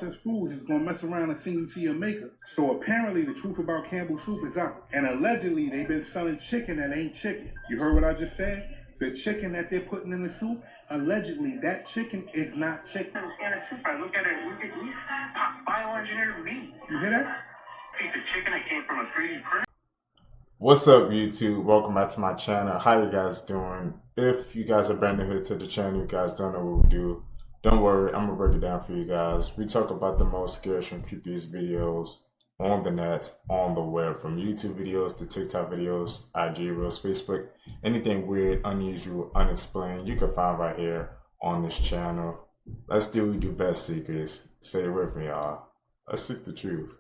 foods is gonna mess around and send you to your maker. So apparently the truth about Campbell's soup is out. And allegedly they've been selling chicken that ain't chicken. You heard what I just said? The chicken that they're putting in the soup, allegedly that chicken is not chicken. In a soup, I look at it, look at meat, bioengineered meat. You hear that? Piece of chicken that came from a 3D printer. What's up, YouTube? Welcome back to my channel. How you guys doing? If you guys are brand new here to the channel, you guys don't know what we do, don't worry, I'm gonna break it down for you guys. We talk about the most scariest and creepiest videos on the net, on the web, from YouTube videos to TikTok videos, IG Reels, Facebook, anything weird, unusual, unexplained, you can find right here on this channel. Let's do what we do best, seekers. Say it with me, y'all. Let's seek the truth.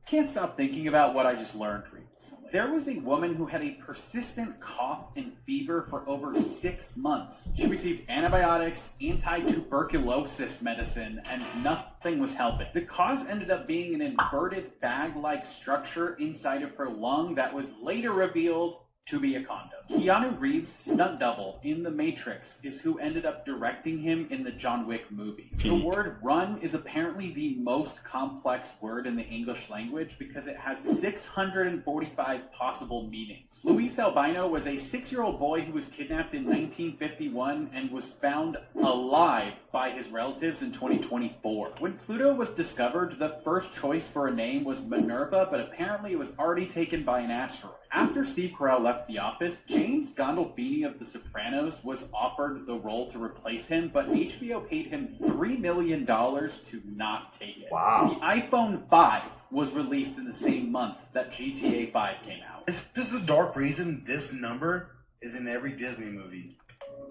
Can't stop thinking about what I just learned recently. There was a woman who had a persistent cough and fever for over 6 months. She received antibiotics, anti-tuberculosis medicine, and nothing was helping. The cause ended up being an inverted bag-like structure inside of her lung that was later revealed to be a condom. Keanu Reeves' stunt double in The Matrix is who ended up directing him in the John Wick movies. The word run is apparently the most complex word in the English language because it has 645 possible meanings. Luis Albino was a 6-year-old boy who was kidnapped in 1951 and was found alive by his relatives in 2024. When Pluto was discovered, the first choice for a name was Minerva, but apparently it was already taken by an asteroid. After Steve Carell left The Office, James Gandolfini of The Sopranos was offered the role to replace him, but HBO paid him $3 million to not take it. Wow. The iPhone 5 was released in the same month that GTA 5 came out. Is this the dark reason this number is in every Disney movie?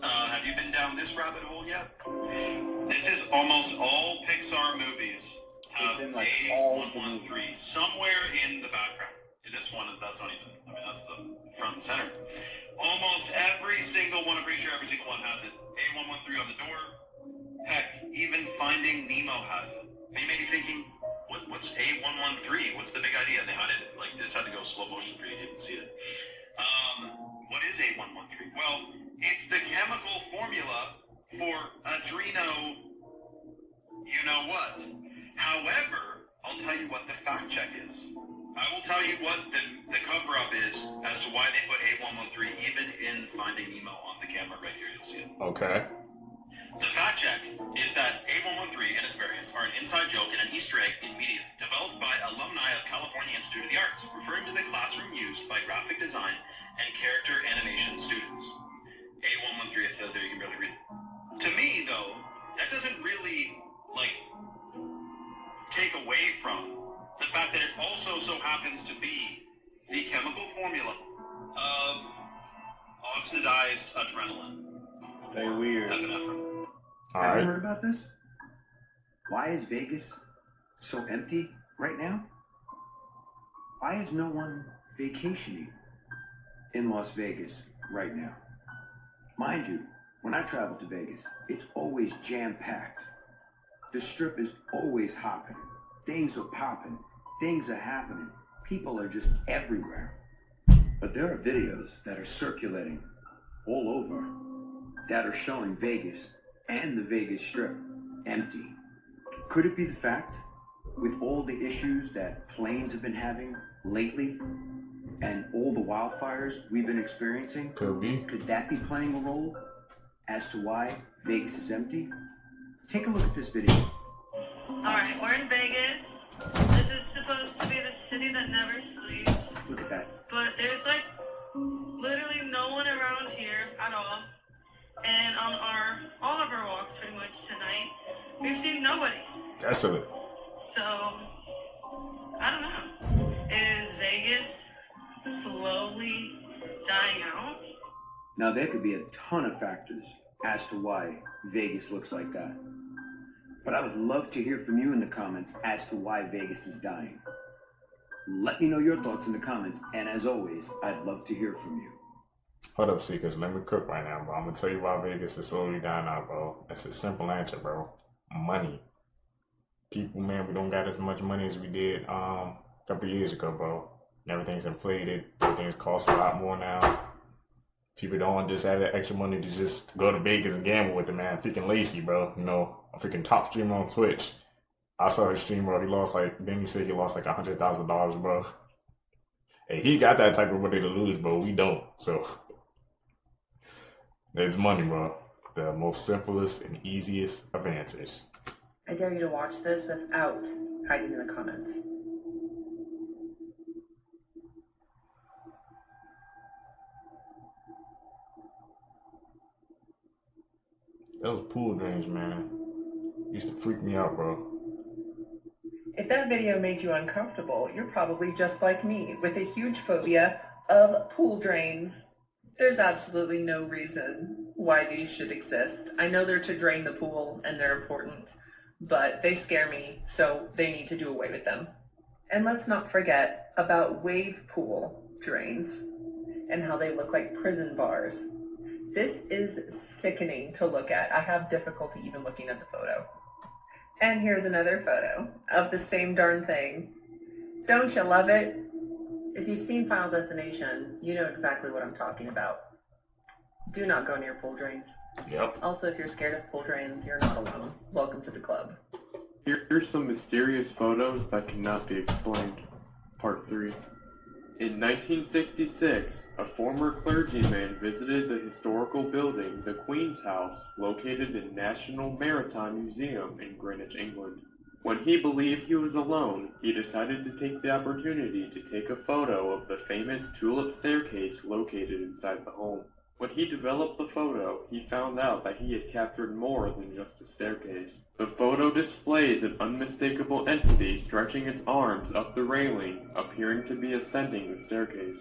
Have you been down this rabbit hole yet? This is almost all Pixar movies have It's in, like, all the A113 somewhere in the background. This one, that's not even, I mean, that's the front and center. Almost every single one, I'm pretty sure every single one has it. A113 on the door. Heck, even Finding Nemo has it. And you may be thinking, what's A113? What's the big idea? They had it, like, this had to go slow motion for you to even see it. What is A113? Well, it's the chemical formula for adreno, you know what. However, I'll tell you what the fact check is. I will tell you what the cover-up is as to why they put A113 even in Finding Nemo on the camera right here. You'll see it. Okay. The fact check is that A113 and its variants are an inside joke and an Easter egg in media developed by alumni of California Institute of the Arts, referring to the classroom used by graphic design and character animation students. A113, it says there, you can barely read it. To me, though, that doesn't really, like, take away from the fact that it also so happens to be the chemical formula of oxidized adrenaline. It's very weird. Epinephrine. All Have you right. heard about this? Why is Vegas so empty right now? Why is no one vacationing in Las Vegas right now? Mind you, when I travel to Vegas, it's always jam-packed. The strip is always hopping. Things are popping. Things are happening. People are just everywhere. But there are videos that are circulating all over that are showing Vegas and the Vegas Strip empty. Could it be the fact, with all the issues that planes have been having lately and all the wildfires we've been experiencing, Could be. could that be playing a role as to why Vegas is empty? Take a look at this video. Alright, we're in Vegas. This is supposed to be the city that never sleeps. Look at that. But there's like literally no one around here at all. And on all of our walks pretty much tonight, we've seen nobody. Desolate. So I don't know. Is Vegas slowly dying out? Now there could be a ton of factors as to why Vegas looks like that. But I would love to hear from you in the comments as to why Vegas is dying. Let me know your thoughts in the comments, and as always, I'd love to hear from you. Hold up, seekers. Let me cook right now, bro. I'm gonna tell you why Vegas is slowly dying out, bro. That's a simple answer, bro. Money. People, man, we don't got as much money as we did a couple years ago, bro. Everything's inflated. Everything's costs a lot more now. People don't just have that extra money to just go to Vegas and gamble with it, man. Freaking lazy, bro. You know, a freaking top streamer on Twitch. I saw his stream, bro. He lost then he said he lost like $100,000, bro. Hey, he got that type of money to lose, bro. We don't. So there's money, bro. The most simplest and easiest of answers. I dare you to watch this without hiding in the comments. Those pool drains, man, used to freak me out, bro. If that video made you uncomfortable, you're probably just like me, with a huge phobia of pool drains. There's absolutely no reason why these should exist. I know they're to drain the pool, and they're important, but they scare me, so they need to do away with them. And let's not forget about wave pool drains, and how they look like prison bars. This is sickening to look at. I have difficulty even looking at the photo. And here's another photo of the same darn thing. Don't you love it? If you've seen Final Destination, you know exactly what I'm talking about. Do not go near pool drains. Yep. Also, if you're scared of pool drains, you're not alone. Welcome to the club. Here's some mysterious photos that cannot be explained. Part 3. In 1966, a former clergyman visited the historical building, the Queen's House, located in National Maritime Museum in Greenwich, England. When he believed he was alone, he decided to take the opportunity to take a photo of the famous tulip staircase located inside the home. When he developed the photo, he found out that he had captured more than just a staircase. The photo displays an unmistakable entity stretching its arms up the railing, appearing to be ascending the staircase.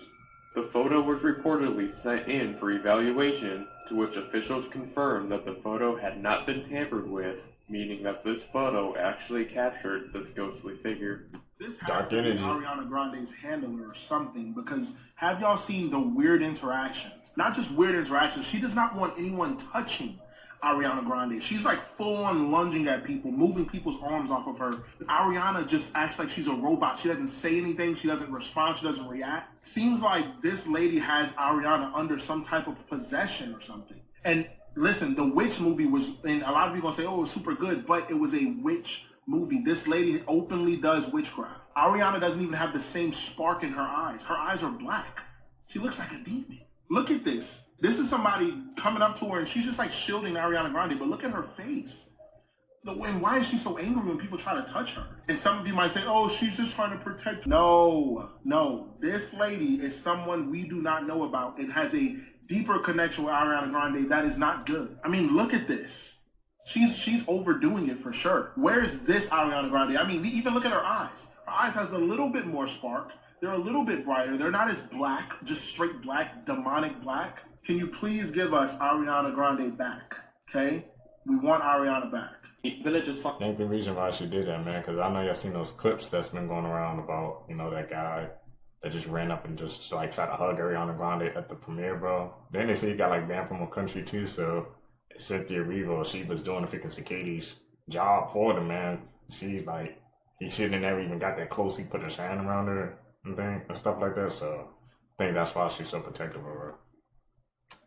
The photo was reportedly sent in for evaluation, to which officials confirmed that the photo had not been tampered with, meaning that this photo actually captured this ghostly figure. This has to be Ariana Grande's handler or something, because have y'all seen the weird interactions? Not just weird interactions, she does not want anyone touching Ariana Grande. She's like full on lunging at people, moving people's arms off of her. Ariana just acts like she's a robot. She doesn't say anything. She doesn't respond. She doesn't react. Seems like this lady has Ariana under some type of possession or something. And listen, the Witch movie was, and a lot of people gonna say, oh, it was super good, but it was a witch movie. This lady openly does witchcraft. Ariana doesn't even have the same spark in her eyes. Her eyes are black. She looks like a demon. Look at this. This is somebody coming up to her and she's just like shielding Ariana Grande, but look at her face. And why is she so angry when people try to touch her? And some of you might say, oh, she's just trying to protect. No. This lady is someone we do not know about and has a deeper connection with Ariana Grande that is not good. I mean, look at this. She's overdoing it for sure. Where's this Ariana Grande? I mean, even look at her eyes. Her eyes has a little bit more spark. They're a little bit brighter. They're not as black, just straight black, demonic black. Can you please give us Ariana Grande back, okay? We want Ariana back. Ain't the reason why she did that, man, because I know y'all seen those clips that's been going around about, that guy that just ran up and just, like, tried to hug Ariana Grande at the premiere, bro. Then they say he got, like, banned from a country, too, so Cynthia Erivo, she was doing the freaking Cicadas job for them, man. She, like, he shouldn't have never even got that close. He put his hand around her and stuff like that, so I think that's why she's so protective of her.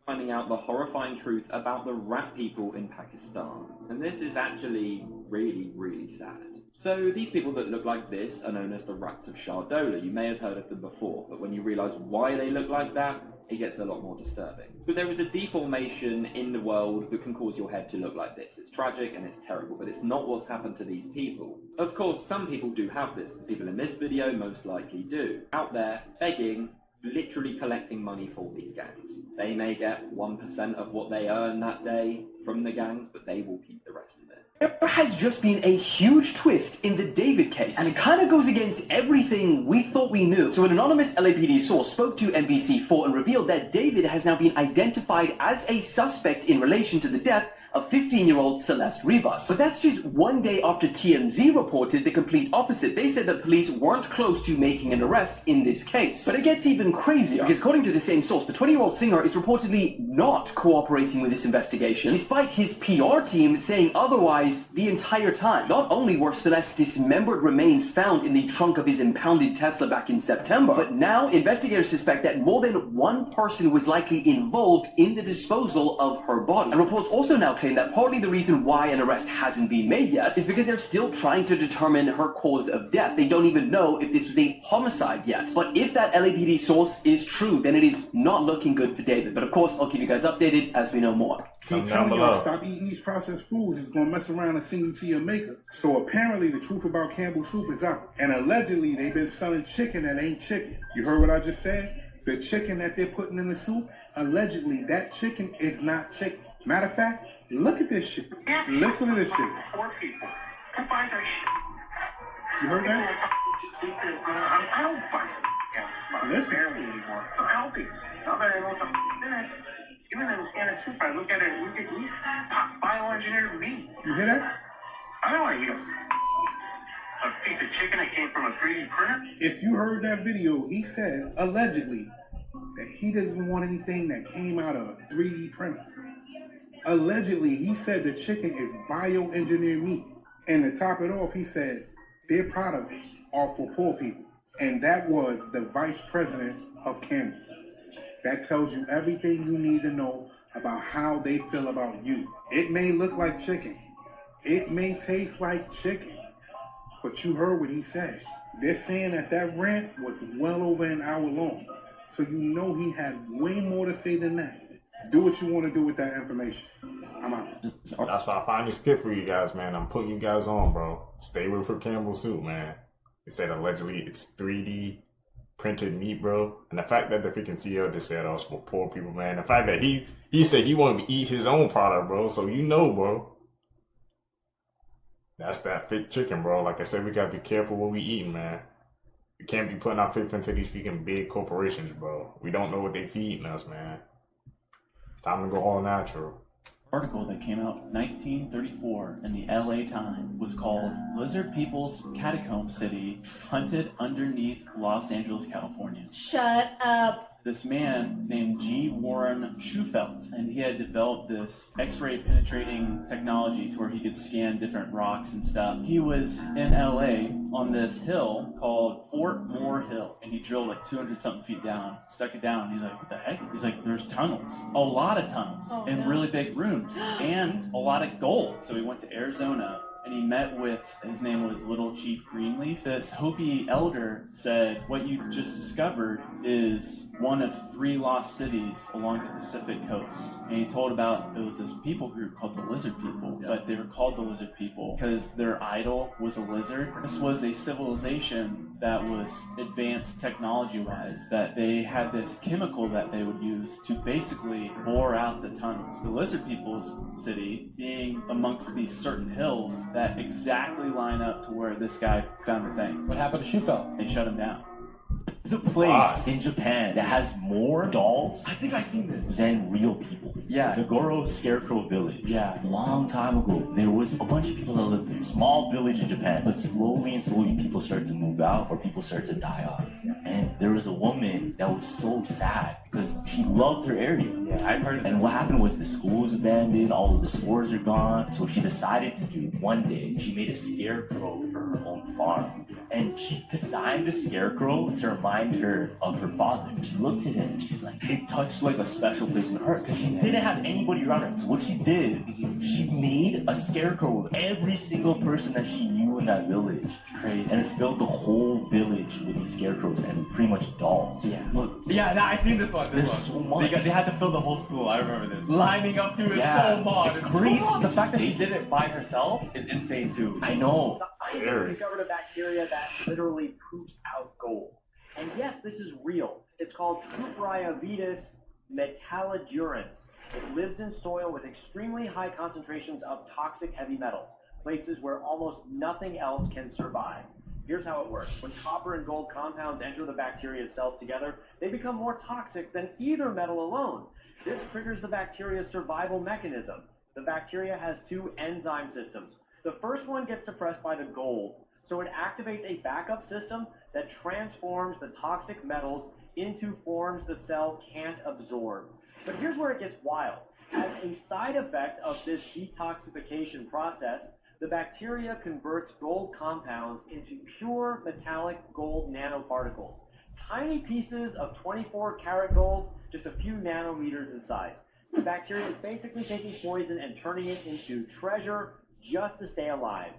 Finding out the horrifying truth about the rat people in Pakistan. And this is actually really, really sad. So these people that look like this are known as the rats of Shardola. You may have heard of them before, but when you realise why they look like that, it gets a lot more disturbing. But there is a deformation in the world that can cause your head to look like this. It's tragic and it's terrible, but it's not what's happened to these people. Of course, some people do have this. The people in this video most likely do. Out there, begging, literally collecting money for these gangs. They may get 1% of what they earn that day from the gangs, but they will keep the rest of it. There has just been a huge twist in the David case, and it kind of goes against everything we thought we knew. So an anonymous LAPD source spoke to NBC4 and revealed that David has now been identified as a suspect in relation to the death of 15-year-old Celeste Rivas. But that's just one day after TMZ reported the complete opposite. They said that police weren't close to making an arrest in this case. But it gets even crazier, because according to the same source, the 20-year-old singer is reportedly not cooperating with this investigation, despite his PR team saying otherwise the entire time. Not only were Celeste's dismembered remains found in the trunk of his impounded Tesla back in September, but now investigators suspect that more than one person was likely involved in the disposal of her body. And reports also now claim that partly the reason why an arrest hasn't been made yet is because they're still trying to determine her cause of death. They don't even know if this was a homicide yet. But if that LAPD source is true, then it is not looking good for David. But of course, I'll keep you guys updated as we know more. Keep telling y'all stop eating these processed foods. It's gonna mess around and send you to your maker. So apparently the truth about Campbell Soup is out. And allegedly they've been selling chicken that ain't chicken. You heard what I just said? The chicken that they're putting in the soup, allegedly that chicken is not chicken. Matter of fact, look at this shit. Listen to this shit. Poor people. Who buys that shit? You heard that? I don't buy it. Barely anymore. So I don't think. Now that I know what the f*** is, even in a soup, I look at it, look at meat, bioengineered meat. You hear that? I don't want to eat a piece of chicken that came from a 3D printer. If you heard that video, he said, allegedly, that he doesn't want anything that came out of a 3D printer. Allegedly, he said the chicken is bioengineered meat. And to top it off, he said their products are for poor people. And that was the vice president of Campbell. That tells you everything you need to know about how they feel about you. It may look like chicken. It may taste like chicken. But you heard what he said. They're saying that that rant was well over an hour long. So you know he had way more to say than that. Do what you want to do with that information. I'm out. That's why I finally skipped for you guys, man. I'm putting you guys on, bro. Stay with for Campbell Soup, man. They said allegedly it's 3D printed meat, bro. And the fact that the freaking CEO just said, oh, it's for poor people, man. The fact that he said he wanted to eat his own product, bro. So you know, bro. That's that fake chicken, bro. Like I said, we gotta be careful what we eating, man. We can't be putting our faith into these freaking big corporations, bro. We don't know what they feeding us, man. It's time to go all natural. Article that came out 1934 in the LA Times was called Lizard People's Catacomb City Hunted Underneath Los Angeles, California. Shut up. This man named G. Warren Schufelt, and he had developed this X-ray penetrating technology to where he could scan different rocks and stuff. He was in LA on this hill called Fort Moore Hill, and he drilled like 200 something feet down, stuck it down. He's like, what the heck? He's like, there's tunnels, a lot of tunnels, and really big rooms, and a lot of gold. So he went to Arizona, and he met with, his name was Little Chief Greenleaf. This Hopi elder said, what you just discovered is one of 3 lost cities along the Pacific coast. And he told about, it was this people group called the Lizard People, but they were called the Lizard People because their idol was a lizard. This was a civilization that was advanced technology-wise, that they had this chemical that they would use to basically bore out the tunnels. The Lizard People's city being amongst these certain hills that exactly line up to where this guy found the thing. What happened to Schufelt? They shut him down. There's a place in Japan that has more dolls, I think I've seen this, than real people. Yeah. Nagoro Scarecrow Village. Yeah. Long time ago, there was a bunch of people that lived there. Small village in Japan. But slowly and slowly, people started to move out or people started to die off. And there was a woman that was so sad because she loved her area. Yeah, I've heard of And this. what happened was the school was abandoned, all of the stores are gone. So she decided to do one day, she made a scarecrow for her own farm. And she designed the scarecrow to remind her of her father. She looked at it and she's like, it touched like a special place in her because she didn't have anybody around her. So what she did, she made a scarecrow of every single person that she knew in that village. Crazy. And it filled the whole village with these scarecrows and pretty much dolls. Yeah. Look. Yeah, I seen this one. There's so much. They had to fill the whole school. I remember this. Lining up to it Yeah, so much. it's crazy. The fact that she did it by herself is insane too. I know. Scientists discovered a bacteria that literally poops out gold. And yes, this is real. It's called Cupriovetus metallurgans. It lives in soil with extremely high concentrations of toxic heavy metals, places where almost nothing else can survive. Here's how it works. When copper and gold compounds enter the bacteria's cells together, they become more toxic than either metal alone. This triggers the bacteria's survival mechanism. The bacteria has 2 enzyme systems. The first one gets suppressed by the gold, so it activates a backup system that transforms the toxic metals into forms the cell can't absorb. But here's where it gets wild. As a side effect of this detoxification process, the bacteria converts gold compounds into pure metallic gold nanoparticles. Tiny pieces of 24 karat gold, just a few nanometers in size. The bacteria is basically taking poison and turning it into treasure just to stay alive.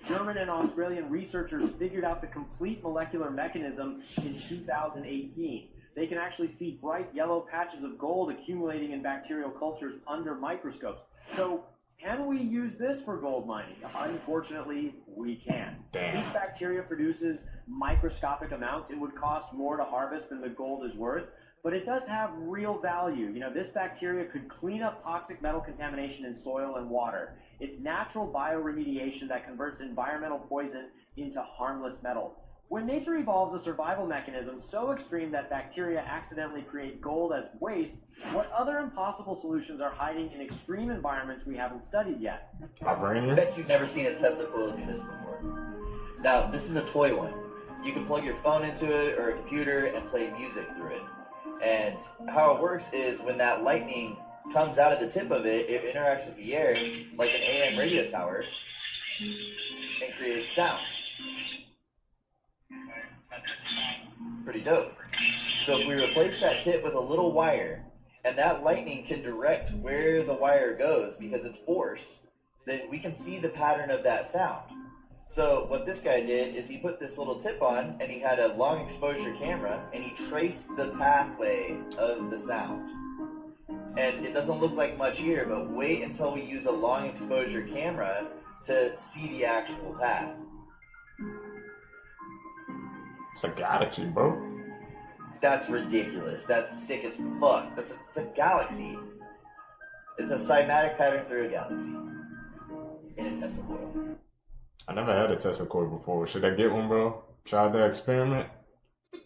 German and Australian researchers figured out the complete molecular mechanism in 2018. They can actually see bright yellow patches of gold accumulating in bacterial cultures under microscopes. So, can we use this for gold mining? Unfortunately, we can. Damn. Each bacteria produces microscopic amounts. It would cost more to harvest than the gold is worth, but it does have real value. You know, this bacteria could clean up toxic metal contamination in soil and water. It's natural bioremediation that converts environmental poison into harmless metal. When nature evolves a survival mechanism so extreme that bacteria accidentally create gold as waste, what other impossible solutions are hiding in extreme environments we haven't studied yet? I bet you've never seen a Tesla coil do this before. Now, this is a toy one. You can plug your phone into it or a computer and play music through it. And how it works is when that lightning comes out of the tip of it, it interacts with the air like an AM radio tower and creates sound. Pretty dope. So if we replace that tip with a little wire, and that lightning can direct where the wire goes because it's force, then we can see the pattern of that sound. So what this guy did is he put this little tip on, and he had a long exposure camera, and he traced the pathway of the sound. And it doesn't look like much here, but wait until we use a long exposure camera to see the actual path. It's a galaxy, bro. That's ridiculous. That's sick as fuck. It's a galaxy. It's a cymatic pattern through a galaxy. In a Tesla coil. I never had a Tesla coil before. Should I get one, bro? Try the experiment?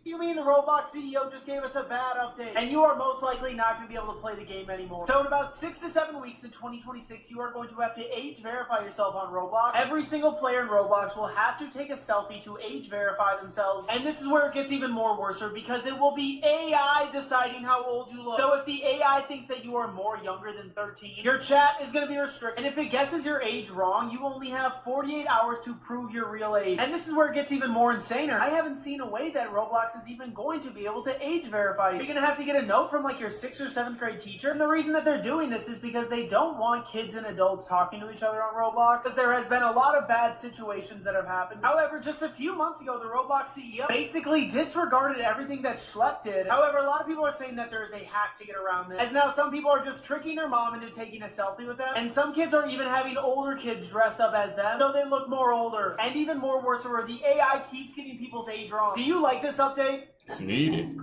You mean the Roblox CEO just gave us a bad update, and you are most likely not going to be able to play the game anymore. So in about 6 to 7 weeks in 2026, you are going to have to age verify yourself on Roblox. Every single player in Roblox will have to take a selfie to age verify themselves, and this is where it gets even more worse, because it will be AI deciding how old you look. So if the AI thinks that you are more younger than 13, your chat is going to be restricted, and if it guesses your age wrong, you only have 48 hours to prove your real age. And this is where it gets even more insaner. I haven't seen a way that Roblox is even going to be able to age verify you. You're going to have to get a note from like your 6th or 7th grade teacher. And the reason that they're doing this is because they don't want kids and adults talking to each other on Roblox, because there has been a lot of bad situations that have happened. However, just a few months ago, the Roblox CEO basically disregarded everything that Schlepp did. However, a lot of people are saying that there is a hack to get around this, as now some people are just tricking their mom into taking a selfie with them, and some kids are even having older kids dress up as them so they look more older. And even more worse, where the AI keeps getting people's age wrong. Do you like this update? It's needed.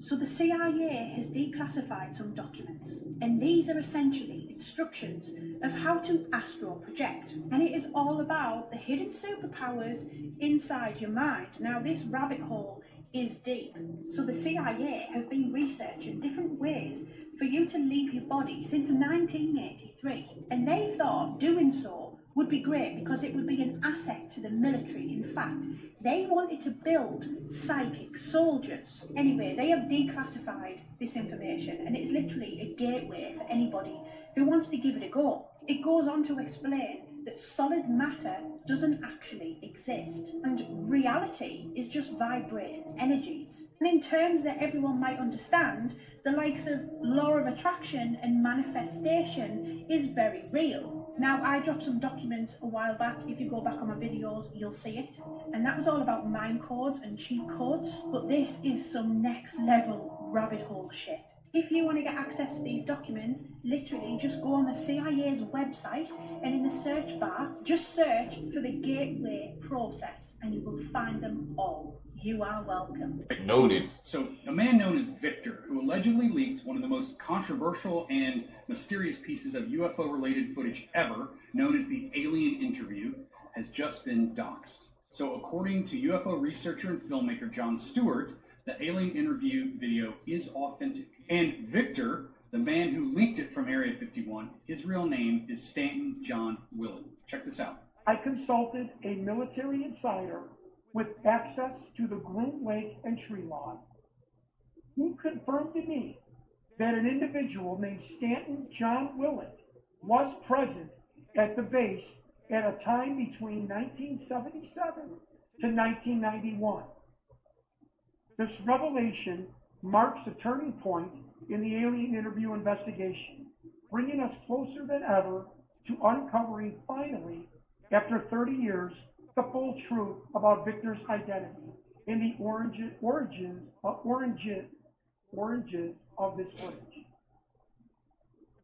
So the CIA has declassified some documents, and these are essentially instructions of how to astral project. And it is all about the hidden superpowers inside your mind. Now, this rabbit hole is deep. So the CIA have been researching different ways for you to leave your body since 1983. And they thought doing so would be great because it would be an asset to the military. In fact, they wanted to build psychic soldiers. Anyway, they have declassified this information, and it's literally a gateway for anybody who wants to give it a go. It goes on to explain that solid matter doesn't actually exist, and reality is just vibrating energies. And in terms that everyone might understand, the likes of law of attraction and manifestation is very real. Now, I dropped some documents a while back. If you go back on my videos, you'll see it. And that was all about mind codes and cheat codes. But this is some next level rabbit hole shit. If you want to get access to these documents, literally just go on the CIA's website, and in the search bar, just search for the gateway process, and you will find them all. You are welcome. Noted. So, a man known as Victor, who allegedly leaked one of the most controversial and mysterious pieces of UFO-related footage ever, known as the Alien Interview, has just been doxxed. So, according to UFO researcher and filmmaker Jon Stewart, the Alien Interview video is authentic. And Victor, the man who leaked it from Area 51, his real name is Stanton John Willett. Check this out. I consulted a military insider with access to the Groom Lake entry log, who confirmed to me that an individual named Stanton John Willett was present at the base at a time between 1977 to 1991. This revelation marks a turning point in the Alien Interview investigation. bringing us closer than ever to uncovering finally, after 30 years, the full truth about Victor's identity and the origins of this footage.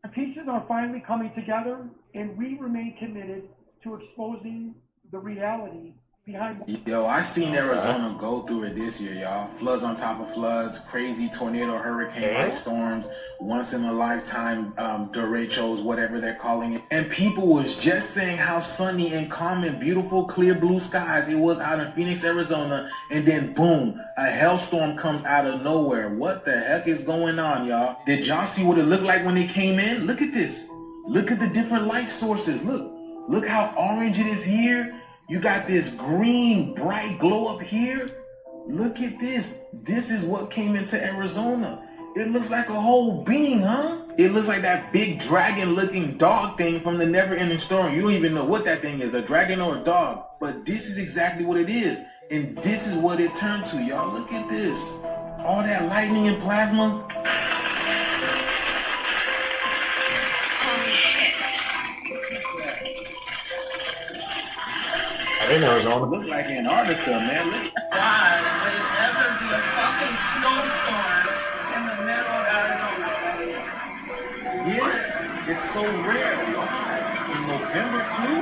The pieces are finally coming together, and we remain committed to exposing the reality behind. Yo, I seen Arizona go through it this year, y'all. Floods on top of floods, crazy tornado, hurricane-like storms, once-in-a-lifetime derechos, whatever they're calling it. And people was just saying how sunny and calm and beautiful, clear blue skies it was out in Phoenix, Arizona, and then boom, a hailstorm comes out of nowhere. What the heck is going on, y'all? Did y'all see what it looked like when they came in? Look at this. Look at the different light sources. Look how orange it is here. You got this green, bright glow up here. Look at this. This is what came into Arizona. It looks like a whole being, huh? It looks like that big dragon-looking dog thing from the Never-Ending Story. You don't even know what that thing is, a dragon or a dog. But this is exactly what it is. And this is what it turned to, y'all. Look at this. All that lightning and plasma. In Arizona. Look like Antarctica, man. Look. God, would it ever be a fucking snowstorm in the middle of Arizona? Yeah, it's so rare. Wow. In November too.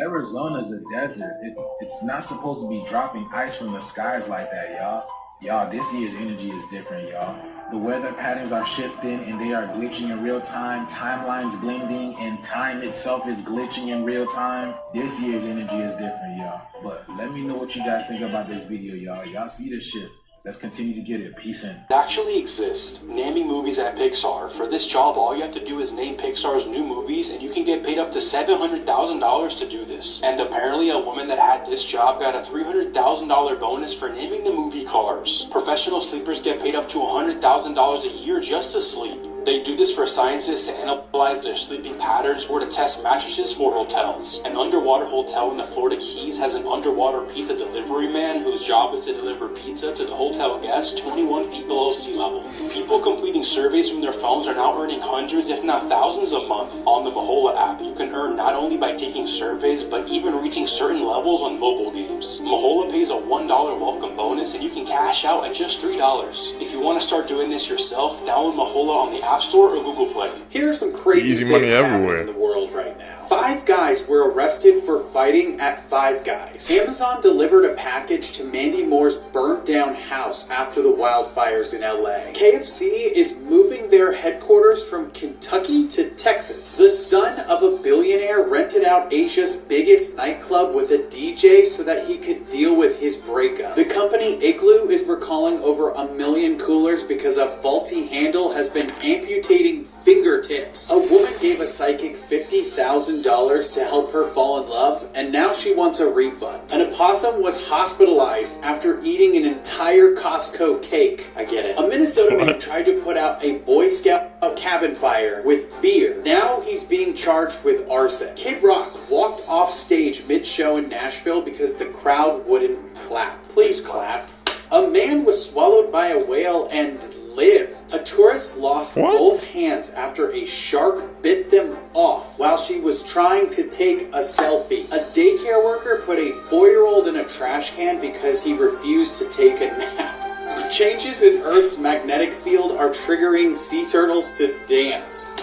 Arizona's a desert. It's not supposed to be dropping ice from the skies like that, y'all. Y'all, this year's energy is different, y'all. The weather patterns are shifting and they are glitching in real time. Timelines blending and time itself is glitching in real time. This year's energy is different, y'all. But let me know what you guys think about this video, y'all. Y'all see this shift. Let's continue to get it. Peace in. Actually exist. Naming movies at Pixar. For this job, all you have to do is name Pixar's new movies, and you can get paid up to $700,000 to do this. And apparently a woman that had this job got a $300,000 bonus for naming the movie Cars. Professional sleepers get paid up to $100,000 a year just to sleep. They do this for scientists to analyze their sleeping patterns or to test mattresses for hotels. An underwater hotel in the Florida Keys has an underwater pizza delivery man whose job is to deliver pizza to the hotel guests 21 feet below sea level. People completing surveys from their phones are now earning hundreds if not thousands a month. On the Mahola app, you can earn not only by taking surveys but even reaching certain levels on mobile games. Mahola pays a $1 welcome bonus and you can cash out at just $3. If you want to start doing this yourself, download Mahola on the App Store or Google Play. Here's some crazy Easy money things happening everywhere. in the world right now. 5 guys were arrested for fighting at Five Guys. Amazon delivered a package to Mandy Moore's burnt down house after the wildfires in LA. KFC is moving their headquarters from Kentucky to Texas. The son of a billionaire rented out Asia's biggest nightclub with a DJ so that he could deal with his breakup. The company Igloo is recalling over 1 million coolers because a faulty handle has been amputating fingertips. A woman gave a psychic $50,000 to help her fall in love, and now she wants a refund. An opossum was hospitalized after eating an entire Costco cake. I get it. A Minnesota man tried to put out a Boy Scout cabin fire with beer. Now he's being charged with arson. Kid Rock walked off stage mid-show in Nashville because the crowd wouldn't clap. Please clap. A man was swallowed by a whale and lived. A tourist lost both hands after a shark bit them off while she was trying to take a selfie. A daycare worker put a 4-year-old in a trash can because he refused to take a nap. Changes in Earth's magnetic field are triggering sea turtles to dance.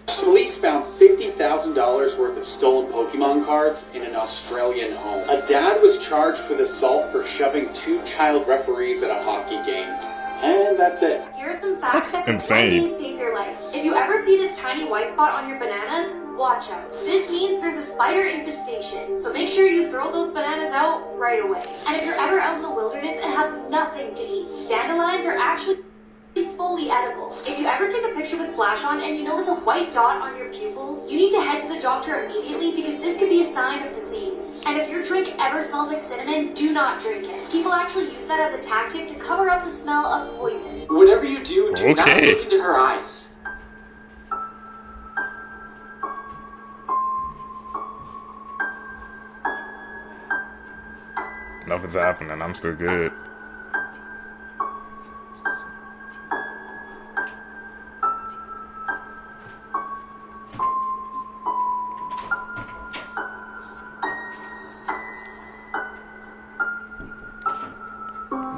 Police found $50,000 worth of stolen Pokemon cards in an Australian home. A dad was charged with assault for shoving 2 child referees at a hockey game. And that's it. Here are some facts that That's can one insane. day save your life. If you ever see this tiny white spot on your bananas, watch out. This means there's a spider infestation, so make sure you throw those bananas out right away. And if you're ever out in the wilderness and have nothing to eat, dandelions are actually fully edible. If you ever take a picture with flash on and you notice a white dot on your pupil, you need to head to the doctor immediately because this could be a sign of disease. And if your drink ever smells like cinnamon, do not drink it. People actually use that as a tactic to cover up the smell of poison. Whatever you do, do not Okay. look into her eyes. Nothing's happening. I'm still good.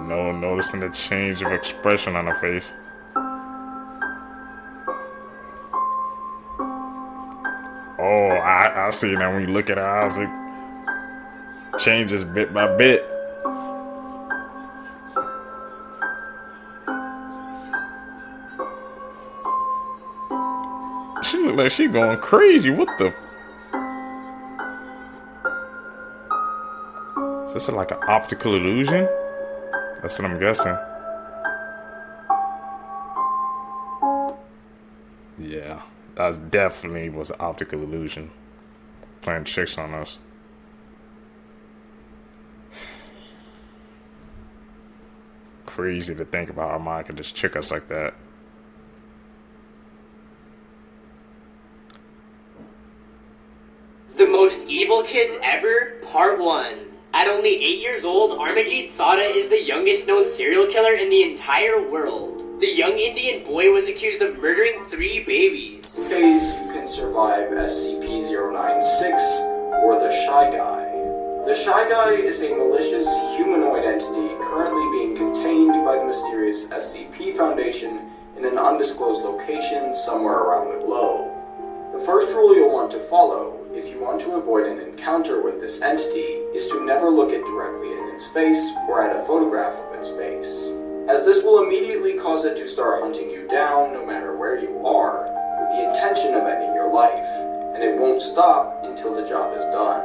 No noticing the change of expression on her face. Oh, I see now when you look at her eyes, it changes bit by bit. She look like she going crazy. What the? Is this like an optical illusion? That's what I'm guessing. Yeah, that definitely was an optical illusion. Playing tricks on us. Crazy to think about how mind can just trick us like that. The Most Evil Kids Ever, Part 1. At only 8 years old, Amarjit Sada is the youngest known serial killer in the entire world. The young Indian boy was accused of murdering 3 babies. Phase you can survive SCP-096, or the Shy Guy. The Shy Guy is a malicious humanoid entity currently being contained by the mysterious SCP Foundation in an undisclosed location somewhere around the globe. The first rule you'll want to follow, if you want to avoid an encounter with this entity, is to never look it directly in its face or at a photograph of its face, as this will immediately cause it to start hunting you down no matter where you are, with the intention of ending your life, and it won't stop until the job is done.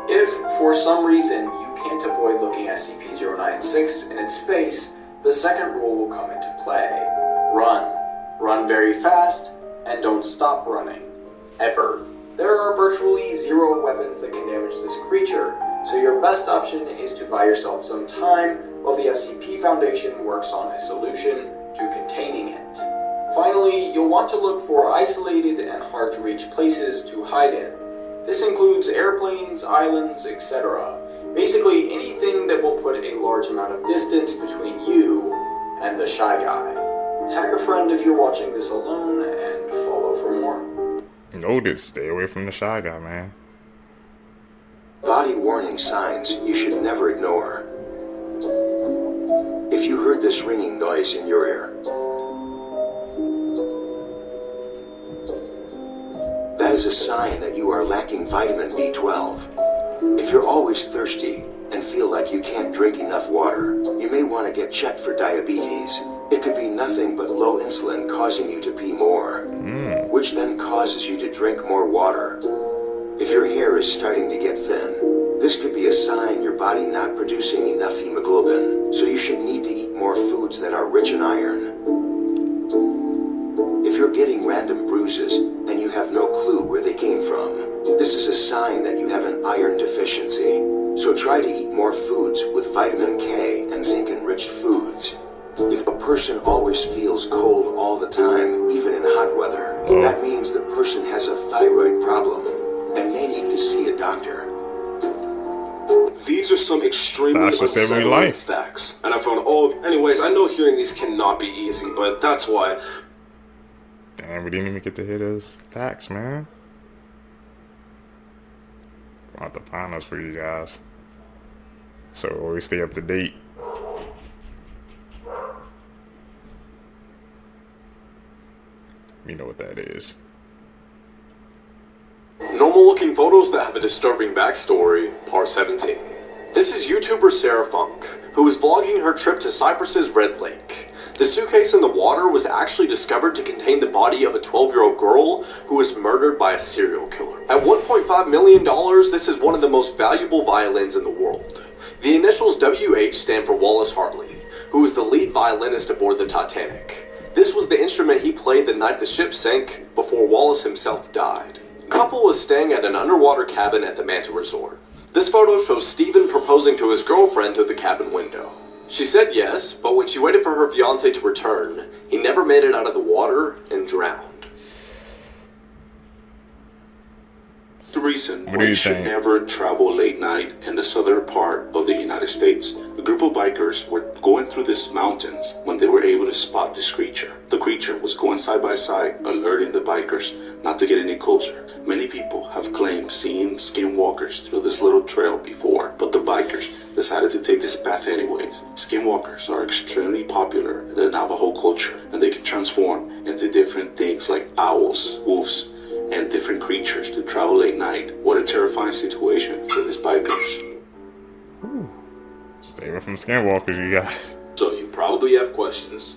If, for some reason, you can't avoid looking SCP-096 in its face, the second rule will come into play. Run. Run very fast, and don't stop running. Ever. There are virtually 0 weapons that can damage this creature, so your best option is to buy yourself some time while the SCP Foundation works on a solution to containing it. Finally, you'll want to look for isolated and hard-to-reach places to hide in. This includes airplanes, islands, etc. Basically anything that will put a large amount of distance between you and the Shy Guy. Tag a friend if you're watching this alone, and follow for more. Noted, stay away from the Shy Guy, man. Body warning signs you should never ignore. If you heard this ringing noise in your ear, that is a sign that you are lacking vitamin B12. If you're always thirsty and feel like you can't drink enough water, you may want to get checked for diabetes. It could be nothing but low insulin causing you to pee more, which then causes you to drink more water. If your hair is starting to get thin, this could be a sign your body not producing enough hemoglobin, so you should need to eat more foods that are rich in iron. If you're getting random bruises and you have no clue where they came from, this is a sign that you have an iron deficiency, so try to eat more foods with vitamin K and zinc-enriched foods. If a person always feels cold all the time, even in hot weather, that means the person has a thyroid problem and may need to see a doctor. These are some extremely unsettling facts, and I found anyways, I know hearing these cannot be easy, but that's why. Damn, we didn't even get to hit those facts, man. I'll have to find those for you guys, so always stay up to date. You know what that is. Normal looking photos that have a disturbing backstory, part 17. This is YouTuber Sarah Funk, who is vlogging her trip to Cyprus's Red Lake. The suitcase in the water was actually discovered to contain the body of a 12-year-old girl who was murdered by a serial killer. At $1.5 million, this is one of the most valuable violins in the world. The initials WH stand for Wallace Hartley, who was the lead violinist aboard the Titanic. This was the instrument he played the night the ship sank before Wallace himself died. The couple was staying at an underwater cabin at the Manta Resort. This photo shows Steven proposing to his girlfriend through the cabin window. She said yes, but when she waited for her fiancé to return, he never made it out of the water and drowned. The reason why you should never travel late night in the southern part of the United States. group of bikers were going through these mountains when they were able to spot this creature. The creature was going side by side, alerting the bikers not to get any closer. Many people have claimed seeing skinwalkers through this little trail before, but the bikers decided to take this path anyways. Skinwalkers are extremely popular in the Navajo culture, and they can transform into different things like owls, wolves, and different creatures to travel late night. What a terrifying situation for these bikers. Stay away from skinwalkers, you guys. So you probably have questions.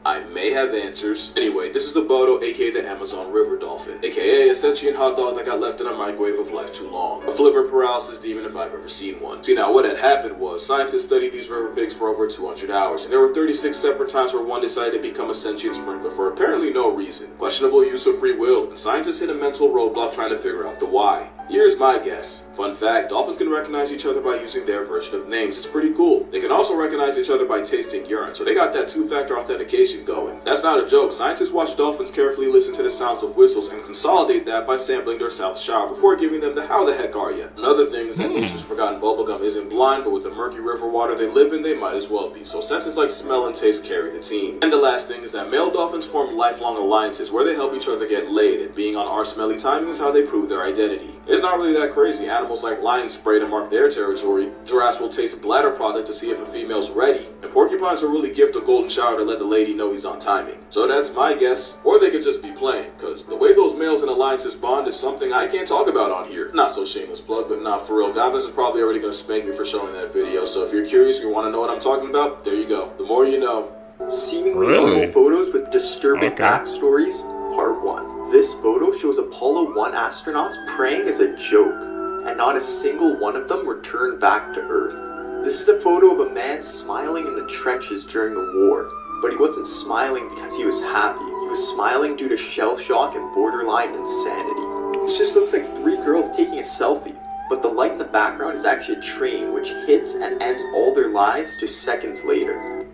I may have answers. Anyway, this is the Bodo, aka the Amazon River Dolphin, aka a sentient hot dog that got left in a microwave of life too long. A flipper paralysis demon if I've ever seen one. See, now what had happened was, scientists studied these river pigs for over 200 hours, and there were 36 separate times where one decided to become a sentient sprinkler for apparently no reason. Questionable use of free will, and scientists hit a mental roadblock trying to figure out the why. Here's my guess. Fun fact, dolphins can recognize each other by using their version of names. It's pretty cool. They can also recognize each other by tasting urine, so they got that two-factor authentication going. That's not a joke. Scientists watch dolphins carefully listen to the sounds of whistles and consolidate that by sampling their South shower before giving them the how the heck are ya. Another thing is that nature's forgotten bubblegum isn't blind, but with the murky river water they live in, they might as well be. So senses like smell and taste carry the team. And the last thing is that male dolphins form lifelong alliances where they help each other get laid, and being on our smelly timing is how they prove their identity. It's not really that crazy. Animals like lions spray to mark their territory. Giraffes will taste bladder product to see if a female's ready. And porcupines will really gift a golden shower to let the lady know he's on timing. So that's my guess. Or they could just be playing, cause the way those males and alliances bond is something I can't talk about on here. Not so shameless plug, but not for real. Godless is probably already gonna spank me for showing that video. So if you're curious, you wanna know what I'm talking about, there you go. The more you know. Seemingly normal photos with disturbing backstories, part 1. This photo shows Apollo 1 astronauts praying as a joke, and not a single one of them returned back to Earth. This is a photo of a man smiling in the trenches during the war, but he wasn't smiling because he was happy. He was smiling due to shell shock and borderline insanity. This just looks like 3 girls taking a selfie, but the light in the background is actually a train which hits and ends all their lives just seconds later.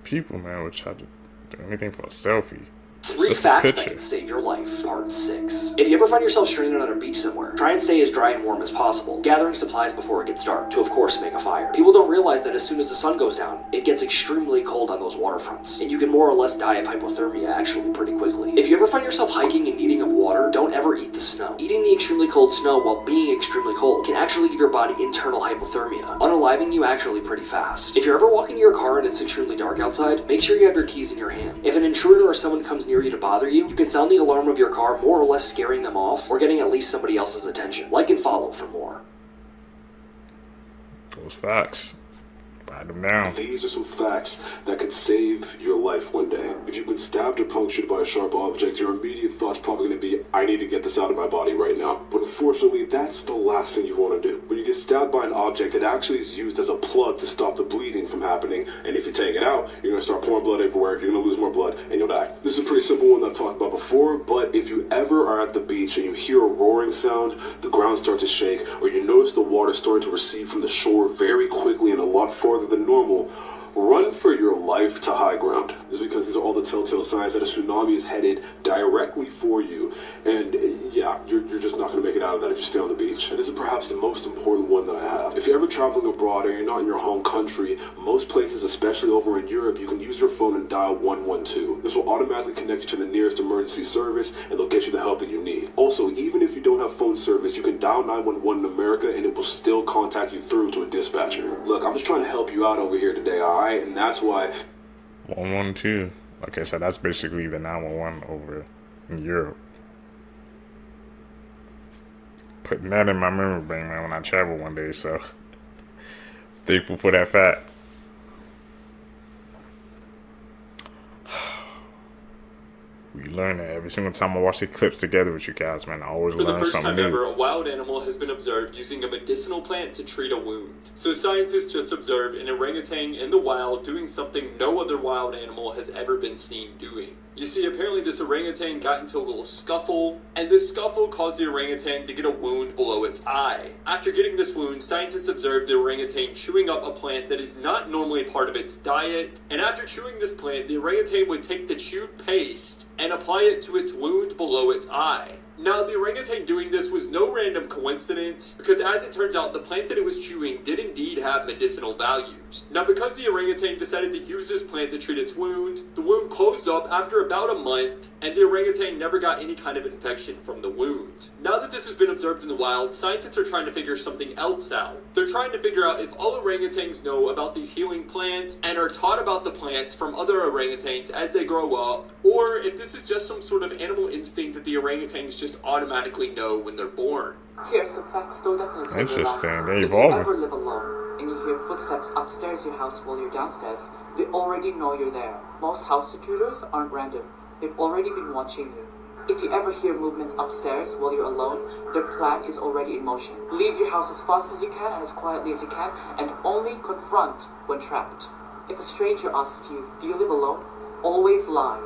People, man, would try to do anything for a selfie. 3 facts that can save your life, part 6. If you ever find yourself stranded on a beach somewhere, try and stay as dry and warm as possible, gathering supplies before it gets dark to, of course, make a fire. People don't realize that as soon as the sun goes down, it gets extremely cold on those waterfronts, and you can more or less die of hypothermia actually pretty quickly. If you ever find yourself hiking in need of water, don't ever eat the snow. Eating the extremely cold snow while being extremely cold can actually give your body internal hypothermia, unaliving you actually pretty fast. If you're ever walking to your car and it's extremely dark outside, make sure you have your keys in your hand. If an intruder or someone comes near you to bother you, you can sound the alarm of your car, more or less scaring them off, or getting at least somebody else's attention. Like and follow for more. Those facts. Write them down. These are some facts that could save your life one day. If you've been stabbed or punctured by a sharp object, your immediate thought's probably going to be, I need to get this out of my body right now. But unfortunately, that's the last thing you want to do. When you get stabbed by an object, it actually is used as a plug to stop the bleeding from happening. And if you take it out, you're going to start pouring blood everywhere, you're going to lose more blood, and you'll die. This is a pretty simple one that I've talked about before, but if you ever are at the beach and you hear a roaring sound, the ground starts to shake, or you notice the water starting to recede from the shore very quickly and a lot farther than normal, run for your life to high ground. This is because these are all the telltale signs that a tsunami is headed directly for you. And yeah, you're just not going to make it out of that if you stay on the beach. And this is perhaps the most important one that I have. If you're ever traveling abroad or you're not in your home country, most places, especially over in Europe, you can use your phone and dial 112. This will automatically connect you to the nearest emergency service and they'll get you the help that you need. Also, even if you don't have phone service, you can dial 911 in America and it will still contact you through to a dispatcher. Look, I'm just trying to help you out over here today, alright? And that's why 112. Okay, so that's basically the 911 over in Europe. Putting that in my memory bank, man, when I travel one day, so thankful for that fact. We learn it every single time I watch the clips together with you guys, man. I always learn something new. For the first time ever, a wild animal has been observed using a medicinal plant to treat a wound. So scientists just observed an orangutan in the wild doing something no other wild animal has ever been seen doing. You see, apparently this orangutan got into a little scuffle, and this scuffle caused the orangutan to get a wound below its eye. After getting this wound, scientists observed the orangutan chewing up a plant that is not normally part of its diet, and after chewing this plant, the orangutan would take the chewed paste and apply it to its wound below its eye. Now, the orangutan doing this was no random coincidence, because as it turns out, the plant that it was chewing did indeed have medicinal values. Now, because the orangutan decided to use this plant to treat its wound, the wound closed up after about a month, and the orangutan never got any kind of infection from the wound. Now that this has been observed in the wild, scientists are trying to figure something else out. They're trying to figure out if all orangutans know about these healing plants and are taught about the plants from other orangutans as they grow up, or if this is just some sort of animal instinct that the orangutans just automatically know when they're born. Here's some facts though that will save your life. Interesting, they're If you evolving. ever live alone and you hear footsteps upstairs your house while you're downstairs, they already know you're there. Most house intruders aren't random. They've already been watching you. If you ever hear movements upstairs while you're alone, their plan is already in motion. Leave your house as fast as you can and as quietly as you can, and only confront when trapped. If a stranger asks you, do you live alone? Always lie.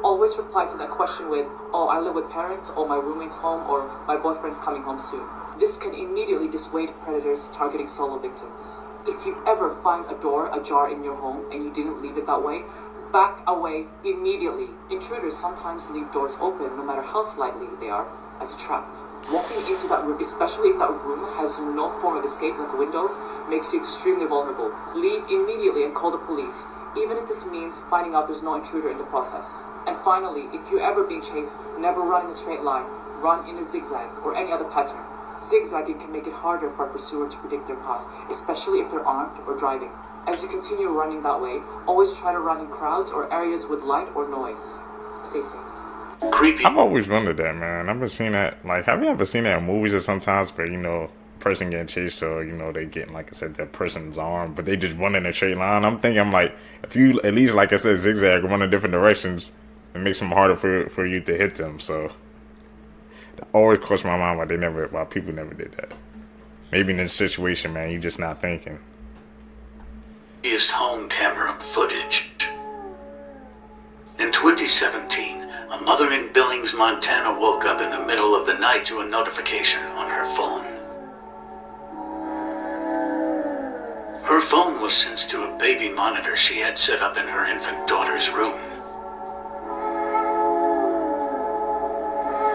Always reply to that question with, oh, I live with parents, or my roommate's home, or my boyfriend's coming home soon. This can immediately dissuade predators targeting solo victims. If you ever find a door ajar in your home and you didn't leave it that way, back away immediately. Intruders sometimes leave doors open, no matter how slightly they are, as a trap. Walking into that room, especially if that room has no form of escape like windows, makes you extremely vulnerable. Leave immediately and call the police, even if this means finding out there's no intruder in the process. And finally, if you're ever being chased, never run in a straight line. Run in a zigzag or any other pattern. Zigzagging can make it harder for a pursuer to predict their path, especially if they're armed or driving. As you continue running that way, always try to run in crowds or areas with light or noise. Stay safe. Creepy. I've always wondered that, man. I've been seeing that. Like, have you ever seen that in movies or sometimes where, you know, person getting chased, or, you know, they getting, like I said, that person's arm, but they just run in a straight line? I'm like, if you at least, like I said, zigzag, run in different directions, it makes them harder for you to hit them. So that always crossed my mind why people never did that. Maybe in this situation, man, you just not thinking. Home camera footage. In 2017, a mother in Billings, Montana woke up in the middle of the night to a notification on her phone. Her phone was sent to a baby monitor she had set up in her infant daughter's room.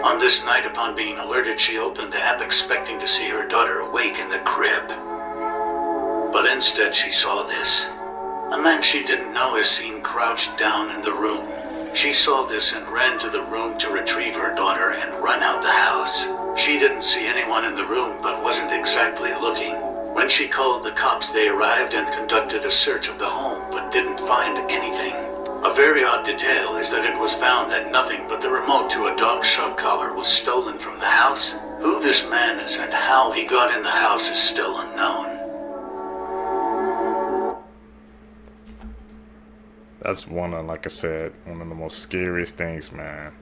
On this night, upon being alerted, she opened the app expecting to see her daughter awake in the crib. But instead she saw this. A man she didn't know is seen crouched down in the room. She saw this and ran to the room to retrieve her daughter and run out the house. She didn't see anyone in the room but wasn't exactly looking. When she called the cops, they arrived and conducted a search of the home but didn't find anything. A very odd detail is that it was found that nothing but the remote to a dog shock collar was stolen from the house. Who this man is and how he got in the house is still unknown. That's like I said, one of the most scariest things, man.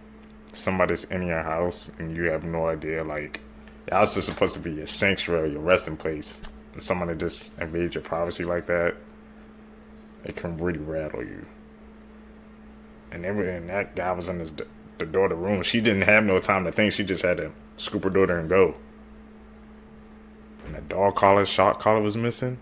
If somebody's in your house and you have no idea, like, your house is supposed to be your sanctuary, your resting place, and someone that just invades your privacy like that, it can really rattle you. And that guy was in the daughter room. She didn't have no time to think. She just had to scoop her daughter and go. And the dog collar, shock collar was missing.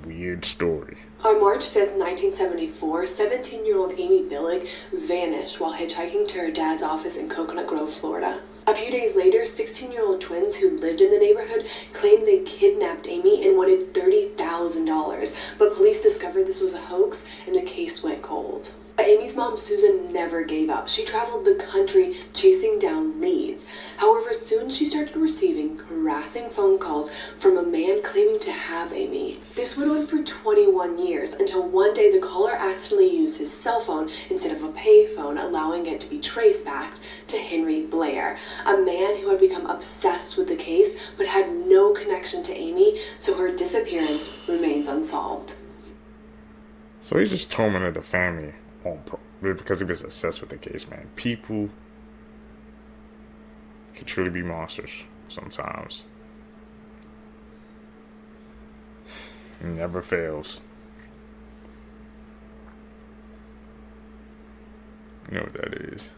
Weird story. On March 5th, 1974, 17-year-old Amy Billig vanished while hitchhiking to her dad's office in Coconut Grove, Florida. A few days later, 16-year-old twins who lived in the neighborhood claimed they kidnapped Amy and wanted $30,000, but police discovered this was a hoax and the case went cold. But Amy's mom, Susan, never gave up. She traveled the country chasing down leads. However, soon she started receiving harassing phone calls from a man claiming to have Amy. This went on for 21 years until one day the caller accidentally used his cell phone instead of a payphone, allowing it to be traced back to Henry Blair, a man who had become obsessed with the case but had no connection to Amy, so her disappearance remains unsolved. So he just tormented the family because he was obsessed with the case, man. People can truly be monsters sometimes. It never fails. You know what that is.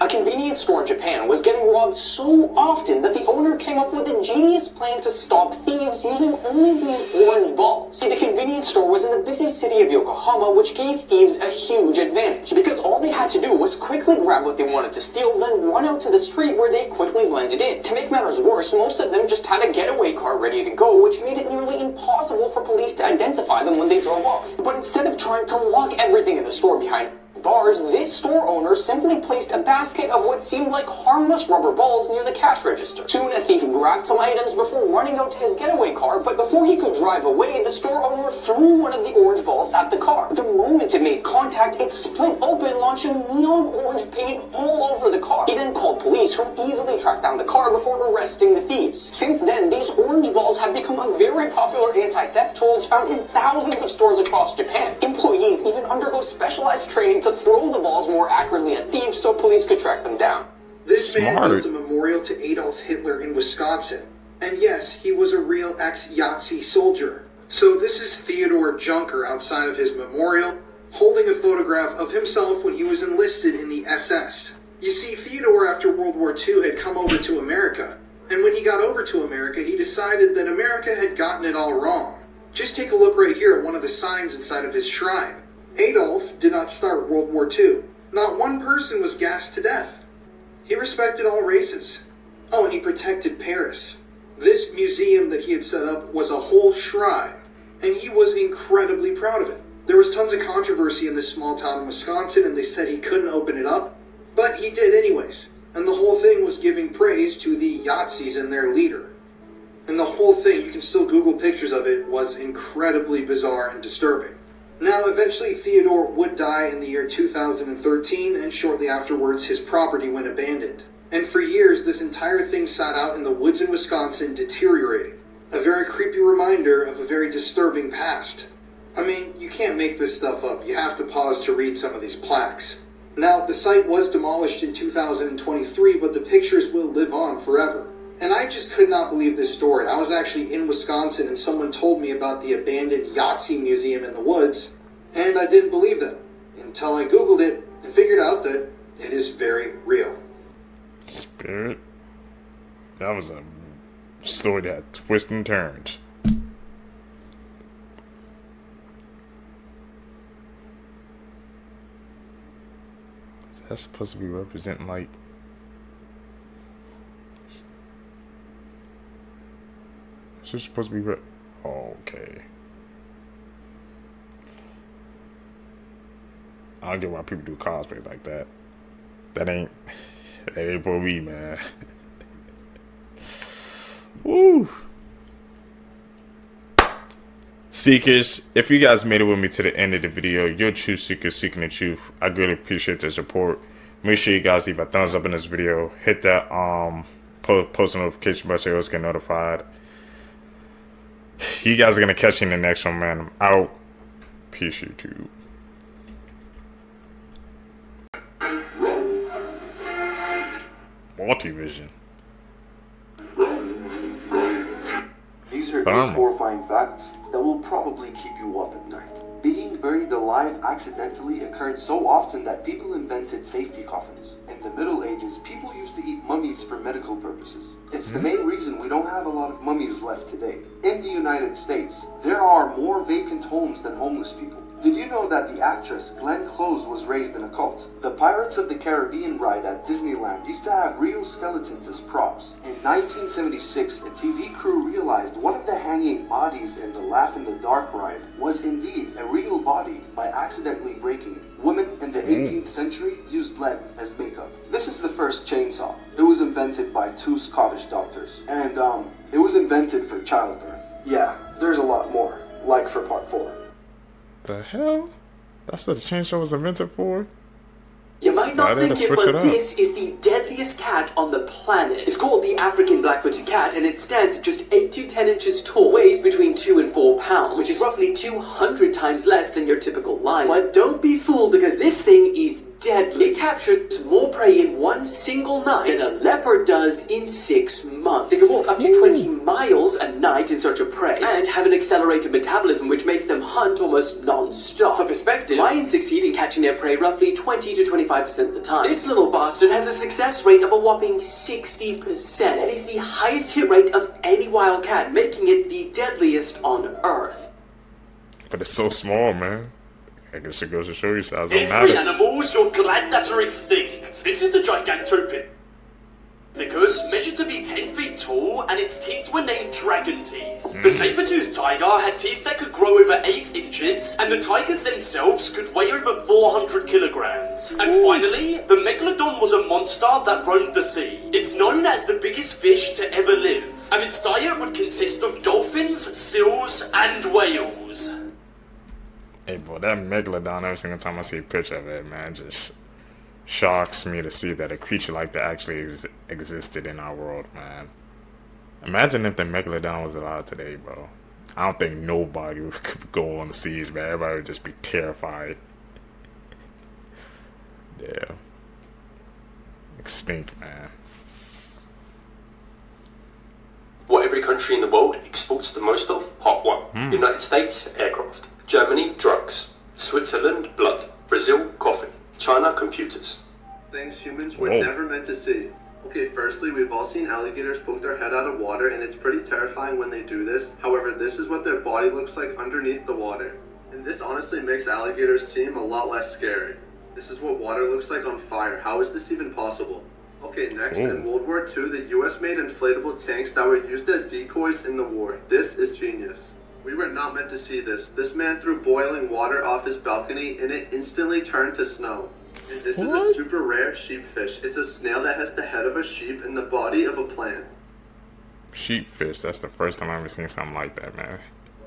A convenience store in Japan was getting robbed so often that the owner came came up with a genius plan to stop thieves using only these orange balls. See, the convenience store was in the busy city of Yokohama, which gave thieves a huge advantage, because all they had to do was quickly grab what they wanted to steal, then run out to the street where they quickly blended in. To make matters worse, most of them just had a getaway car ready to go, which made it nearly impossible for police to identify them when they drove off. But instead of trying to lock everything in the store behind bars, this store owner simply placed a basket of what seemed like harmless rubber balls near the cash register. Soon, a thief grabbed some items before running out to his getaway car, but before he could drive away, the store owner threw one of the orange balls at the car. The moment it made contact, it split open, launching neon orange paint all over the car. He then called police, who easily tracked down the car before arresting the thieves. Since then, these orange balls have become a very popular anti-theft tools found in thousands of stores across Japan. Employees even undergo specialized training to throw the balls more accurately at thieves so police could track them down. This man built a memorial to Adolf Hitler in Wisconsin. And yes, he was a real ex-Yahtzee soldier. So this is Theodore Junker outside of his memorial, holding a photograph of himself when he was enlisted in the SS. You see, Theodore after World War II had come over to America. And when he got over to America, he decided that America had gotten it all wrong. Just take a look right here at one of the signs inside of his shrine. Adolf did not start World War II. Not one person was gassed to death. He respected all races. Oh, and he protected Paris. This museum that he had set up was a whole shrine, and he was incredibly proud of it. There was tons of controversy in this small town in Wisconsin, and they said he couldn't open it up, but he did anyways. And the whole thing was giving praise to the Yahtzees and their leader. And the whole thing, you can still Google pictures of it, was incredibly bizarre and disturbing. Now, eventually Theodore would die in the year 2013, and shortly afterwards his property went abandoned. And for years, this entire thing sat out in the woods in Wisconsin deteriorating. A very creepy reminder of a very disturbing past. I mean, you can't make this stuff up. You have to pause to read some of these plaques. Now, the site was demolished in 2023, but the pictures will live on forever. And I just could not believe this story. I was actually in Wisconsin and someone told me about the abandoned Yahtzee museum in the woods, and I didn't believe them until I Googled it and figured out that it is very real. Spirit? That was a story that had twists and turns. Is that supposed to be representing like... Is this supposed to be okay. I don't get why people do cosplay like that. That ain't for me, man. Woo. Seekers, if you guys made it with me to the end of the video, you're true seekers seeking the truth. I really appreciate the support. Make sure you guys leave a thumbs up in this video. Hit that post notification bell so you always get notified. You guys are gonna catch you in the next one, man. I'm out. Peace, YouTube. Multivision. These are eight horrifying facts that will probably keep you up at night. Being buried alive accidentally occurred so often that people invented safety coffins. In the Middle Ages, people used to eat mummies for medical purposes. It's the main reason we don't have a lot of mummies left today. In the United States, there are more vacant homes than homeless people. Did you know that the actress Glenn Close was raised in a cult? The Pirates of the Caribbean ride at Disneyland used to have real skeletons as props. In 1976, a TV crew realized one of the hanging bodies in the Laugh in the Dark ride was indeed a real body by accidentally breaking it. Women in the 18th century used lead as makeup. This is the first chainsaw. It was invented by two Scottish doctors. And, it was invented for childbirth. Yeah, there's a lot more. Like for part 4. The hell? That's what the chainsaw was invented for? You might not think it, but this is the deadliest cat on the planet. It's called the African black-footed cat, and it stands at just 8 to 10 inches tall, weighs between 2 and 4 pounds, which is roughly 200 times less than your typical lion. But don't be fooled, because this thing is deadly. It captures more prey in one single night than a leopard does in 6 months. They can walk up to 20 miles a night in search of prey and have an accelerated metabolism which makes them hunt almost non-stop. For perspective, lions succeed in catching their prey roughly 20 to 25% of the time. This little bastard has a success rate of a whopping 60%. That is the highest hit rate of any wild cat, making it the deadliest on Earth. But it's so small, man. I guess it goes to show you size don't Every matter. animals you're glad that are extinct. This is the Gigantopithecus, measured to be 10 feet tall, and its teeth were named dragon teeth. The saber-toothed tiger had teeth that could grow over 8 inches, and the tigers themselves could weigh over 400 kilograms. And finally, the megalodon was a monster that roamed the sea. It's known as the biggest fish to ever live, and its diet would consist of dolphins, seals, and whales. Hey, boy, that megalodon, every single time I see a picture of it, man, just shocks me to see that a creature like that actually existed in our world, man. Imagine if the megalodon was alive today, bro. I don't think nobody could go on the seas, man. Everybody would just be terrified. Yeah. Extinct, man. What every country in the world exports the most of? Part 1. United States, aircraft. Germany, drugs. Switzerland, blood. Brazil, coffee. China, computers. Things humans were never meant to see. Okay, firstly, we've all seen alligators poke their head out of water, and it's pretty terrifying when they do this. However, this is what their body looks like underneath the water. And this honestly makes alligators seem a lot less scary. This is what water looks like on fire. How is this even possible? Okay, next, in World War II, the US made inflatable tanks that were used as decoys in the war. This is genius. We were not meant to see this. This man threw boiling water off his balcony, and it instantly turned to snow. And this is a super rare sheepfish. It's a snail that has the head of a sheep and the body of a plant. Sheepfish, that's the first time I've ever seen something like that, man.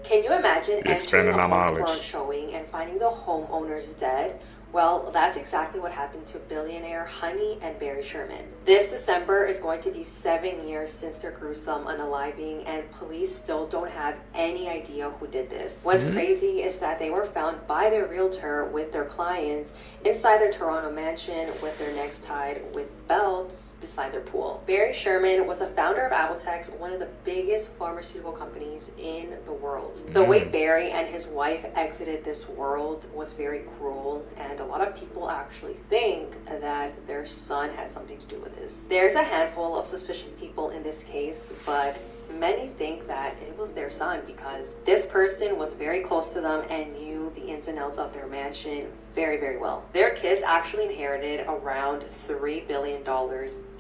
Can you imagine entering expanding a our home for knowledge. a showing and finding the homeowners dead? Well, that's exactly what happened to billionaire Honey and Barry Sherman. This December is going to be 7 years since their gruesome unaliving, and police still don't have any idea who did this. What's crazy is that they were found by their realtor with their clients inside their Toronto mansion with their necks tied with belts beside their pool. Barry Sherman was the founder of Apotex, one of the biggest pharmaceutical companies in the world. The way Barry and his wife exited this world was very cruel, and a lot of people actually think that their son had something to do with this. There's a handful of suspicious people in this case, but many think that it was their son because this person was very close to them and knew the ins and outs of their mansion very, very well. Their kids actually inherited around $3 billion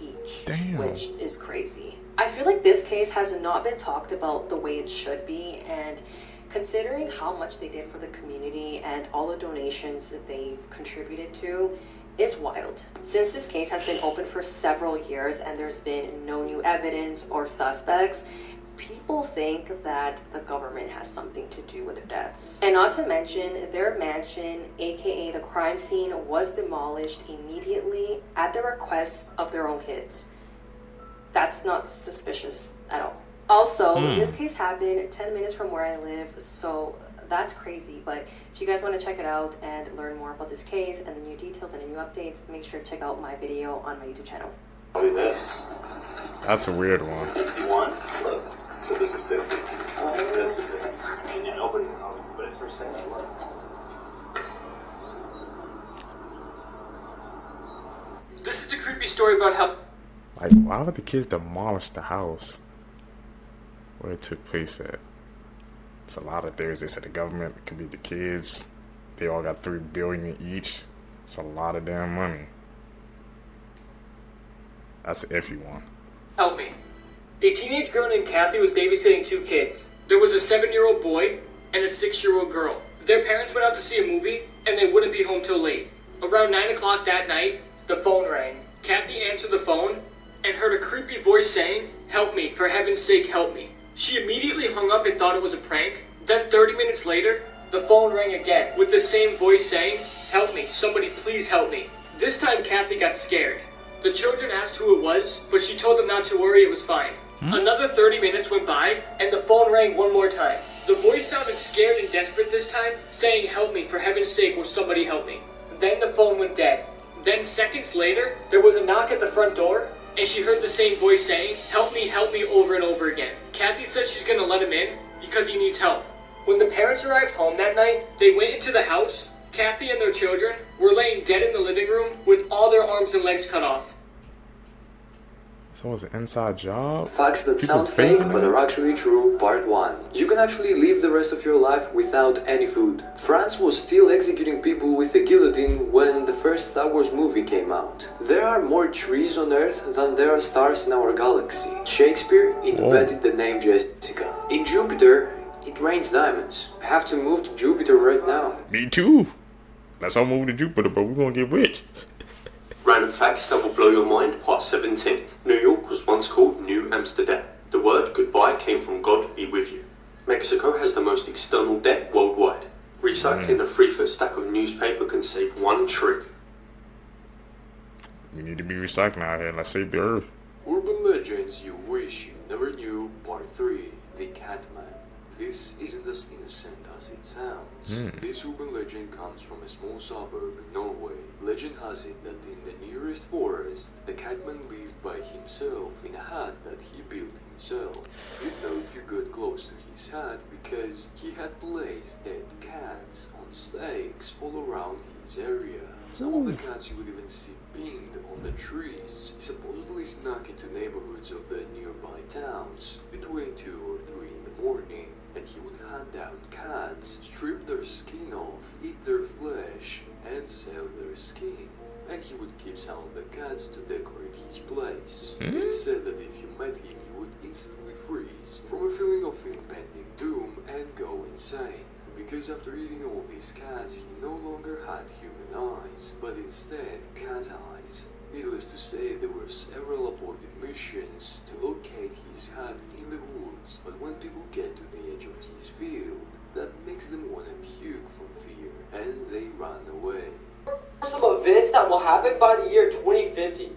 each, which is crazy. I feel like this case has not been talked about the way it should be, and considering how much they did for the community and all the donations that they've contributed to, is wild. Since this case has been open for several years and there's been no new evidence or suspects, people think that the government has something to do with their deaths. And not to mention, their mansion, aka the crime scene, was demolished immediately at the request of their own kids. That's not suspicious at all. Also, this case happened 10 minutes from where I live, so that's crazy. But if you guys want to check it out and learn more about this case and the new details and the new updates, make sure to check out my video on my YouTube channel. That's a weird one. 51. Look. So this is 50. This is 50. And nobody knows, but it's for sale. This is the creepy story about how... Like, why would the kids demolish the house where it took place at? It's a lot of theories. They said the government, it could be the kids. They all got $3 billion each. It's a lot of damn money. That's an iffy one. Help me. A teenage girl named Kathy was babysitting 2 kids. There was a 7-year-old boy and a 6-year-old girl. Their parents went out to see a movie, and they wouldn't be home till late. Around 9 o'clock that night, the phone rang. Kathy answered the phone and heard a creepy voice saying, "Help me, for heaven's sake, help me." She immediately hung up and thought it was a prank. Then 30 minutes later, the phone rang again with the same voice saying, "Help me, somebody please help me." This time Kathy got scared. The children asked who it was, but she told them not to worry, it was fine. Another 30 minutes went by, and the phone rang one more time. The voice sounded scared and desperate this time, saying, "Help me, for heaven's sake, will somebody help me?" Then the phone went dead. Then seconds later, there was a knock at the front door, and she heard the same voice saying, help me, over and over again. Kathy said she's gonna let him in because he needs help. When the parents arrived home that night, they went into the house. Kathy and their children were laying dead in the living room with all their arms and legs cut off. So it's an inside job? Facts that People sound fake faking but it? are actually true, part 1. You can actually live the rest of your life without any food. France was still executing people with a guillotine when the first Star Wars movie came out. There are more trees on Earth than there are stars in our galaxy. Shakespeare invented the name Jessica. In Jupiter, it rains diamonds. I have to move to Jupiter right now. Me too. Let's all move to Jupiter, but we're gonna get rich. Random facts that will blow your mind, part 17. New York was once called New Amsterdam. The word goodbye came from God be with you. Mexico has the most external debt worldwide. Recycling a 3-foot stack of newspaper can save 1 tree. We need to be recycling out here. Let's save the earth. Urban legends you wish you never knew, part 3. The Catman. This isn't as innocent as it sounds. This urban legend comes from a small suburb in Norway. Legend has it that in the nearest forest, the Catman lived by himself in a hut that he built himself. You'd know if you got close to his hut because he had placed dead cats on stakes all around his area. Some of the cats you would even see pinned on the trees. He supposedly snuck into neighborhoods of the nearby towns between 2 or 3 in the morning, and he would hunt down cats, strip their skin off, eat their flesh, and sell their skin. And he would keep some of the cats to decorate his place. It is said that if you met him, you would instantly freeze from a feeling of impending doom and go insane. Because after eating all these cats, he no longer had human eyes, but instead cat eyes. Needless to say, there were several aborted missions to locate his hut in the woods, but when people get to the edge of his field, that makes them want to puke from fear, and they run away. Some events that will happen by the year 2050.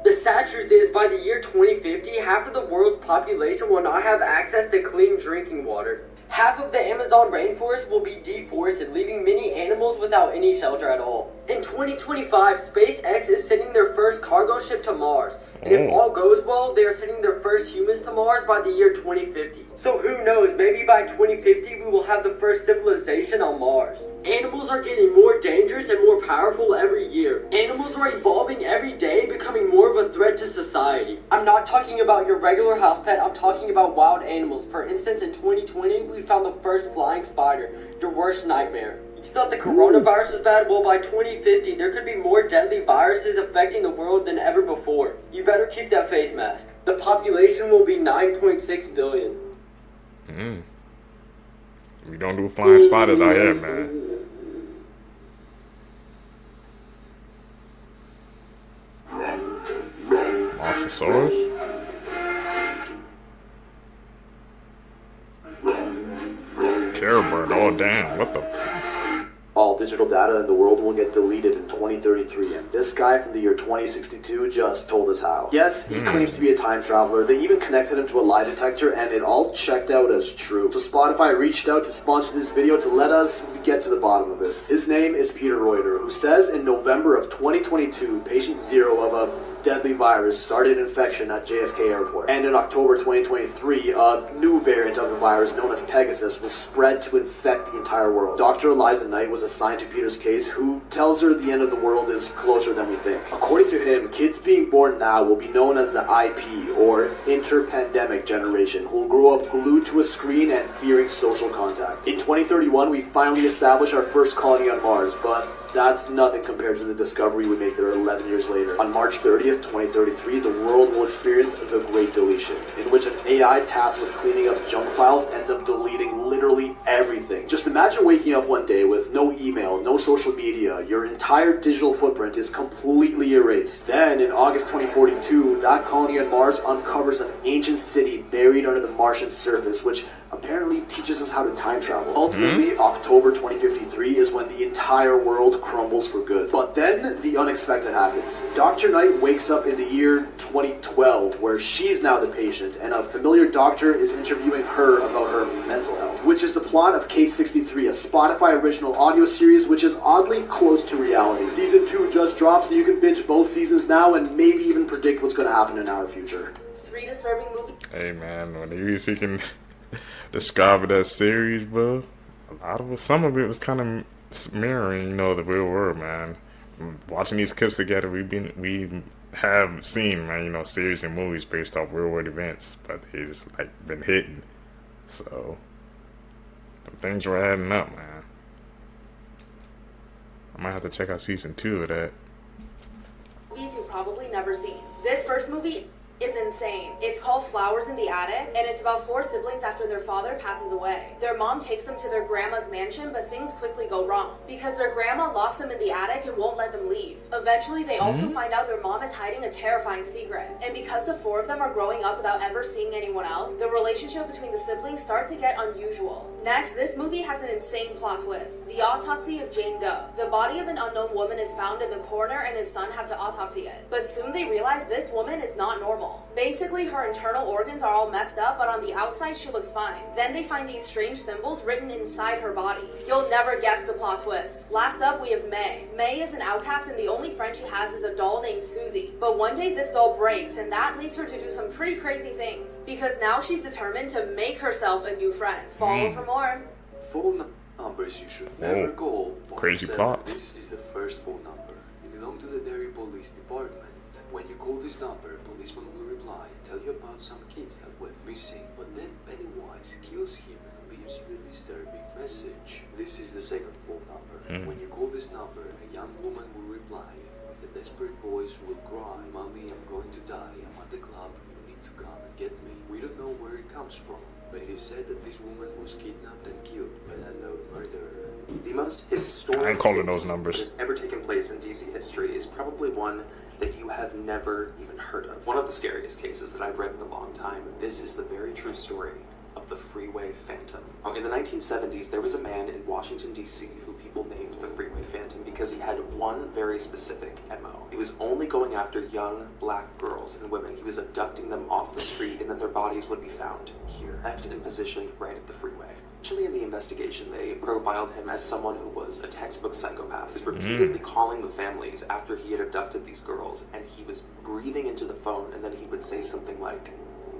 The sad truth is, by the year 2050, half of the world's population will not have access to clean drinking water. Half of the Amazon rainforest will be deforested, leaving many animals without any shelter at all. In 2025, SpaceX is sending their first cargo ship to Mars. And if all goes well, they are sending their first humans to Mars by the year 2050. So who knows, maybe by 2050 we will have the first civilization on Mars. Animals are getting more dangerous and more powerful every year. Animals are evolving every day, becoming more of a threat to society. I'm not talking about your regular house pet, I'm talking about wild animals. For instance, in 2020, we found the first flying spider, your worst nightmare. You thought the coronavirus was bad? Well, by 2050, there could be more deadly viruses affecting the world than ever before. You better keep that face mask. The population will be 9.6 billion. We don't do flying spiders out here, man. Mosasaurus? Terror bird, oh damn, what the All digital data in the world will get deleted in 2033, and this guy from the year 2062 just told us how. Yes, he claims to be a time traveler. They even connected him to a lie detector, and it all checked out as true. So Spotify reached out to sponsor this video to let us get to the bottom of this. His name is Peter Reuter, who says in November of 2022, patient 0 of a deadly virus started infection at JFK Airport. And in October 2023, a new variant of the virus known as Pegasus was spread to infect the entire world. Dr. Eliza Knight was assigned to Peter's case, who tells her the end of the world is closer than we think. According to him, kids being born now will be known as the IP, or interpandemic generation, who will grow up glued to a screen and fearing social contact. In 2031, we finally establish our first colony on Mars, but that's nothing compared to the discovery we make there 11 years later. On March 30th, 2033, the world will experience the Great Deletion, in which an AI tasked with cleaning up junk files ends up deleting literally everything. Just imagine waking up one day with no email, no social media, your entire digital footprint is completely erased. Then, in August 2042, that colony on Mars uncovers an ancient city buried under the Martian surface, which apparently teaches us how to time travel. Ultimately, October 2053 is when the entire world crumbles for good. But then, the unexpected happens. Dr. Knight wakes up in the year 2012, where she's now the patient, and a familiar doctor is interviewing her about her mental health, which is the plot of Case 63, a Spotify original audio series which is oddly close to reality. Season 2 just dropped, so you can binge both seasons now and maybe even predict what's going to happen in our future. 3 disturbing movies. Hey man, when you can describe that series, bro, some of it was kind of mirroring, you know, the real world, man. Watching these clips together, we have seen, man, you know, series and movies based off real world events, but they just like been hitting. So things were adding up, man. I might have to check out season 2 of that. Movies you've probably never seen. This first movie is insane. It's called Flowers in the Attic, and it's about 4 siblings after their father passes away. Their mom takes them to their grandma's mansion, but things quickly go wrong because their grandma locks them in the attic and won't let them leave. Eventually, they also find out their mom is hiding a terrifying secret, and because the 4 of them are growing up without ever seeing anyone else, the relationship between the siblings starts to get unusual. Next, this movie has an insane plot twist. The autopsy of Jane Doe. The body of an unknown woman is found in the coroner and his son have to autopsy it. But soon they realize this woman is not normal. Basically, her internal organs are all messed up, but on the outside she looks fine. Then they find these strange symbols written inside her body. You'll never guess the plot twist. Last up, we have May. May is an outcast and the only friend she has is a doll named Susie. But one day this doll breaks and that leads her to do some pretty crazy things. Because now she's determined to make herself a new friend. Follow for more. Phone numbers you should never call. Crazy plots. This is the first phone number. You belong to the Derry Police Department. When you call this number, policeman will reply, tell you about some kids that went missing. But then Pennywise kills him and leaves you a disturbing message. This is the second phone number. When you call this number, a young woman will reply with a desperate voice will cry, Mommy, I'm going to die. I'm at the club. You need to come and get me. We don't know where it comes from, but it is said that this woman was kidnapped and killed by a known murderer. The most historic I ain't calling case those numbers. that has ever taken place in DC history is probably one that you have never even heard of. One of the scariest cases that I've read in a long time. This is the very true story of the Freeway Phantom. In the 1970s, there was a man in Washington, D.C. who people named the Freeway Phantom because he had one very specific MO. He was only going after young black girls and women. He was abducting them off the street and then their bodies would be found here, left and positioned right at the freeway. Actually, in the investigation, they profiled him as someone who was a textbook psychopath, who was repeatedly calling the families after he had abducted these girls, and he was breathing into the phone, and then he would say something like,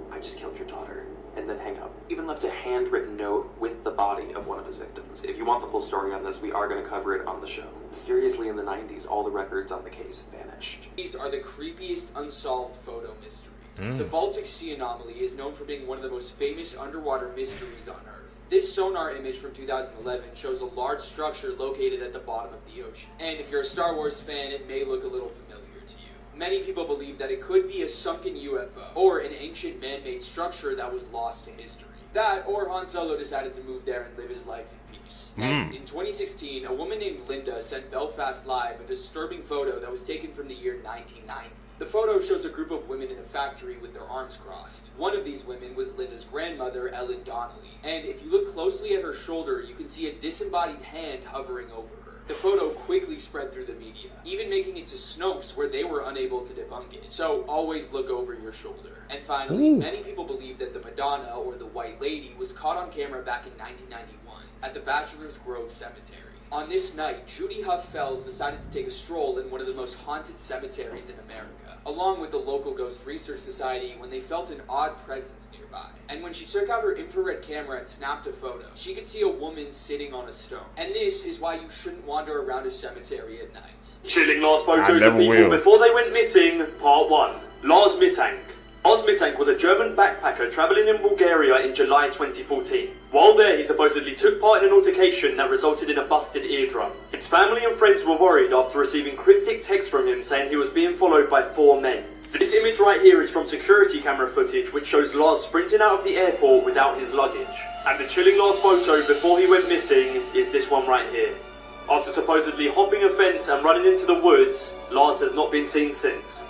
I just killed your daughter, and then hang up. Even left a handwritten note with the body of one of his victims. If you want the full story on this, we are going to cover it on the show. Mysteriously, in the 90s, all the records on the case vanished. These are the creepiest unsolved photo mysteries. The Baltic Sea anomaly is known for being one of the most famous underwater mysteries on Earth. This sonar image from 2011 shows a large structure located at the bottom of the ocean. And if you're a Star Wars fan, it may look a little familiar to you. Many people believe that it could be a sunken UFO, or an ancient man-made structure that was lost to history. That, or Han Solo decided to move there and live his life in peace. Next, in 2016, a woman named Linda sent Belfast Live a disturbing photo that was taken from the year 1990. The photo shows a group of women in a factory with their arms crossed. One of these women was Linda's grandmother, Ellen Donnelly, and if you look closely at her shoulder, you can see a disembodied hand hovering over her. The photo quickly spread through the media, even making it to Snopes where they were unable to debunk it. So always look over your shoulder. And finally, many people believe that the Madonna, or the White Lady, was caught on camera back in 1991 at the Bachelor's Grove Cemetery. On this night, Judy Huff Fells decided to take a stroll in one of the most haunted cemeteries in America, along with the local Ghost Research Society, when they felt an odd presence nearby. And when she took out her infrared camera and snapped a photo, she could see a woman sitting on a stone. And this is why you shouldn't wander around a cemetery at night. Chilling last photos of people before they went missing, part 1. Lars Mittank. Lars Mittank was a German backpacker travelling in Bulgaria in July 2014. While there, he supposedly took part in an altercation that resulted in a busted eardrum. His family and friends were worried after receiving cryptic texts from him saying he was being followed by 4 men. This image right here is from security camera footage which shows Lars sprinting out of the airport without his luggage. And the chilling last photo before he went missing is this one right here. After supposedly hopping a fence and running into the woods, Lars has not been seen since.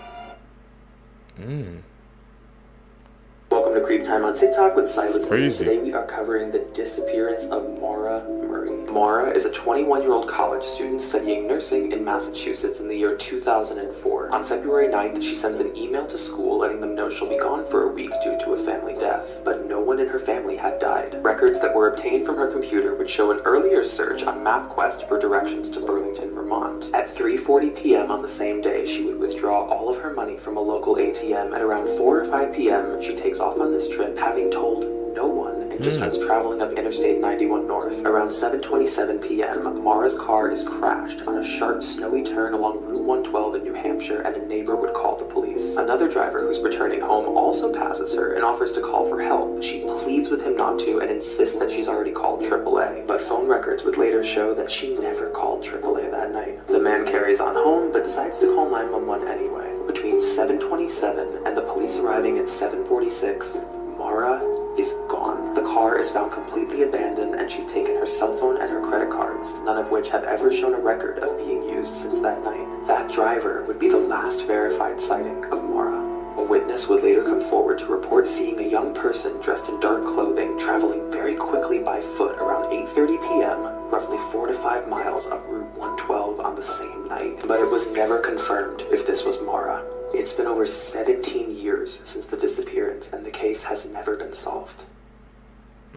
Welcome to Creep Time on TikTok with Silas. Crazy. Today we are covering the disappearance of Maura Murray. Maura is a 21-year-old college student studying nursing in Massachusetts in the year 2004. On February 9th, she sends an email to school letting them know she'll be gone for a week due to a family death, but no one in her family had died. Records that were obtained from her computer would show an earlier search on MapQuest for directions to Burlington, Vermont. At 3:40 p.m. on the same day, she would withdraw all of her money from a local ATM. At around 4 or 5 p.m., she takes off on this trip, having told no one, and just starts traveling up Interstate 91 North. Around 7:27 p.m., Maura's car is crashed on a sharp, snowy turn along Route 112 in New Hampshire, and a neighbor would call the police. Another driver who's returning home also passes her and offers to call for help. She pleads with him not to and insists that she's already called AAA, but phone records would later show that she never called AAA that night. The man carries on home, but decides to call 911 anyway. Between 7:27 and the police arriving at 7:46, Maura is gone. The car is found completely abandoned, and she's taken her cell phone and her credit cards, none of which have ever shown a record of being used since that night. That driver would be the last verified sighting of Maura. A witness would later come forward to report seeing a young person dressed in dark clothing traveling very quickly by foot around 8:30 p.m., roughly 4 to 5 miles up Route 112 on the same night. But it was never confirmed if this was Maura. It's been over 17 years since the disappearance, and the case has never been solved.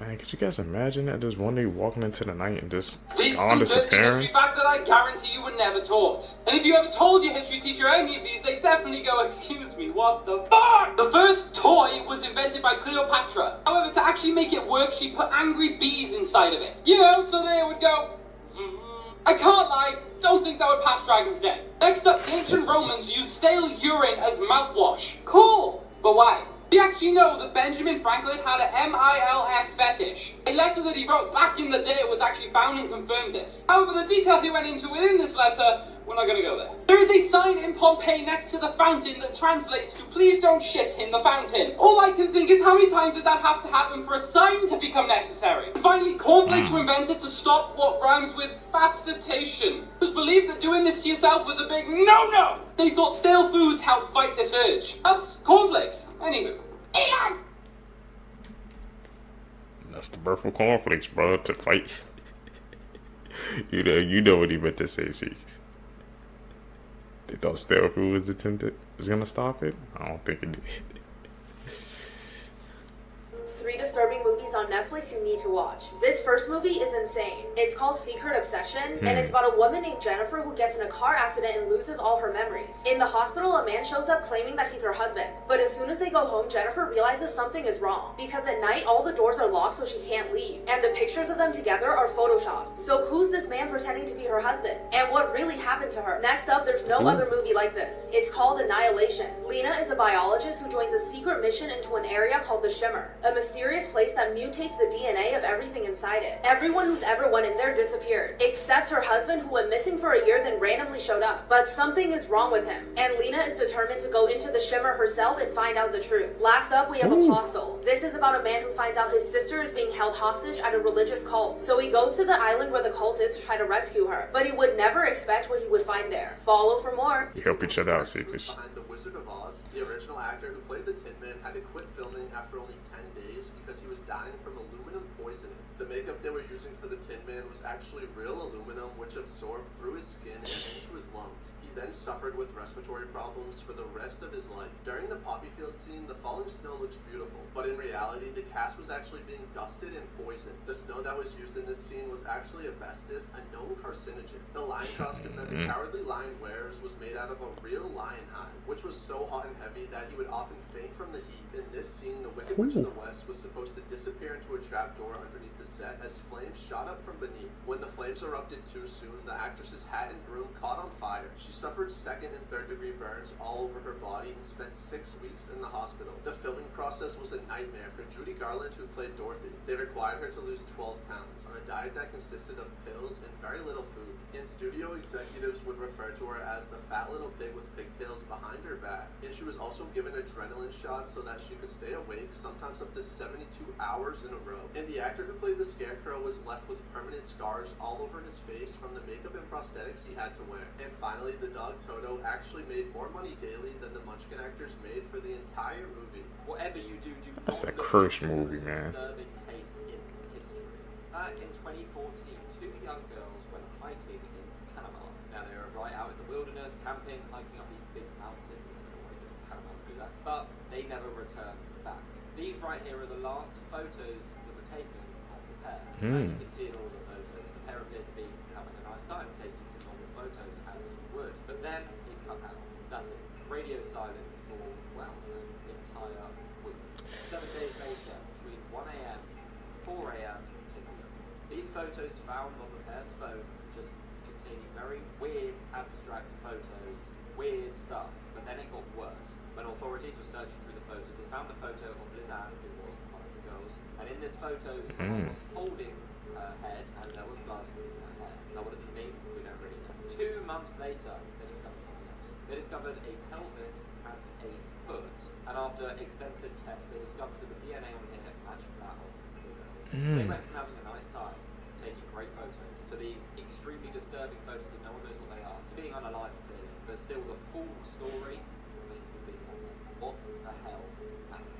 Man, could you guys imagine that there's one day walking into the night and just These gone two dirty disappearing? history facts that I guarantee you were never taught. And if you ever told your history teacher any of these, they definitely go, excuse me, what the fuck? The first toy was invented by Cleopatra. However, to actually make it work, she put angry bees inside of it. You know, so they would go... I can't lie, don't think that would pass Dragon's Den. Next up, the ancient Romans used stale urine as mouthwash. Cool, but why? Do you actually know that Benjamin Franklin had a MILF fetish? A letter that he wrote back in the day was actually found and confirmed this. However, the detail he went into within this letter, we're not gonna go there. There is a sign in Pompeii next to the fountain that translates to please don't shit in the fountain. All I can think is how many times did that have to happen for a sign to become necessary? And finally, cornflakes were invented to stop what rhymes with fastitation. It was believed that doing this to yourself was a big no-no. They thought stale foods helped fight this urge. Thus, cornflakes. Anywho. Elon! That's the birth of cornflakes, bro, to fight. you know what he meant to say, see. They thought stale food was gonna stop it? I don't think it did. 3 disturbing movies on Netflix you need to watch. This first movie is insane. It's called Secret Obsession, and it's about a woman named Jennifer who gets in a car accident and loses all her memories. In the hospital, a man shows up claiming that he's her husband. But as soon as they go home, Jennifer realizes something is wrong. Because at night, all the doors are locked so she can't leave. And the pictures of them together are photoshopped. So who's this man pretending to be her husband? And what really happened to her? Next up, there's no other movie like this. It's called Annihilation. Lena is a biologist who joins a secret mission into an area called the Shimmer, a mysterious place that mutates the DNA of everything inside it. Everyone who's ever went in there disappeared, except her husband, who went missing for a year then randomly showed up. But something is wrong with him, and Lena is determined to go into the Shimmer herself and find out the truth. Last up, we have Apostle. This is about a man who finds out his sister is being held hostage at a religious cult. So he goes to the island where the cult is to try to rescue her, but he would never expect what he would find there. Follow for more. You help each other out, Seekers. Behind The Wizard of Oz, the original actor who played the Tin Man had to quit filming after only 10 days because he was dying from aluminum poisoning. The makeup they were using for the Tin Man was actually real aluminum, which absorbed through his skin and into his lungs. He then suffered with respiratory problems for the rest of his life. During the poppy field scene, the falling snow looks beautiful, but in reality, the cast was actually being dusted and poisoned. The snow that was used in this scene was actually asbestos, a known carcinogen. The lion costume that the Cowardly Lion wears was made out of a real lion hide, which was so hot and heavy that he would often faint from the heat. In this scene, the Wicked Witch of the West was supposed to disappear into a trapdoor underneath the set as flames shot up from beneath. When the flames erupted too soon, the actress's hat and broom caught on fire. She suffered second and third degree burns all over her body and spent 6 weeks in the hospital. The filming process was a nightmare for Judy Garland, who played Dorothy. They required her to lose 12 pounds on a diet that consisted of pills and very little food. And studio executives would refer to her as the fat little pig with pigtails behind her back. And she was also given adrenaline shots so that she could stay awake, sometimes up up to 72 hours in a row. And the actor who played the Scarecrow was left with permanent scars all over his face from the makeup and prosthetics he had to wear. And finally, the dog Toto actually made more money daily than the Munchkin actors made for the entire movie. Whatever you do, That's a cursed movie, man. case in history. In 2014, two young girls went hiking in Panama. Now they were right out in the wilderness, camping, hiking up these big mountains. I don't know why they did Panama do that, but they never returned back. These right here are the last photos that were taken of the pair. And you can see in all the photos, the pair appeared to be having a nice time, taking some normal photos as you would. But then it cut out. Nothing. Radio silence for, well, an entire week. 7 days later, between 1 a.m., 4 a.m. to noon. These photos found on the pair's phone just containing very weird, abstract photos, weird stuff. But then it got worse. When authorities were searching through the photos, they found the photo of Lizanne, who was one of the girls. And in this photo, someone was holding her head, and there was blood in her hair. Now, what does it mean? We don't really know. 2 months later, they discovered something else. They discovered a pelvis and a foot. And after extensive tests, they discovered that the DNA on here matched that of the girl. They went from having a nice time, taking great photos, to these extremely disturbing photos that no one knows what they are, to being unalive clearly, but still the full story remains to be unknown. What the hell happened?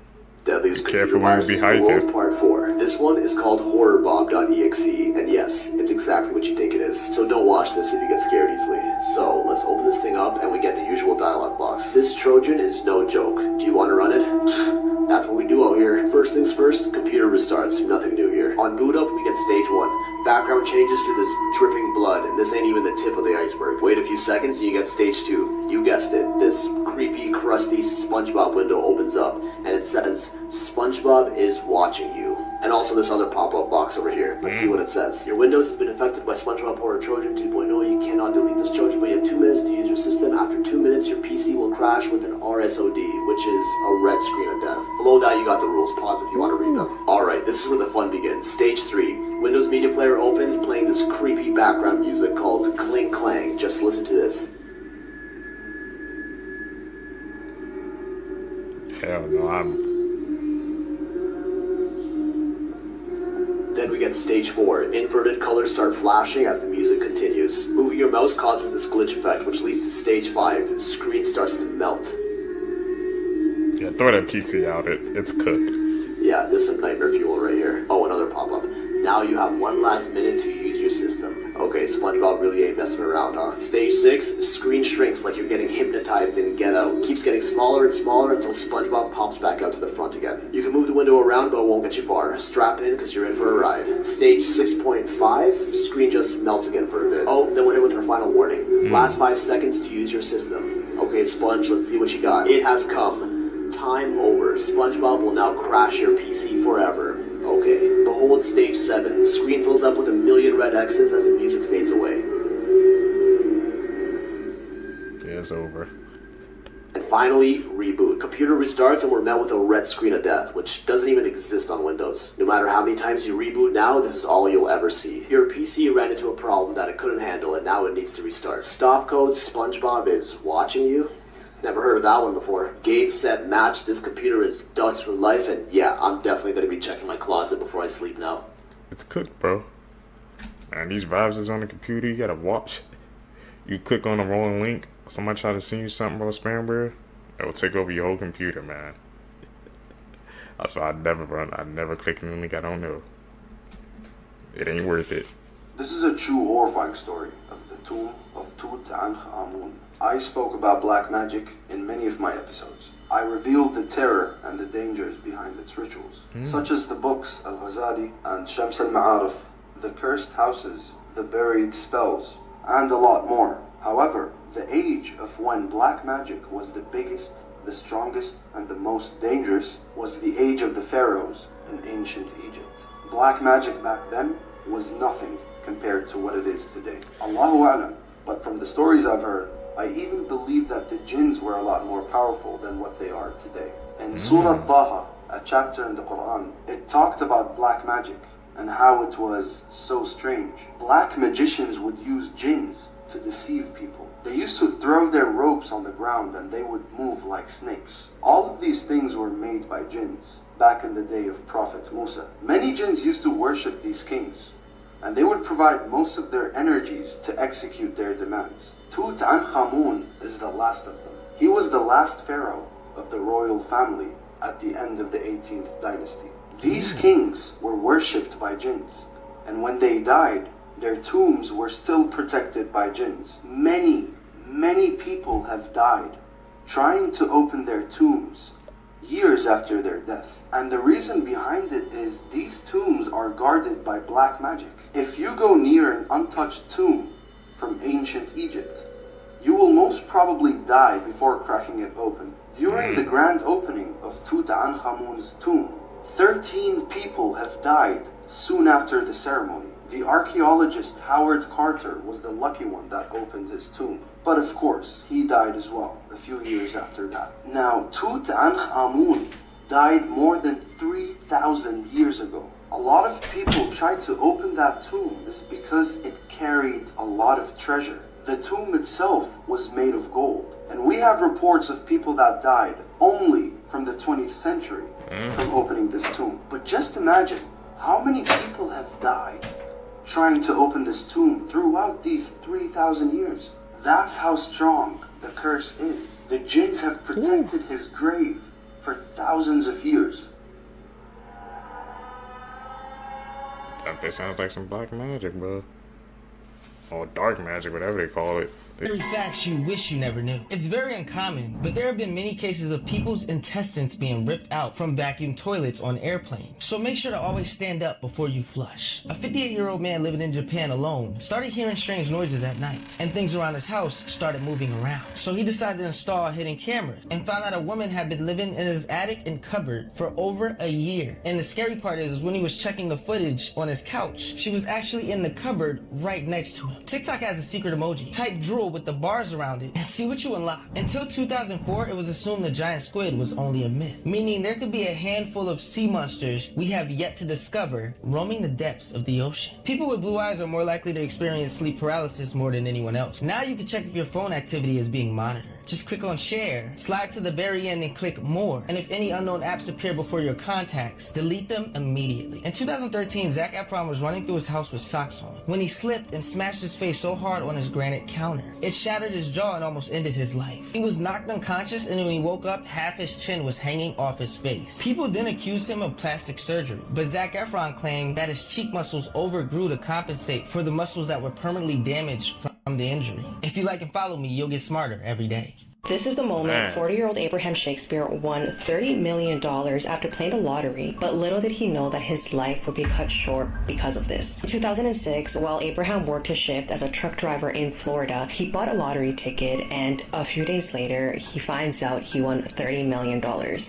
Deadliest Careful Computer when you be Viruses hiking. World Part 4. This one is called HorrorBob.exe, and yes, it's exactly what you think it is. So don't watch this if you get scared easily. So let's open this thing up and we get the usual dialogue box. This Trojan is no joke. Do you want to run it? That's what we do out here. First things first, computer restarts. Nothing new here. On boot up, we get stage 1. Background changes to this dripping blood, and this ain't even the tip of the iceberg. Wait a few seconds and you get stage 2. You guessed it. This creepy, crusty SpongeBob window opens up, and it says, SpongeBob is watching you. And also this other pop-up box over here. Let's see what it says. Your Windows has been affected by SpongeBob Horror Trojan 2.0. You cannot delete this Trojan, but you have 2 minutes to use your system. After 2 minutes, your PC will crash with an RSOD, which is a red screen of death. Below that, you got the rules. Pause if you want to read them. Alright, this is where the fun begins. Stage 3. Windows Media Player opens, playing this creepy background music called Cling Clang. Just listen to this. Hell no, Then we get stage 4. Inverted colors start flashing as the music continues. Moving your mouse causes this glitch effect, which leads to stage 5. The screen starts to melt. Yeah, throw that PC out. It's cooked. Yeah, this is some nightmare fuel right here. Oh, another pop-up. Now you have 1 last minute to use your system. Okay, SpongeBob really ain't messing around, huh? Stage 6, screen shrinks like you're getting hypnotized in Get Out. Keeps getting smaller and smaller until SpongeBob pops back out to the front again. You can move the window around, but it won't get you far. Strap in, because you're in for a ride. Stage 6.5, screen just melts again for a bit. Oh, then we're hit with our final warning. Last 5 seconds to use your system. Okay, Sponge, let's see what you got. It has come. Time over. SpongeBob will now crash your PC forever. Okay, behold stage 7. Screen fills up with a million red X's as the music fades away. Yeah, it's over. And finally, reboot. Computer restarts and we're met with a red screen of death, which doesn't even exist on Windows. No matter how many times you reboot now, this is all you'll ever see. Your PC ran into a problem that it couldn't handle and now it needs to restart. Stop code SpongeBob is watching you? Never heard of that one before. Game, set, match. This computer is dust for life, and yeah, I'm definitely going to be checking my closet before I sleep now. It's cooked, bro. Man, these viruses on the computer, you gotta watch. You click on the wrong link, somebody try to send you something about spamware, it will take over your whole computer, man. That's why I never click on the link I don't know. It ain't worth it. This is a true horrifying story of the tomb of Tutankhamun. I spoke about black magic in many of my episodes. I revealed the terror and the dangers behind its rituals, such as the books Al-Ghazali and Shams al-Ma'arif, the cursed houses, the buried spells, and a lot more. However, the age of when black magic was the biggest, the strongest, and the most dangerous was the age of the pharaohs in ancient Egypt. Black magic back then was nothing compared to what it is today. Allahu A'lam, but from the stories I've heard, I even believe that the jinns were a lot more powerful than what they are today. In Surah Taha, a chapter in the Quran, it talked about black magic and how it was so strange. Black magicians would use jinns to deceive people. They used to throw their ropes on the ground and they would move like snakes. All of these things were made by jinns back in the day of Prophet Musa. Many jinns used to worship these kings, and they would provide most of their energies to execute their demands. Tutankhamun is the last of them. He was the last pharaoh of the royal family at the end of the 18th dynasty. These kings were worshipped by jinns, and when they died, their tombs were still protected by jinns. Many people have died trying to open their tombs years after their death. And the reason behind it is these tombs are guarded by black magic. If you go near an untouched tomb from ancient Egypt, you will most probably die before cracking it open. During the grand opening of Tutankhamun's tomb, 13 people have died soon after the ceremony. The archaeologist Howard Carter was the lucky one that opened his tomb. But of course, he died as well a few years after that. Now, Tutankhamun died more than 3,000 years ago. A lot of people tried to open that tomb is because it carried a lot of treasure. The tomb itself was made of gold. And we have reports of people that died only from the 20th century from opening this tomb. But just imagine how many people have died trying to open this tomb throughout these 3,000 years. That's how strong the curse is. The jinns have protected his grave for thousands of years. That sounds like some black magic, bro. Or dark magic, whatever they call it. Very facts you wish you never knew. It's very uncommon, but there have been many cases of people's intestines being ripped out from vacuum toilets on airplanes. So make sure to always stand up before you flush. A 58-year-old man living in Japan alone started hearing strange noises at night, and things around his house started moving around. So he decided to install a hidden camera and found out a woman had been living in his attic and cupboard for over a year. And the scary part is when he was checking the footage on his couch, she was actually in the cupboard right next to him. TikTok has a secret emoji. Type drool with the bars around it and see what you unlock. Until 2004, it was assumed the giant squid was only a myth, meaning there could be a handful of sea monsters we have yet to discover roaming the depths of the ocean. People with blue eyes are more likely to experience sleep paralysis more than anyone else. Now you can check if your phone activity is being monitored. Just click on share, slide to the very end and click more. And if any unknown apps appear before your contacts, delete them immediately. In 2013, Zac Efron was running through his house with socks on when he slipped and smashed his face so hard on his granite counter. It shattered his jaw and almost ended his life. He was knocked unconscious, and when he woke up, half his chin was hanging off his face. People then accused him of plastic surgery, but Zac Efron claimed that his cheek muscles overgrew to compensate for the muscles that were permanently damaged from the injury. If you like and follow me, you'll get smarter every day. This is the moment 40-year-old Abraham Shakespeare won $30 million after playing the lottery, but little did he know that his life would be cut short because of this. In 2006, while Abraham worked his shift as a truck driver in Florida, he bought a lottery ticket, and a few days later, he finds out he won $30 million.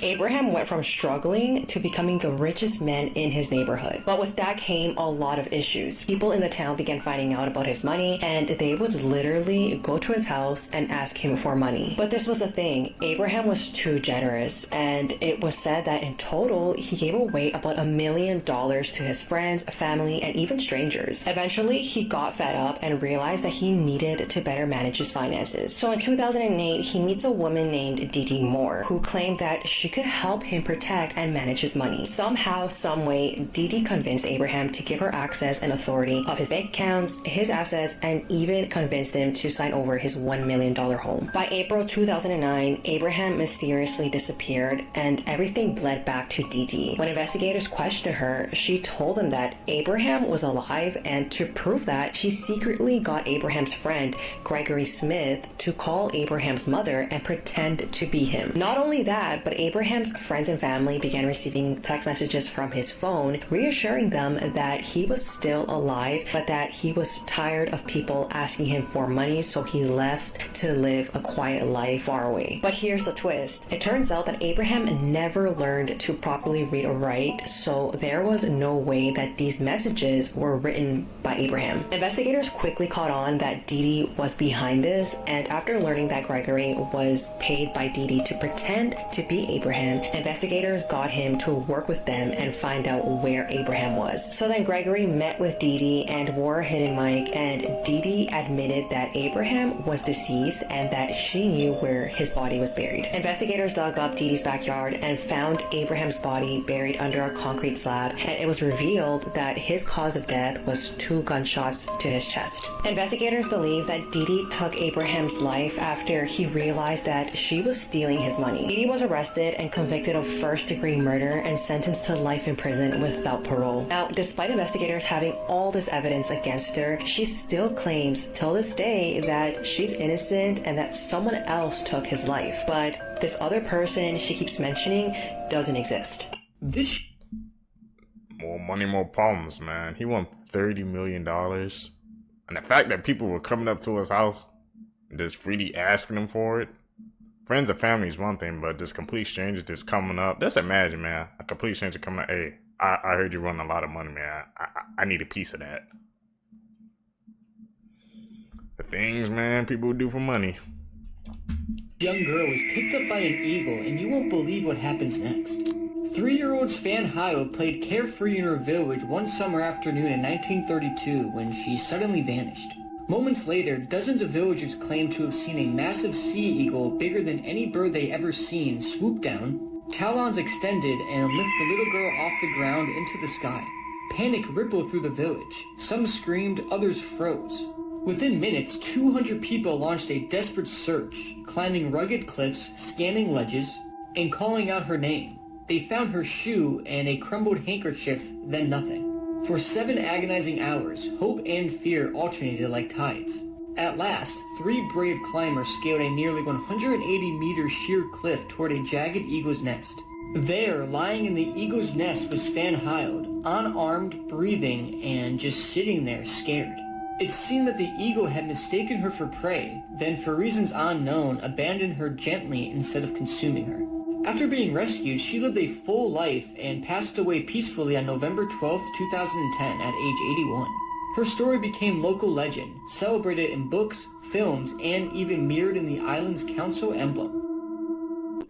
Abraham went from struggling to becoming the richest man in his neighborhood. But with that came a lot of issues. People in the town began finding out about his money, and they would literally go to his house and ask him for money. But this was the thing, Abraham was too generous, and it was said that in total, he gave away about $1 million to his friends, family, and even strangers. Eventually, he got fed up and realized that he needed to better manage his finances. So in 2008, he meets a woman named Didi Moore, who claimed that she could help him protect and manage his money. Somehow, someway, Didi convinced Abraham to give her access and authority of his bank accounts, his assets, and even convinced him to sign over his $1 million home. By April 2009, Abraham mysteriously disappeared, and everything led back to Didi. When investigators questioned her, she told them that Abraham was alive, and to prove that, she secretly got Abraham's friend, Gregory Smith, to call Abraham's mother and pretend to be him. Not only that, but Abraham's friends and family began receiving text messages from his phone, reassuring them that he was still alive, but that he was tired of people asking him for money, so he left to live a quiet life life far away. But here's the twist. It turns out that Abraham never learned to properly read or write, so there was no way that these messages were written by Abraham. Investigators quickly caught on that Dee Dee was behind this, and after learning that Gregory was paid by Dee Dee to pretend to be Abraham, investigators got him to work with them and find out where Abraham was. So then Gregory met with Dee Dee and wore a hidden mic, and Dee Dee admitted that Abraham was deceased and that she knew where his body was buried. Investigators dug up Dee Dee's backyard and found Abraham's body buried under a concrete slab, and it was revealed that his cause of death was 2 gunshots to his chest. Investigators believe that Dee Dee took Abraham's life after he realized that she was stealing his money. Dee Dee was arrested and convicted of first-degree murder and sentenced to life in prison without parole. Now, despite investigators having all this evidence against her, she still claims till this day that she's innocent and that someone else took his life. But this other person she keeps mentioning doesn't exist. More money, more problems, man. He won $30 million. And the fact that people were coming up to his house, just freely asking him for it. Friends and family is one thing, but this complete stranger just coming up. Just imagine, man. A complete stranger coming up, hey, I heard you run a lot of money, man. I need a piece of that. The things, man, people do for money. Young girl was picked up by an eagle, and you won't believe what happens next. 3-year-old Svan Hyde played carefree in her village one summer afternoon in 1932 when she suddenly vanished. Moments later, dozens of villagers claimed to have seen a massive sea eagle bigger than any bird they ever seen swoop down, talons extended, and lift the little girl off the ground into the sky. Panic rippled through the village. Some screamed, others froze. Within minutes, 200 people launched a desperate search, climbing rugged cliffs, scanning ledges, and calling out her name. They found her shoe and a crumbled handkerchief, then nothing. For 7 agonizing hours, hope and fear alternated like tides. At last, 3 brave climbers scaled a nearly 180-meter sheer cliff toward a jagged eagle's nest. There, lying in the eagle's nest, was Svan Hyde, unarmed, breathing, and just sitting there, scared. It seemed that the eagle had mistaken her for prey, then for reasons unknown, abandoned her gently instead of consuming her. After being rescued, she lived a full life and passed away peacefully on November 12, 2010 at age 81. Her story became local legend, celebrated in books, films, and even mirrored in the island's council emblem.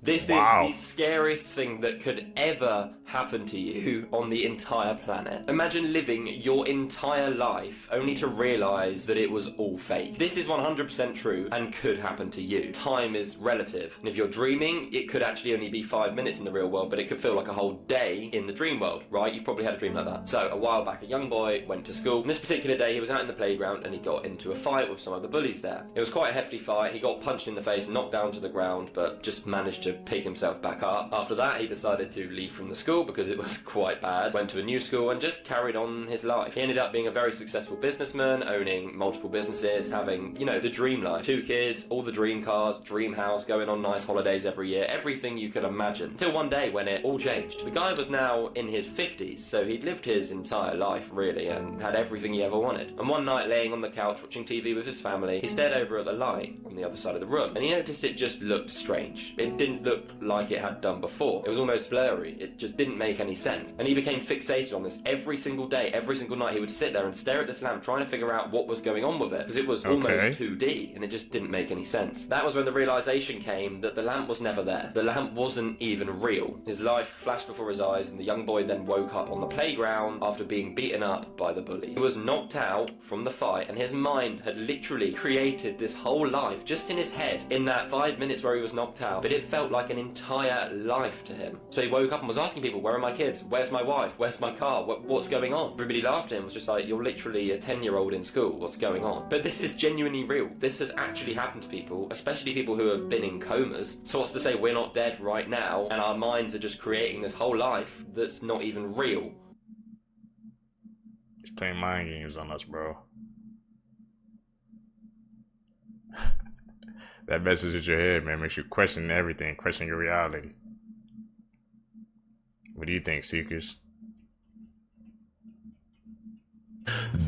This is the scariest thing that could ever happen to you on the entire planet. Imagine living your entire life only to realize that it was all fake. This is 100% true and could happen to you. Time is relative, and if you're dreaming, it could actually only be 5 minutes in the real world, but it could feel like a whole day in the dream world, right? You've probably had a dream like that. So, a while back, a young boy went to school, and this particular day he was out in the playground and he got into a fight with some of the bullies there. It was quite a hefty fight. He got punched in the face, knocked down to the ground, but just managed to pick himself back up. After that, he decided to leave from the school because it was quite bad, went to a new school and just carried on his life. He ended up being a very successful businessman, owning multiple businesses, having, you know, the dream life. 2 kids, all the dream cars, dream house, going on nice holidays every year, everything you could imagine. Till one day when it all changed. The guy was now in his 50s, so he'd lived his entire life, really, and had everything he ever wanted. And one night, laying on the couch watching TV with his family, he stared over at the light on the other side of the room, and he noticed it just looked strange. It didn't look like it had done before. It was almost blurry. It just didn't make any sense. And he became fixated on this every single day, every single night. He would sit there and stare at this lamp, trying to figure out what was going on with it, because it was almost 2D, and it just didn't make any sense. That was when the realization came that the lamp was never there. The lamp wasn't even real. His life flashed before his eyes, and the young boy then woke up on the playground after being beaten up by the bully. He was knocked out from the fight, and his mind had literally created this whole life just in his head in that 5 minutes where he was knocked out, but it felt like an entire life to him. So he woke up and was asking people, where are my kids? Where's my wife? Where's my car? What's going on? Everybody laughed at him. It was just like, you're literally a 10-year-old in school. What's going on? But this is genuinely real. This has actually happened to people, especially people who have been in comas. So what's to say we're not dead right now and our minds are just creating this whole life that's not even real? He's playing mind games on us, bro. That messes with your head, man. Makes you question everything, question your reality. What do you think, Seekers?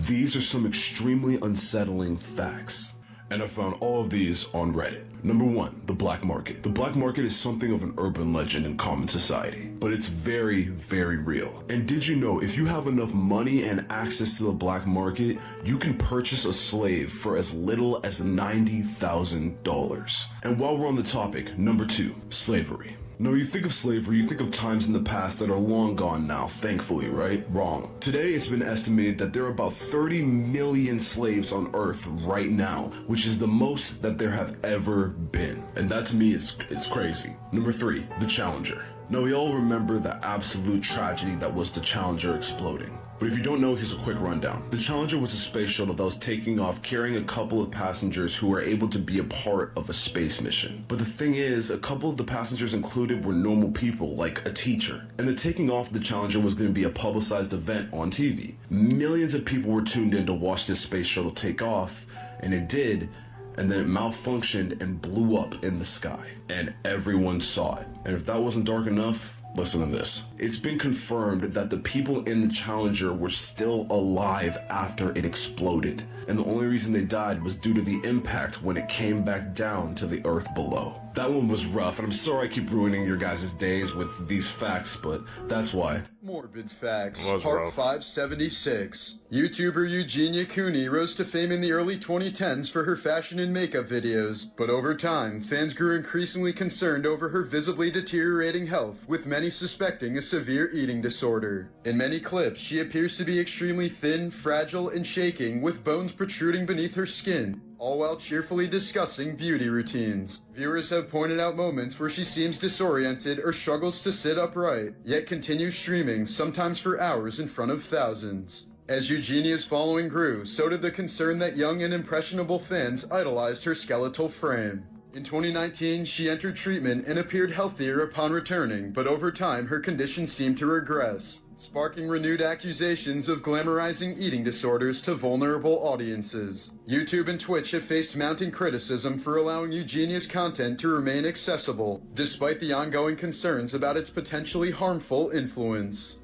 These are some extremely unsettling facts. and I found all of these on Reddit. Number 1, the black market. The black market is something of an urban legend in common society, but it's very, very real. And did you know if you have enough money and access to the black market, you can purchase a slave for as little as $90,000. And while we're on the topic, number 2, slavery. Now, you think of slavery, you think of times in the past that are long gone now, thankfully, right? Wrong. Today, it's been estimated that there are about 30 million slaves on Earth right now, which is the most that there have ever been. And that to me is crazy. Number 3, the Challenger. Now, we all remember the absolute tragedy that was the Challenger exploding. But if you don't know, here's a quick rundown. The Challenger was a space shuttle that was taking off carrying a couple of passengers who were able to be a part of a space mission. But the thing is, a couple of the passengers included were normal people, like a teacher. And the taking off of the Challenger was going to be a publicized event on TV. Millions of people were tuned in to watch this space shuttle take off, and it did. And then it malfunctioned and blew up in the sky. And everyone saw it. And if that wasn't dark enough, listen to this. It's been confirmed that the people in the Challenger were still alive after it exploded. And the only reason they died was due to the impact when it came back down to the earth below. That one was rough, and I'm sorry I keep ruining your guys' days with these facts, but that's why. Morbid Facts, Was Part rough. 576. YouTuber Eugenia Cooney rose to fame in the early 2010s for her fashion and makeup videos, but over time, fans grew increasingly concerned over her visibly deteriorating health, with many suspecting a severe eating disorder. In many clips, she appears to be extremely thin, fragile, and shaking, with bones protruding beneath her skin, all while cheerfully discussing beauty routines. Viewers have pointed out moments where she seems disoriented or struggles to sit upright, yet continues streaming, sometimes for hours in front of thousands. As Eugenia's following grew, so did the concern that young and impressionable fans idolized her skeletal frame. In 2019, she entered treatment and appeared healthier upon returning, but over time her condition seemed to regress, sparking renewed accusations of glamorizing eating disorders to vulnerable audiences. YouTube and Twitch have faced mounting criticism for allowing Eugenia's content to remain accessible, despite the ongoing concerns about its potentially harmful influence.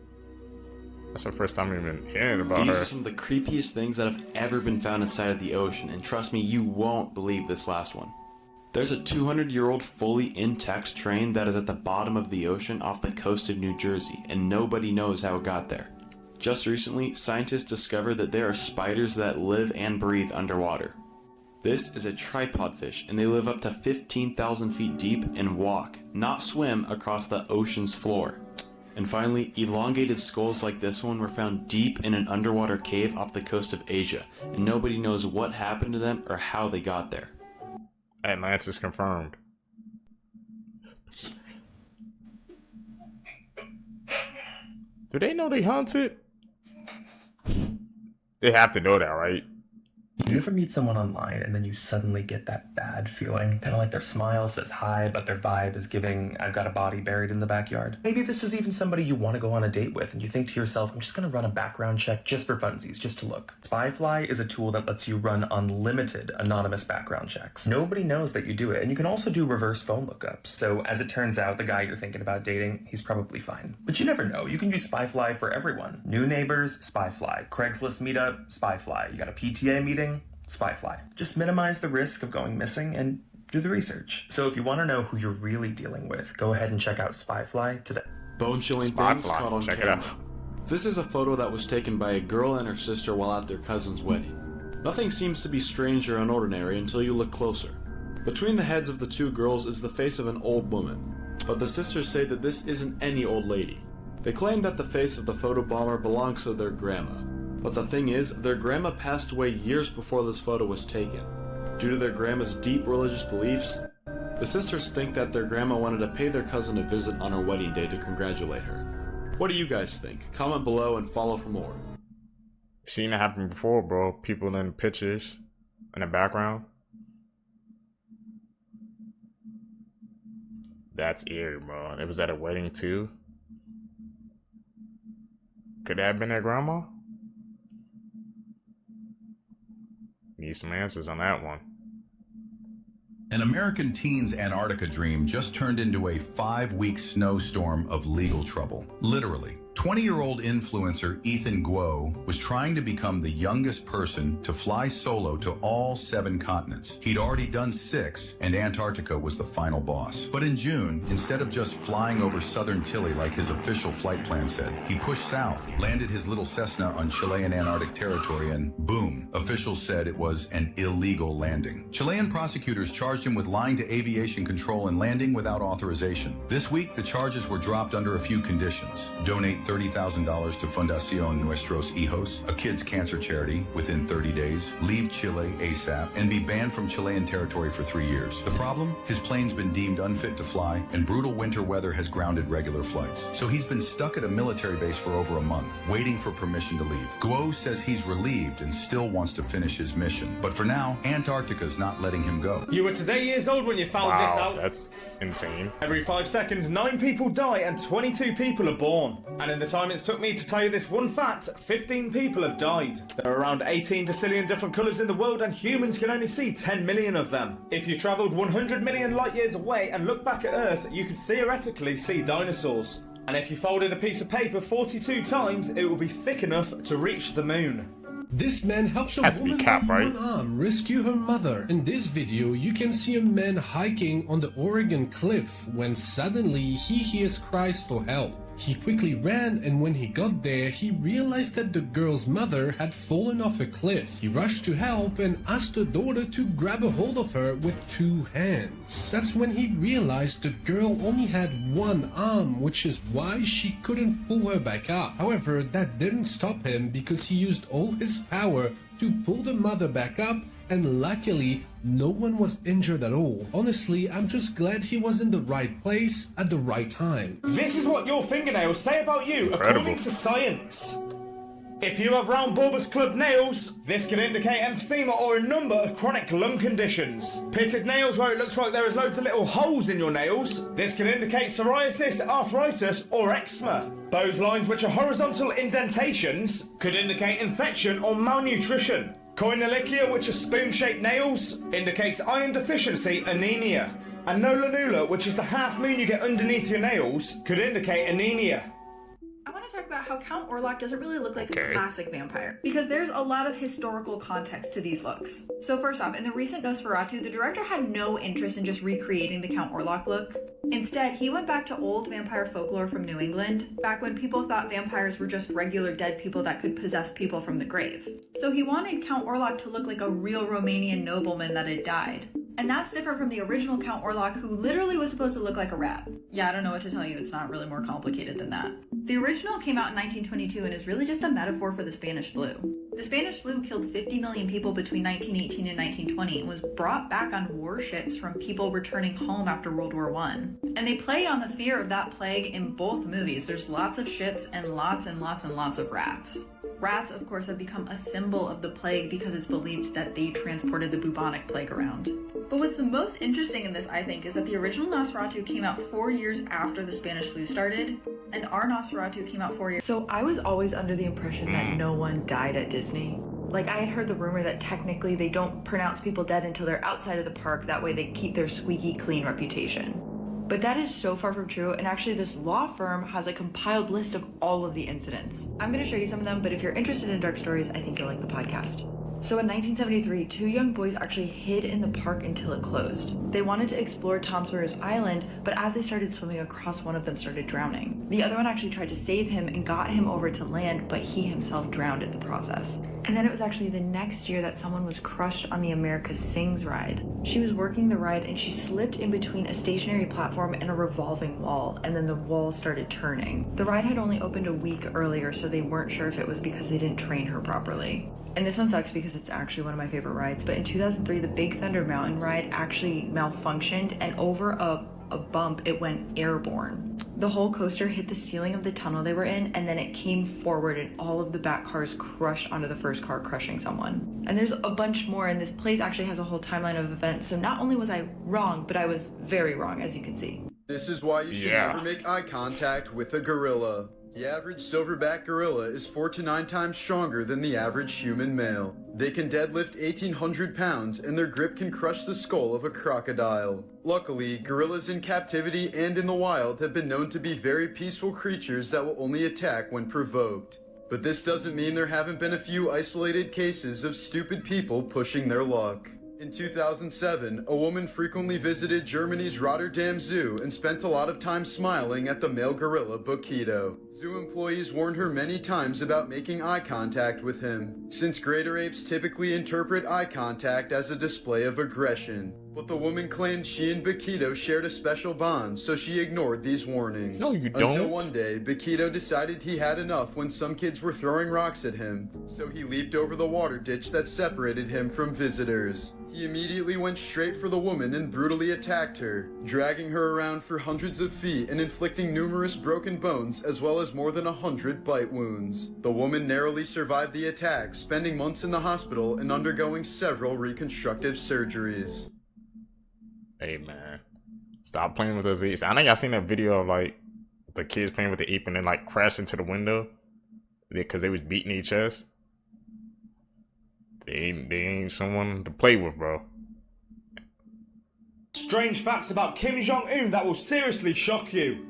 That's the first time we've been hearing about These her. are some of the creepiest things that have ever been found inside of the ocean, and trust me, you won't believe this last one. There's a 200-year-old fully intact train that is at the bottom of the ocean off the coast of New Jersey, and nobody knows how it got there. Just recently, scientists discovered that there are spiders that live and breathe underwater. This is a tripod fish, and they live up to 15,000 feet deep and walk, not swim, across the ocean's floor. And finally, elongated skulls like this one were found deep in an underwater cave off the coast of Asia, and nobody knows what happened to them or how they got there. Atlantis confirmed. Do they know they haunted? They have to know that, right? Do you ever meet someone online and then you suddenly get that bad feeling? Kind of like their smile says hi, but their vibe is giving, I've got a body buried in the backyard. Maybe this is even somebody you want to go on a date with and you think to yourself, I'm just going to run a background check just for funsies, just to look. Spyfly is a tool that lets you run unlimited anonymous background checks. Nobody knows that you do it, and you can also do reverse phone lookups. So as it turns out, the guy you're thinking about dating, he's probably fine. But you never know. You can use Spyfly for everyone. New neighbors, Spyfly. Craigslist meetup, Spyfly. You got a PTA meeting? Spyfly. Just minimize the risk of going missing and do the research. So if you want to know who you're really dealing with, go ahead and check out Spyfly today. Bone-chilling things caught on camera. This is a photo that was taken by a girl and her sister while at their cousin's wedding. Nothing seems to be strange or unordinary until you look closer. Between the heads of the two girls is the face of an old woman, but the sisters say that this isn't any old lady. They claim that the face of the photobomber belongs to their grandma. But the thing is, their grandma passed away years before this photo was taken. Due to their grandma's deep religious beliefs, the sisters think that their grandma wanted to pay their cousin a visit on her wedding day to congratulate her. What do you guys think? Comment below and follow for more. Seen it happen before, bro. People in pictures in the background. That's eerie, bro. It was at a wedding too. Could that have been their grandma? Need some answers on that one. An American teen's Antarctica dream just turned into a 5-week snowstorm of legal trouble. Literally. 20-year-old influencer Ethan Guo was trying to become the youngest person to fly solo to all 7 continents. He'd already done 6, and Antarctica was the final boss. But in June, instead of just flying over southern Chile like his official flight plan said, he pushed south, landed his little Cessna on Chilean Antarctic territory, and boom, officials said it was an illegal landing. Chilean prosecutors charged him with lying to aviation control and landing without authorization. This week, the charges were dropped under a few conditions. Donate $30,000 to Fundación Nuestros Hijos, a kids' cancer charity, within 30 days, leave Chile ASAP, and be banned from Chilean territory for 3 years. The problem? His plane's been deemed unfit to fly, and brutal winter weather has grounded regular flights. So he's been stuck at a military base for over a month, waiting for permission to leave. Guo says he's relieved and still wants to finish his mission. But for now, Antarctica's not letting him go. You were today years old when you found this out. That's insane. Every 5 seconds, 9 people die and 22 people are born. And in the time it's took me to tell you this one fact, 15 people have died. There are around 18 decillion different colours in the world and humans can only see 10 million of them. If you travelled 100 million light years away and looked back at Earth, you could theoretically see dinosaurs. And if you folded a piece of paper 42 times, it will be thick enough to reach the moon. This man helps a woman with one arm rescue her mother. In this video, you can see a man hiking on the Oregon cliff when suddenly he hears cries for help. He quickly ran, and when he got there, he realized that the girl's mother had fallen off a cliff. He rushed to help and asked the daughter to grab a hold of her with 2 hands. That's when he realized the girl only had one arm, which is why she couldn't pull her back up. However, that didn't stop him because he used all his power to pull the mother back up, and luckily, no one was injured at all. Honestly, I'm just glad he was in the right place at the right time. This is what your fingernails say about you, according to science. If you have round bulbous club nails, this could indicate emphysema or a number of chronic lung conditions. Pitted nails where it looks like there is loads of little holes in your nails, this could indicate psoriasis, arthritis or eczema. Those lines which are horizontal indentations could indicate infection or malnutrition. Koinelicia, which are spoon-shaped nails, indicates iron deficiency, anemia. And Nola Nula, which is the half moon you get underneath your nails, could indicate anemia. I want to talk about how Count Orlok doesn't really look like a classic vampire, because there's a lot of historical context to these looks. So first off, in the recent Nosferatu, the director had no interest in just recreating the Count Orlok look. Instead, he went back to old vampire folklore from New England, back when people thought vampires were just regular dead people that could possess people from the grave. So he wanted Count Orlok to look like a real Romanian nobleman that had died. And that's different from the original Count Orlok, who literally was supposed to look like a rat. Yeah, I don't know what to tell you, it's not really more complicated than that. The original came out in 1922 and is really just a metaphor for the Spanish flu. The Spanish flu killed 50 million people between 1918 and 1920 and was brought back on warships from people returning home after World War I. And they play on the fear of that plague in both movies. There's lots of ships and lots and lots and lots of rats. Rats, of course, have become a symbol of the plague because it's believed that they transported the bubonic plague around. But what's the most interesting in this, I think, is that the original Nosferatu came out 4 years after the Spanish flu started, and our Nosferatu came out 4 years. So I was always under the impression that no one died at Disney. Like, I had heard the rumor that technically they don't pronounce people dead until they're outside of the park, that way they keep their squeaky clean reputation. But that is so far from true, and actually this law firm has a compiled list of all of the incidents. I'm going to show you some of them, but if you're interested in dark stories, I think you'll like the podcast. So in 1973, 2 young boys actually hid in the park until it closed. They wanted to explore Tom Sawyer's Island, but as they started swimming across, one of them started drowning. The other one actually tried to save him and got him over to land, but he himself drowned in the process. And then it was actually the next year that someone was crushed on the America Sings ride. She was working the ride and she slipped in between a stationary platform and a revolving wall, and then the wall started turning. The ride had only opened a week earlier, so they weren't sure if it was because they didn't train her properly. And this one sucks because it's actually one of my favorite rides, but in 2003, the Big Thunder Mountain ride actually malfunctioned, and over a bump, it went airborne. The whole coaster hit the ceiling of the tunnel they were in, and then it came forward and all of the back cars crushed onto the first car, crushing someone. And there's a bunch more, and this place actually has a whole timeline of events, so not only was I wrong, but I was very wrong, as you can see. This is why you should never make eye contact with a gorilla. The average silverback gorilla is 4 to 9 times stronger than the average human male. They can deadlift 1,800 pounds, and their grip can crush the skull of a crocodile. Luckily, gorillas in captivity and in the wild have been known to be very peaceful creatures that will only attack when provoked. But this doesn't mean there haven't been a few isolated cases of stupid people pushing their luck. In 2007, a woman frequently visited Germany's Rotterdam Zoo and spent a lot of time smiling at the male gorilla Bokito. Zoo employees warned her many times about making eye contact with him, since greater apes typically interpret eye contact as a display of aggression. But the woman claimed she and Bokito shared a special bond, so she ignored these warnings. No, you don't. Until one day, Bokito decided he had enough when some kids were throwing rocks at him, so he leaped over the water ditch that separated him from visitors. He immediately went straight for the woman and brutally attacked her, dragging her around for hundreds of feet and inflicting numerous broken bones as well as more than 100 bite wounds. The woman narrowly survived the attack, spending months in the hospital and undergoing several reconstructive surgeries. Hey man, stop playing with those apes. I know y'all seen that video of like the kids playing with the ape and then like crashed into the window because they was beating each chest. They ain't someone to play with, bro. Strange facts about Kim Jong-un that will seriously shock you.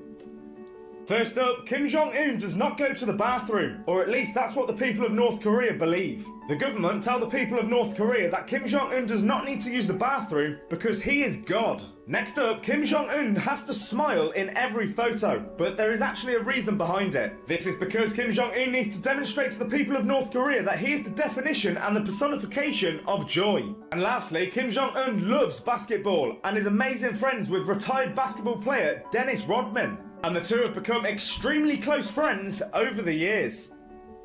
First up, Kim Jong-un does not go to the bathroom, or at least that's what the people of North Korea believe. The government tell the people of North Korea that Kim Jong-un does not need to use the bathroom because he is God. Next up, Kim Jong-un has to smile in every photo, but there is actually a reason behind it. This is because Kim Jong-un needs to demonstrate to the people of North Korea that he is the definition and the personification of joy. And lastly, Kim Jong-un loves basketball and is amazing friends with retired basketball player Dennis Rodman. And the two have become extremely close friends over the years.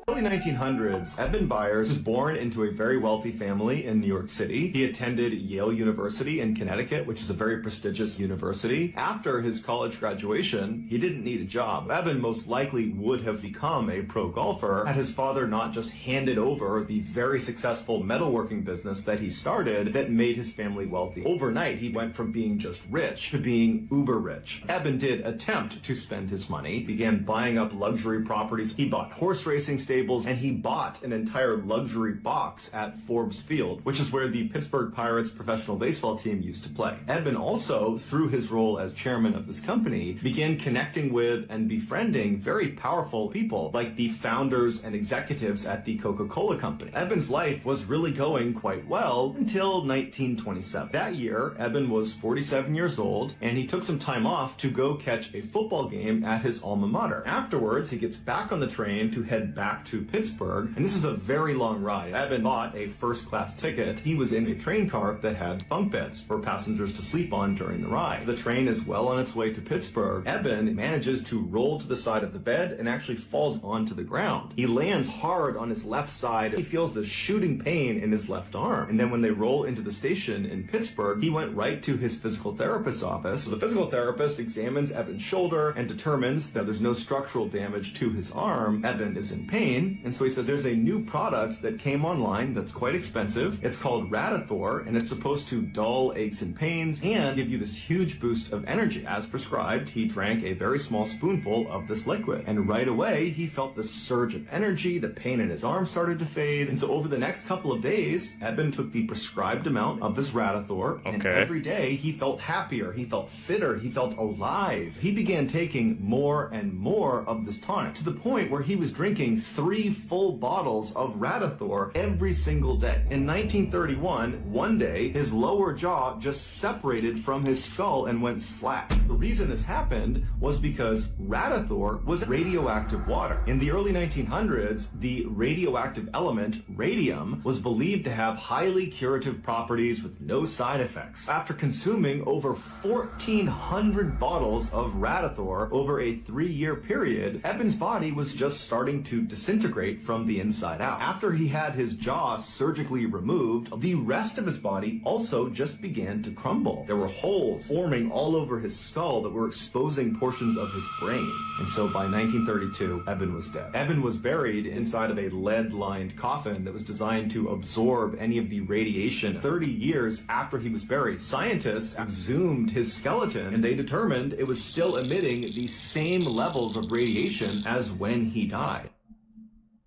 In the early 1900s, Eben Byers was born into a very wealthy family in New York City. He attended Yale University in Connecticut, which is a very prestigious university. After his college graduation, he didn't need a job. Eben most likely would have become a pro golfer had his father not just handed over the very successful metalworking business that he started that made his family wealthy. Overnight, he went from being just rich to being uber rich. Eben did attempt to spend his money, began buying up luxury properties. He bought horse racing stables, and he bought an entire luxury box at Forbes Field, which is where the Pittsburgh Pirates professional baseball team used to play. Eben also, through his role as chairman of this company, began connecting with and befriending very powerful people like the founders and executives at the Coca-Cola company. Eben's life was really going quite well until 1927. That year, Eben was 47 years old, and he took some time off to go catch a football game at his alma mater. Afterwards, he gets back on the train to head back to Pittsburgh, and this is a very long ride. Eben bought a first-class ticket. He was in a train car that had bunk beds for passengers to sleep on during the ride. The train is well on its way to Pittsburgh. Eben manages to roll to the side of the bed and actually falls onto the ground. He lands hard on his left side. He feels this shooting pain in his left arm. And then when they roll into the station in Pittsburgh, he went right to his physical therapist's office. So the physical therapist examines Eben's shoulder and determines that there's no structural damage to his arm. Eben is in pain. And so he says there's a new product that came online that's quite expensive. It's called Radithor, and it's supposed to dull aches and pains and give you this huge boost of energy. As prescribed, he drank a very small spoonful of this liquid, and right away he felt this surge of energy. The pain in his arm started to fade, and so over the next couple of days, Eben took the prescribed amount of this Radithor, and every day he felt happier, he felt fitter, he felt alive. He began taking more and more of this tonic to the point where he was drinking 3 full bottles of Radithor every single day. In 1931, one day, his lower jaw just separated from his skull and went slack. The reason this happened was because Radithor was radioactive water. In the early 1900s, the radioactive element radium was believed to have highly curative properties with no side effects. After consuming over 1,400 bottles of Radithor over a 3-year period, Eben's body was just starting to disintegrate. disintegrate from the inside out. After he had his jaw surgically removed, the rest of his body also just began to crumble. There were holes forming all over his skull that were exposing portions of his brain. And so by 1932, Eben was dead. Eben was buried inside of a lead-lined coffin that was designed to absorb any of the radiation. 30 years after he was buried, scientists exhumed his skeleton and they determined it was still emitting the same levels of radiation as when he died.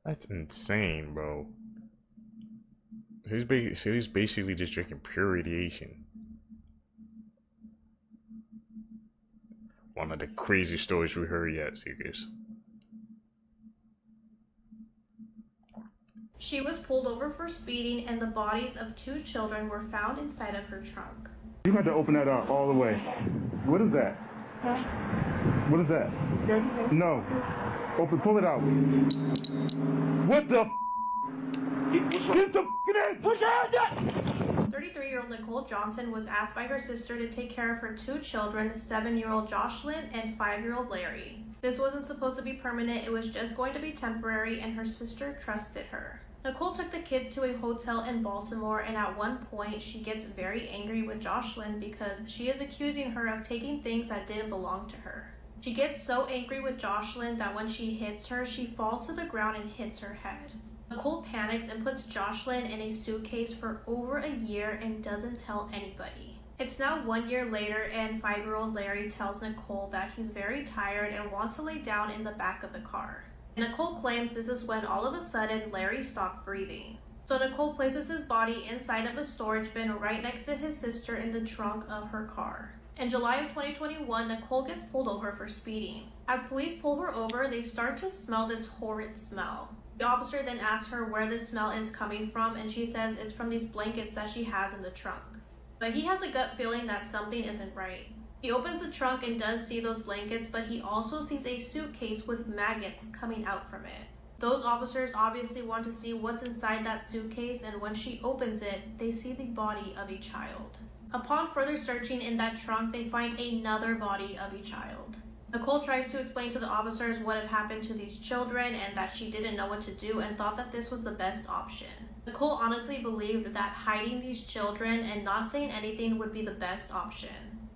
That's insane, bro. He's basically just drinking pure radiation. One of the crazy stories we heard yet, serious. She was pulled over for speeding and the bodies of 2 children were found inside of her trunk. You got to open that up all the way. What is that? Huh? What is that? No. Open, pull it out. What the f***? Get the f***ing put down! 33-year-old Nicole Johnson was asked by her sister to take care of her 2 children, 7-year-old Jocelyn and 5-year-old Larry. This wasn't supposed to be permanent, it was just going to be temporary, and her sister trusted her. Nicole took the kids to a hotel in Baltimore, and at one point she gets very angry with Jocelyn because she is accusing her of taking things that didn't belong to her. She gets so angry with Jocelyn that when she hits her, she falls to the ground and hits her head. Nicole panics and puts Jocelyn in a suitcase for over a year and doesn't tell anybody. It's now 1 year later, and 5-year-old Larry tells Nicole that he's very tired and wants to lay down in the back of the car. Nicole claims this is when all of a sudden Larry stopped breathing. So Nicole places his body inside of a storage bin right next to his sister in the trunk of her car. In July of 2021, Nicole gets pulled over for speeding. As police pull her over, they start to smell this horrid smell. The officer then asks her where this smell is coming from, and she says it's from these blankets that she has in the trunk. But he has a gut feeling that something isn't right. He opens the trunk and does see those blankets, but he also sees a suitcase with maggots coming out from it. Those officers obviously want to see what's inside that suitcase, and when she opens it, they see the body of a child. Upon further searching in that trunk, they find another body of a child. Nicole tries to explain to the officers what had happened to these children and that she didn't know what to do and thought that this was the best option. Nicole honestly believed that hiding these children and not saying anything would be the best option.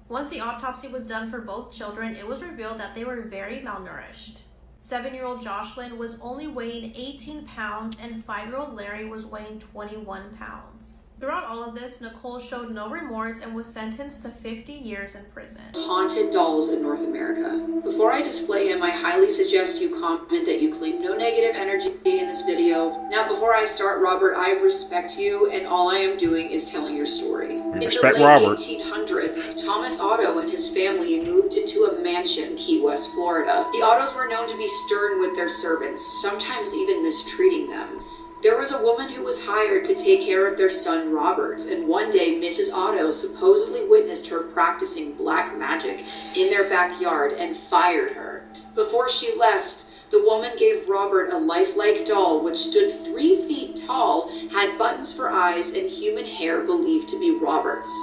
Once the autopsy was done for both children, it was revealed that they were very malnourished. 7-year-old Jocelyn was only weighing 18 pounds and 5-year-old Larry was weighing 21 pounds. Throughout all of this, Nicole showed no remorse and was sentenced to 50 years in prison. Haunted dolls in North America. Before I display him, I highly suggest you comment that you claim no negative energy in this video. Now, before I start, Robert, I respect you, and all I am doing is telling your story. In the late 1800s, Thomas Otto and his family moved into a mansion in Key West, Florida. The Ottos were known to be stern with their servants, sometimes even mistreating them. There was a woman who was hired to take care of their son Robert, and one day Mrs. Otto supposedly witnessed her practicing black magic in their backyard and fired her. Before she left, the woman gave Robert a lifelike doll which stood 3 feet tall, had buttons for eyes, and human hair believed to be Robert's.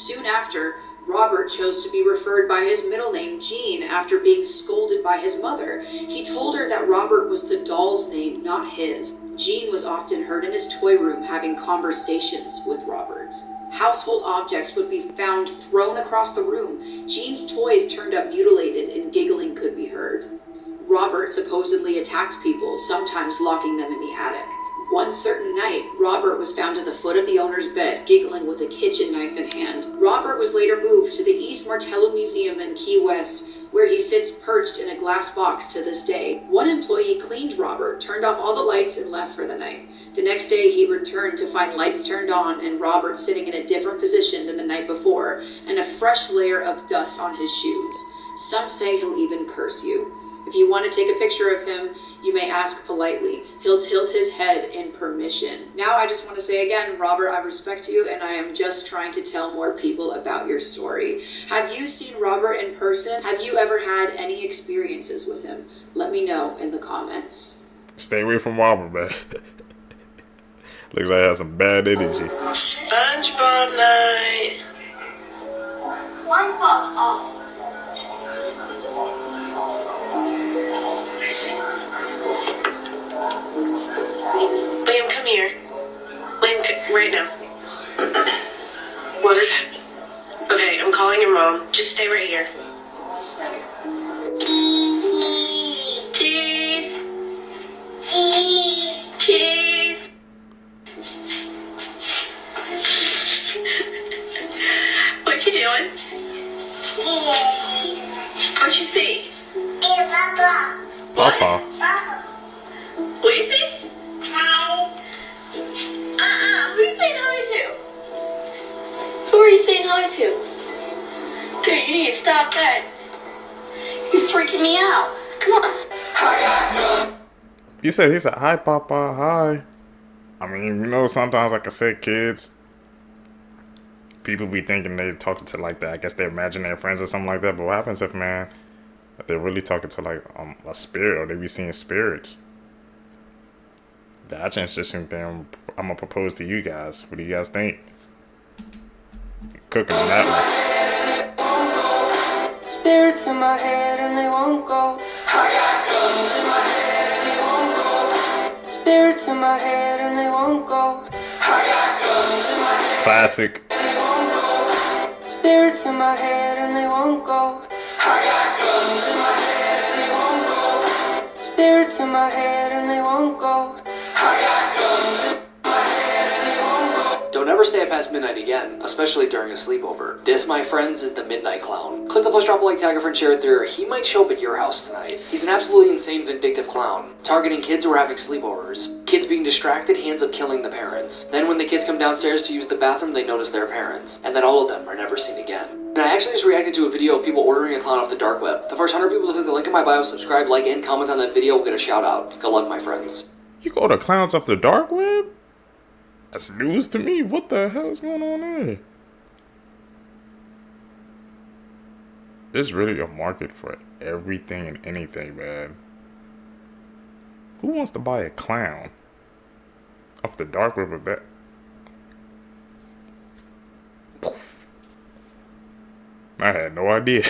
Soon after, Robert chose to be referred by his middle name, Gene, after being scolded by his mother. He told her that Robert was the doll's name, not his. Gene was often heard in his toy room having conversations with Robert. Household objects would be found thrown across the room. Gene's toys turned up mutilated and giggling could be heard. Robert supposedly attacked people, sometimes locking them in the attic. One certain night, Robert was found at the foot of the owner's bed, giggling with a kitchen knife in hand. Robert was later moved to the East Martello Museum in Key West, where he sits perched in a glass box to this day. One employee cleaned Robert, turned off all the lights, and left for the night. The next day, he returned to find lights turned on and Robert sitting in a different position than the night before, and a fresh layer of dust on his shoes. Some say he'll even curse you. If you want to take a picture of him, you may ask politely. He'll tilt his head in permission. Now I just want to say again, Robert, I respect you, and I am just trying to tell more people about your story. Have you seen Robert in person? Have you ever had any experiences with him? Let me know in the comments. Stay away from Robert, man. Looks like I have some bad energy. SpongeBob night. SpongeBob. here. Like, right now. What is happening? Okay, I'm calling your mom. Just stay right here. Cheese! Cheese! What you doing? What you see? Papa. What you see? Who are you saying hi to? Who are you saying hi to? Dude, you need to stop that. You're freaking me out. Come on. He said, hi, Papa, hi. I mean, you know, sometimes, like I said, kids, people be thinking they're talking to, like, that. I guess they imagine their friends or something like that. But what happens if, man, if they're really talking to, like, a spirit, or they be seeing spirits? That's an interesting thing I'm going to propose to you guys. What do you guys think? Cooking on that one. Spirits in my head and they won't go. I got guns in my head and they won't go. Spirits in my head and they won't go. I got guns in my head. Classic. And they won't go. Spirits in my head and they won't go. I got guns in my head and they won't go. Spirits in my head and they won't go. I got guns in my head and they won't go. Don't ever stay up past midnight again, especially during a sleepover. This, my friends, is the Midnight Clown. Click the plus, drop a like, tag a friend, share it through. He might show up at your house tonight. He's an absolutely insane, vindictive clown, targeting kids who are having sleepovers. Kids being distracted, he ends up killing the parents. Then when the kids come downstairs to use the bathroom, they notice their parents. And then all of them are never seen again. And I actually just reacted to a video of people ordering a clown off the dark web. The first 100 people to click the link in my bio, subscribe, like, and comment on that video will get a shout out. Good luck, my friends. You go to clowns off the dark web? That's news to me. What the hell is going on there? There's really a market for everything and anything, man. Who wants to buy a clown off the dark web with that? I had no idea.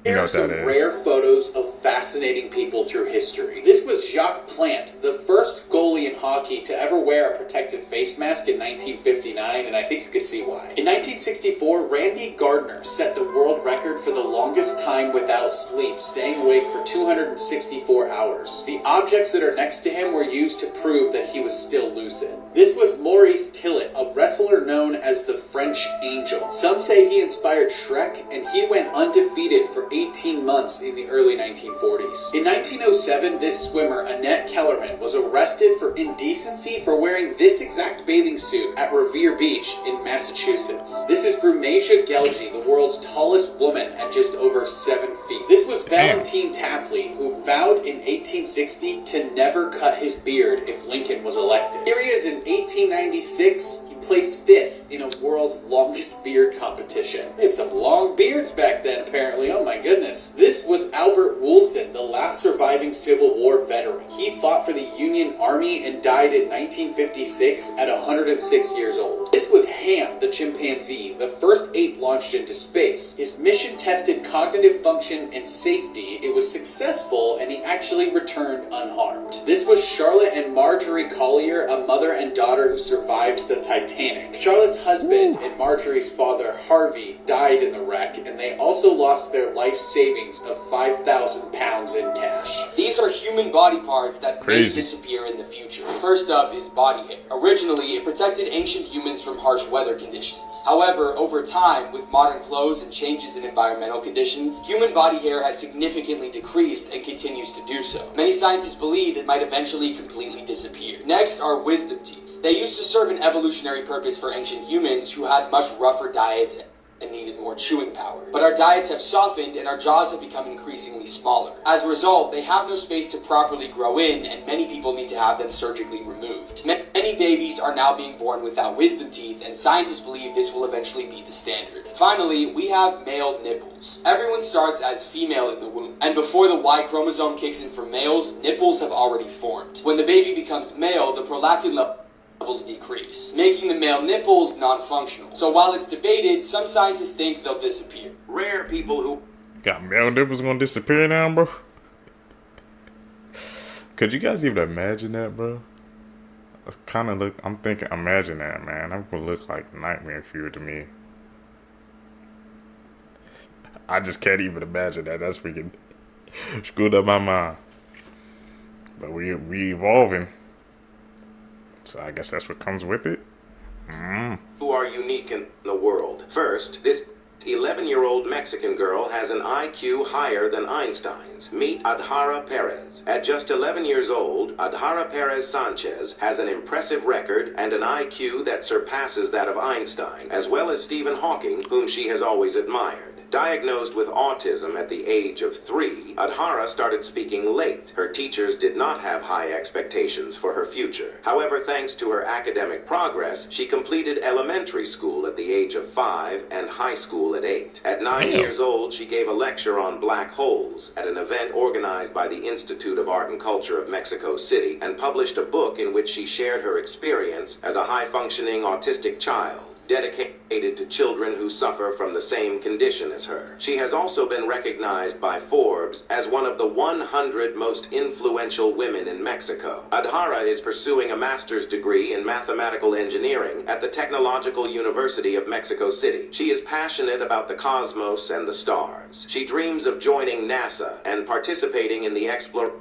You know what that is. Rare photos of fascinating people through history. This was Jacques Plante, the first goalie in hockey to ever wear a protective face mask in 1959, and I think you can see why. In 1964, Randy Gardner set the world record for the longest time without sleep, staying awake for 264 hours. The objects that are next to him were used to prove that he was still lucid. This was Maurice Tillett, a wrestler known as the French Angel. Some say he inspired Shrek, and he went undefeated for 18 months in the early 1940s. In 1907, this swimmer, Annette Kellerman, was arrested for indecency for wearing this exact bathing suit at Revere Beach in Massachusetts. This is Brumasia Gelgi, the world's tallest woman at just over 7 feet. This was Valentine Tapley, who vowed in 1860 to never cut his beard if Lincoln was elected. Here he is in 1896. He placed 5th in a world's longest beard competition. They had some long beards back then, apparently. Oh my goodness. This was Albert Woolson, the last surviving Civil War veteran. He fought for the Union Army and died in 1956 at 106 years old. This was Ham, the chimpanzee, the first ape launched into space. His mission tested cognitive function and safety. It was successful, and he actually returned unharmed. This was Charlotte and Marjorie Collier, a mother and daughter who survived the Titanic. Charlotte's husband and Marjorie's father, Harvey, died in the wreck, and they also lost their life savings of 5,000 pounds in cash. These are human body parts that may disappear in the future. First up is body hair. Originally, it protected ancient humans from harsh weather conditions. However, over time, with modern clothes and changes in environmental conditions, human body hair has significantly decreased and continues to do so. Many scientists believe it might eventually completely disappear. Next are wisdom teeth. They used to serve an evolutionary purpose for ancient humans who had much rougher diets and needed more chewing power. But our diets have softened and our jaws have become increasingly smaller. As a result, they have no space to properly grow in, and many people need to have them surgically removed. Many babies are now being born without wisdom teeth, and scientists believe this will eventually be the standard. Finally, we have male nipples. Everyone starts as female in the womb, and before the Y chromosome kicks in for males, nipples have already formed. When the baby becomes male, the prolactin levels decrease, making the male nipples non-functional. So while it's debated, some scientists think they'll disappear. Rare people who got male nipples gonna disappear now, bro? Could you guys even imagine that, bro? Kind of look. I'm thinking. Imagine that, man. That would look like nightmare fuel to me. I just can't even imagine that. That's freaking screwed up my mind. But we evolving. So I guess that's what comes with it. Who are unique in the world. First, this 11-year-old Mexican girl has an IQ higher than Einstein's. Meet Adhara Perez. At just 11 years old, Adhara Perez Sanchez has an impressive record and an IQ that surpasses that of Einstein, as well as Stephen Hawking, whom she has always admired. Diagnosed with autism at the age of 3, Adhara started speaking late. Her teachers did not have high expectations for her future. However, thanks to her academic progress, she completed elementary school at the age of 5 and high school at 8. At 9 years old, she gave a lecture on black holes at an event organized by the Institute of Art and Culture of Mexico City and published a book in which she shared her experience as a high-functioning autistic child, dedicated to children who suffer from the same condition as her. She has also been recognized by Forbes as one of the 100 most influential women in Mexico. Adhara is pursuing a master's degree in mathematical engineering at the Technological University of Mexico City. She is passionate about the cosmos and the stars. She dreams of joining NASA and participating in the exploration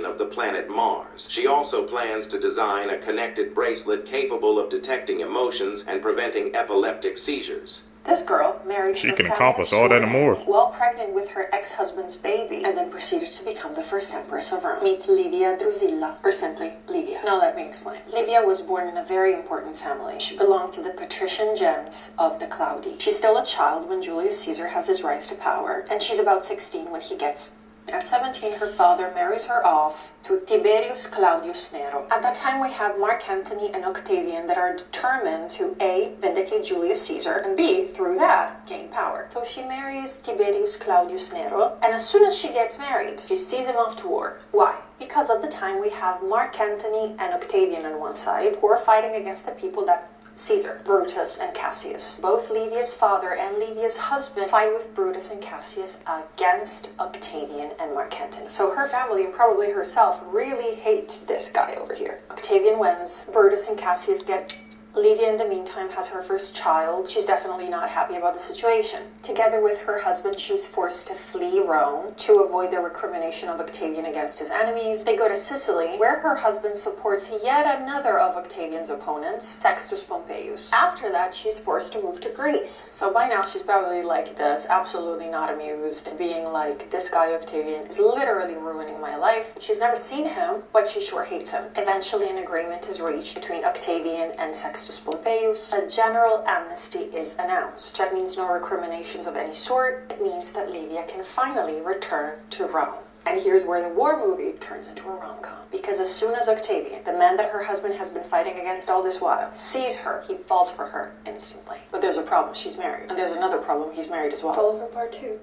of the planet Mars. She also plans to design a connected bracelet capable of detecting emotions and preventing epileptic seizures. This girl married She her can family accomplish all that and more. while pregnant with her ex-husband's baby, and then proceeded to become the first empress of Rome. Meet Livia Drusilla, or simply Livia. Now let me explain. Livia was born in a very important family. She belonged to the patrician gens of the Claudi. She's still a child when Julius Caesar has his rise to power, and she's about 16 when he gets. At 17, her father marries her off to Tiberius Claudius Nero. At that time, we have Mark Antony and Octavian that are determined to A, vindicate Julius Caesar, and B, through that, gain power. So she marries Tiberius Claudius Nero, and as soon as she gets married, she sees him off to war. Why? Because at the time, we have Mark Antony and Octavian on one side, who are fighting against the people that Caesar, Brutus, and Cassius. Both Livia's father and Livia's husband fight with Brutus and Cassius against Octavian and Mark Antony. So her family, and probably herself, really hate this guy over here. Octavian wins, Brutus and Cassius get. Livia, in the meantime, has her first child. She's definitely not happy about the situation. Together with her husband, she's forced to flee Rome to avoid the recrimination of Octavian against his enemies. They go to Sicily, where her husband supports yet another of Octavian's opponents, Sextus Pompeius. After that, she's forced to move to Greece. So by now, she's probably like this, absolutely not amused, being like, this guy Octavian is literally ruining my life. She's never seen him, but she sure hates him. Eventually, an agreement is reached between Octavian and Sextus Pompeius. A general amnesty is announced. That means no recriminations of any sort. It means that Livia can finally return to Rome. And here's where the war movie turns into a rom-com. Because as soon as Octavian, the man that her husband has been fighting against all this while, sees her, he falls for her instantly. But there's a problem, she's married. And there's another problem, he's married as well. Follow for part 2.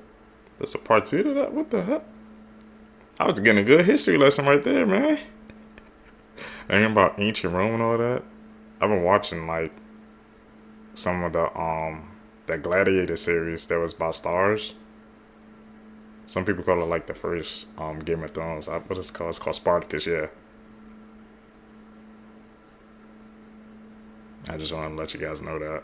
There's a part 2 to that? What the heck? I was getting a good history lesson right there, man. Thinking about ancient Rome and all that. I've been watching like some of the that Gladiator series that was by Starz. Some people call it like the first Game of Thrones. What is it called? It's called Spartacus, yeah. I just want to let you guys know that.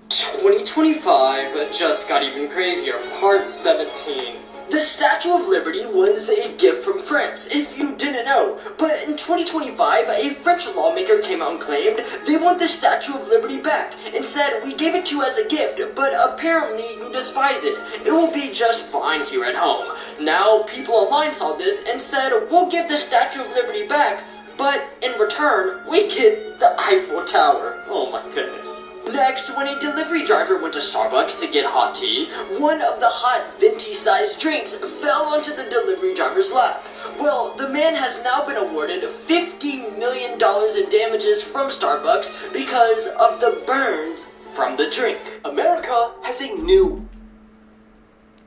2025 just got even crazier. Part 17. The Statue of Liberty was a gift from France, if you didn't know. But in 2025, a French lawmaker came out and claimed they want the Statue of Liberty back, and said, we gave it to you as a gift, but apparently you despise it. It will be just fine here at home. Now, people online saw this and said, we'll give the Statue of Liberty back, but in return, we get the Eiffel Tower. Oh my goodness. Next, when a delivery driver went to Starbucks to get hot tea, one of the hot venti-sized drinks fell onto the delivery driver's lap. Well, the man has now been awarded $50 million in damages from Starbucks because of the burns from the drink. America has a new...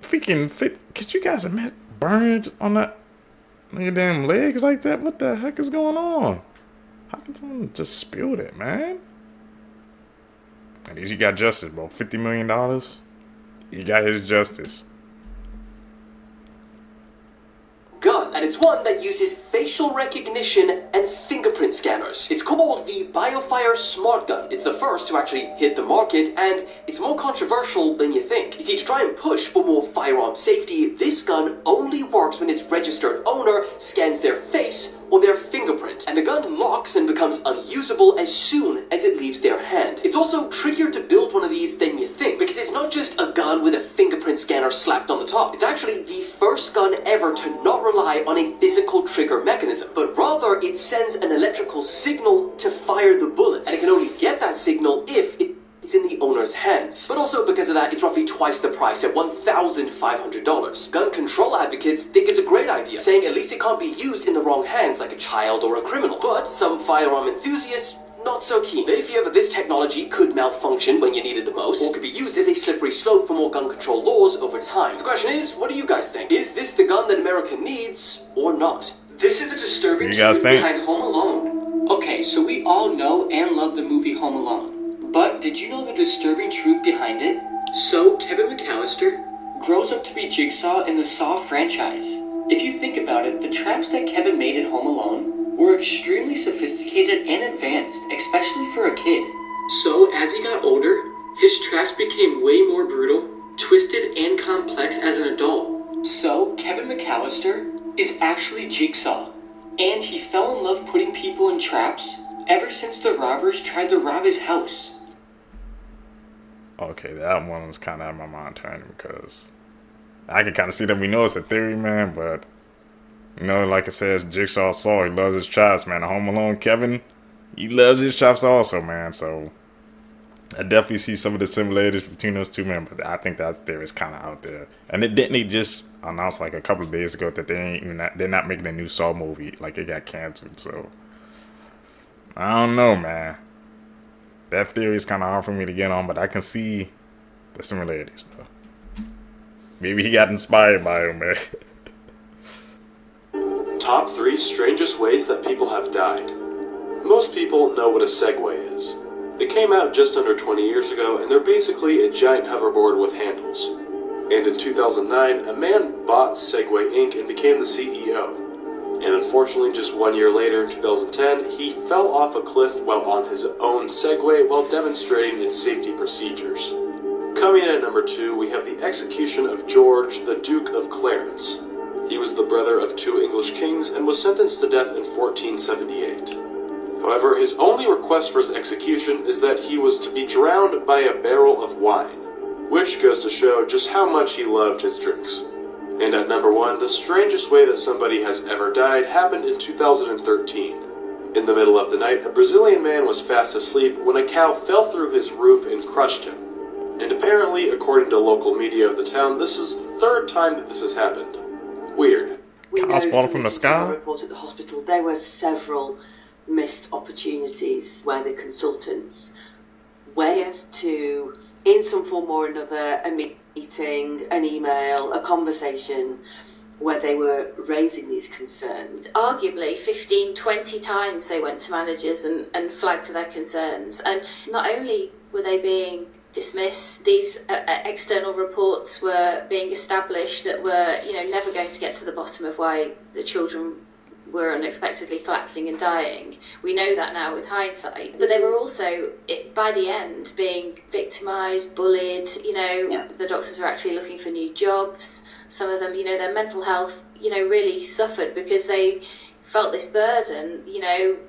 Freaking fit. Could you guys imagine burns on that nigga damn legs like that? What the heck is going on? How can someone just spill that, man? At least you got justice, bro. $50 million. You got his justice. Guns gun, and it's one that uses facial recognition and fingerprint scanners. It's called the BioFire Smart Gun. It's the first to actually hit the market, and it's more controversial than you think. You see, to try and push for more firearm safety, this gun only works when its registered owner scans their face or their fingerprint, and the gun locks and becomes unusable as soon as it leaves their hand. It's also trickier to build one of these than you think, because it's not just a gun with a fingerprint scanner slapped on the top. It's actually the first gun ever to not rely on a physical trigger mechanism, but rather it sends an electrical signal to fire the bullet, and it can only get that signal if it's in the owner's hands. But also because of that, it's roughly twice the price at $1,500. Gun control advocates think it's a great idea, saying at least it can't be used in the wrong hands like a child or a criminal. But some firearm enthusiasts, not so keen. They fear that this technology could malfunction when you need it the most, or could be used as a slippery slope for more gun control laws over time. The question is, what do you guys think? Is this the gun that America needs, or not? This is the disturbing truth behind Home Alone. Okay, so we all know and love the movie Home Alone. But did you know the disturbing truth behind it? So, Kevin McAllister grows up to be Jigsaw in the Saw franchise. If you think about it, the traps that Kevin made in Home Alone were extremely sophisticated and advanced, especially for a kid. So, as he got older, his traps became way more brutal, twisted, and complex as an adult. So, Kevin McAllister is actually Jigsaw, and he fell in love putting people in traps ever since the robbers tried to rob his house. Okay, that one was kind of out of my mind turning, because I can kind of see that we know it's a theory, man, but, you know, like I said, Jigsaw Saw, he loves his traps, man. Home Alone Kevin, he loves his traps also, man, so I definitely see some of the similarities between those two, man, but I think that theory is kind of out there. And didn't they just announce, like, a couple of days ago that they're not making a new Saw movie, like, it got canceled, so I don't know, man. That theory is kind of hard for me to get on, but I can see the similarities, though. Maybe he got inspired by him, man. Top 3 strangest ways that people have died. Most people know what a Segway is. They came out just under 20 years ago, and they're basically a giant hoverboard with handles. And in 2009, a man bought Segway Inc. and became the CEO. And unfortunately, just 1 year later, in 2010, he fell off a cliff while on his own Segway while demonstrating its safety procedures. Coming in at number 2, we have the execution of George, the Duke of Clarence. He was the brother of 2 English kings and was sentenced to death in 1478. However, his only request for his execution is that he was to be drowned by a barrel of wine, which goes to show just how much he loved his drinks. And at number 1, the strangest way that somebody has ever died happened in 2013. In the middle of the night, a Brazilian man was fast asleep when a cow fell through his roof and crushed him. And apparently, according to local media of the town, this is the 3rd time that this has happened. Weird. Cows falling from the sky? Reports at the hospital, there were several missed opportunities where the consultants went to, in some form or another, a meeting, an email, a conversation where they were raising these concerns. Arguably 15, 20 times they went to managers and flagged their concerns, and not only were they being dismissed, these external reports were being established that were, never going to get to the bottom of why the children were unexpectedly collapsing and dying. We know that now with hindsight. But they were also, by the end, being victimised, bullied. The doctors were actually looking for new jobs. Some of them, their mental health, really suffered because they felt this burden.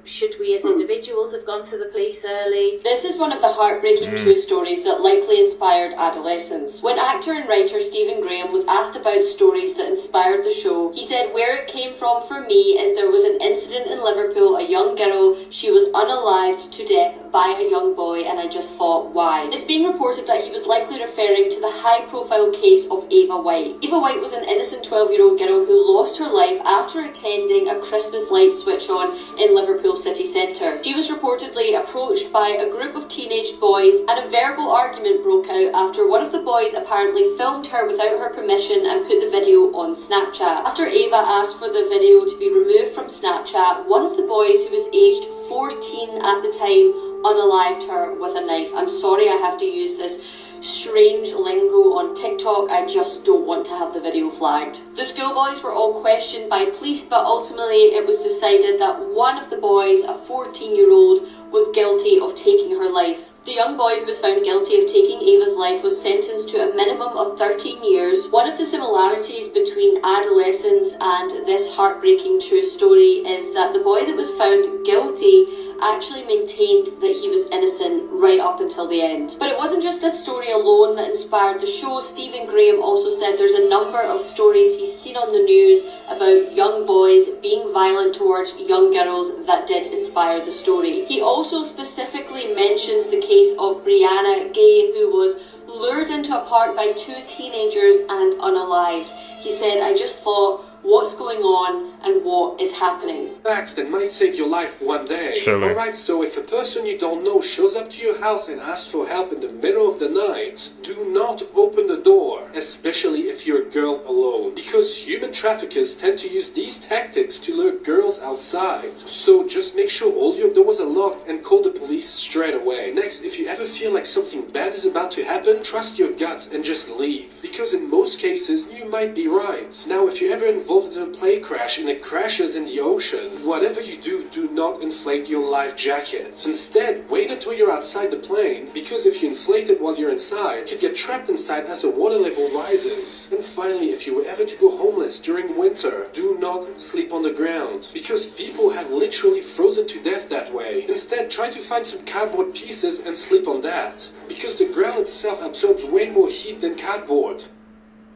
Should we as individuals have gone to the police early? This is one of the heartbreaking true stories that likely inspired adolescents. When actor and writer Stephen Graham was asked about stories that inspired the show, he said, "Where it came from for me is there was an incident in Liverpool, a young girl, she was unalived to death by a young boy, and I just thought, why?" It's being reported that he was likely referring to the high-profile case of Ava White. Ava White was an innocent 12-year-old girl who lost her life after attending a Christmas light switch on in Liverpool city centre. She was reportedly approached by a group of teenage boys, and a verbal argument broke out after one of the boys apparently filmed her without her permission and put the video on Snapchat. After Ava asked for the video to be removed from Snapchat, one of the boys, who was aged 14 at the time, unalived her with a knife. I'm sorry I have to use this strange lingo on TikTok. I just don't want to have the video flagged. The schoolboys were all questioned by police, but ultimately it was decided that one of the boys, a 14-year-old, was guilty of taking her life. The young boy who was found guilty of taking Ava's life was sentenced to a minimum of 13 years. One of the similarities between adolescence and this heartbreaking true story is that the boy that was found guilty actually maintained that he was innocent right up until the end. But it wasn't just this story alone that inspired the show. Stephen Graham also said there's a number of stories he's seen on the news about young boys being violent towards young girls that did inspire the story. He also specifically mentions the case of Brianna Gay, who was lured into a park by 2 teenagers and unalived. He said, "I just thought, what's going on and what is happening?" Facts that might save your life one day. Alright, so if a person you don't know shows up to your house and asks for help in the middle of the night, do not open the door, especially if you're a girl alone, because human traffickers tend to use these tactics to lure girls outside. So just make sure all your doors are locked and call the police straight away. Next, if you ever feel like something bad is about to happen, trust your guts and just leave, because in most cases you might be right. Now, if you're ever involved in a plane crash and it crashes in the ocean, whatever you do, do not inflate your life jacket. Instead, wait until you're outside the plane, because if you inflate it while you're inside, you could get trapped inside as the water level rises. And finally, if you were ever to go homeless during winter, do not sleep on the ground, because people have literally frozen to death that way. Instead, try to find some cardboard pieces and sleep on that, because the ground itself absorbs way more heat than cardboard.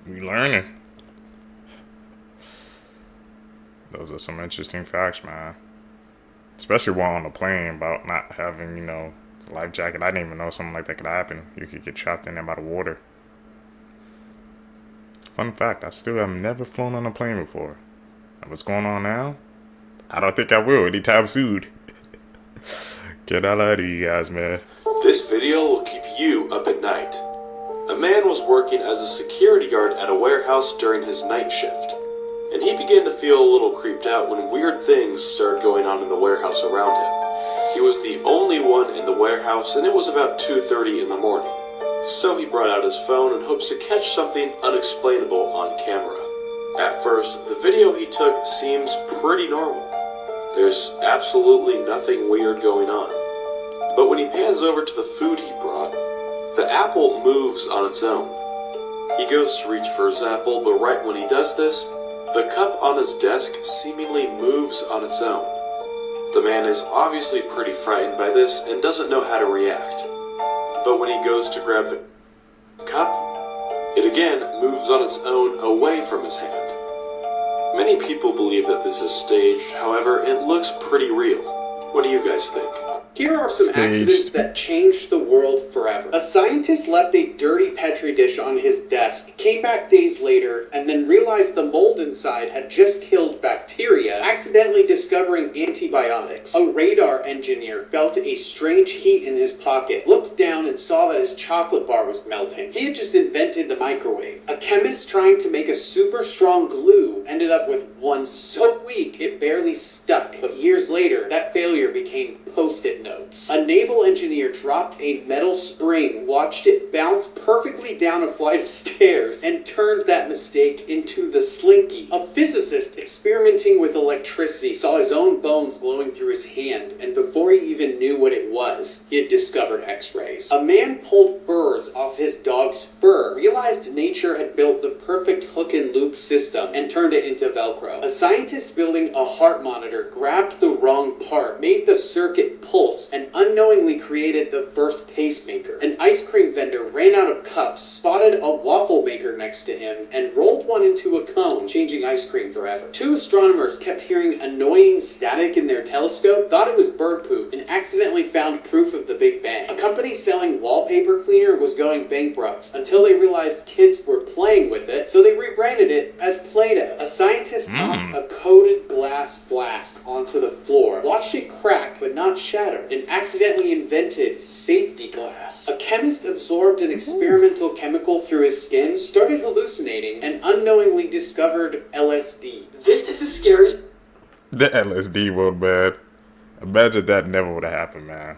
We learning. Those are some interesting facts, man. Especially while on a plane about not having, you know, a life jacket. I didn't even know something like that could happen. You could get trapped in there by the water. Fun fact, I still have never flown on a plane before. And what's going on now? I don't think I will anytime soon. Can I lie to you guys, man? This video will keep you up at night. A man was working as a security guard at a warehouse during his night shift, and he began to feel a little creeped out when weird things started going on in the warehouse around him. He was the only one in the warehouse, and it was about 2:30 in the morning. So he brought out his phone in hopes to catch something unexplainable on camera. At first, the video he took seems pretty normal. There's absolutely nothing weird going on. But when he pans over to the food he brought, the apple moves on its own. He goes to reach for his apple, but right when he does this, the cup on his desk seemingly moves on its own. The man is obviously pretty frightened by this and doesn't know how to react. But when he goes to grab the cup, it again moves on its own away from his hand. Many people believe that this is staged, however, it looks pretty real. What do you guys think? Here are some accidents that changed the world forever. A scientist left a dirty Petri dish on his desk, came back days later, and then realized the mold inside had just killed bacteria, accidentally discovering antibiotics. A radar engineer felt a strange heat in his pocket, looked down and saw that his chocolate bar was melting. He had just invented the microwave. A chemist trying to make a super strong glue ended up with one so weak it barely stuck. But years later, that failure became Post-it notes. A naval engineer dropped a metal spring, watched it bounce perfectly down a flight of stairs, and turned that mistake into the Slinky. A physicist experimenting with electricity saw his own bones glowing through his hand, and before he even knew what it was, he had discovered X-rays. A man pulled furs off his dog's fur, realized nature had built the perfect hook and loop system, and turned it into Velcro. A scientist building a heart monitor grabbed the wrong part, made the circuit pulse, and unknowingly created the first pacemaker. An ice cream vendor ran out of cups, spotted a waffle maker next to him, and rolled one into a cone, changing ice cream forever. 2 astronomers kept hearing annoying static in their telescope, thought it was bird poop, and accidentally found proof of the Big Bang. A company selling wallpaper cleaner was going bankrupt until they realized kids were playing with it, so they rebranded it as Play-Doh. A scientist knocked a coated glass flask onto the floor, watched it crack but not shatter, and accidentally invented safety glass. A chemist absorbed an experimental chemical through his skin, started hallucinating, and unknowingly discovered LSD. This is the scariest. The LSD world, man. Imagine that never would have happened, man.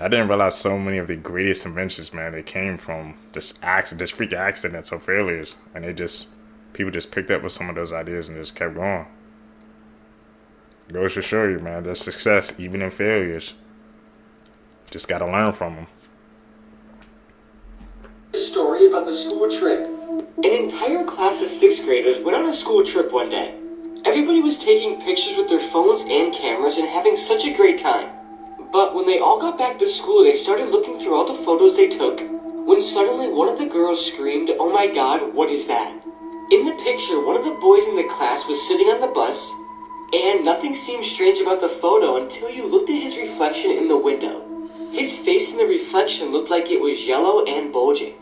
I didn't realize so many of the greatest inventions, man, they came from just freak accidents or failures. And people just picked up with some of those ideas and just kept going. Goes to show you, man, there's success even in failures. Just gotta learn from them. A story about the school trip. An entire class of 6th graders went on a school trip one day. Everybody was taking pictures with their phones and cameras and having such a great time. But when they all got back to school, they started looking through all the photos they took, when suddenly one of the girls screamed, "Oh my God, what is that?" In the picture, one of the boys in the class was sitting on the bus, and nothing seemed strange about the photo until you looked at his reflection in the window. His face in the reflection looked like it was yellow and bulging,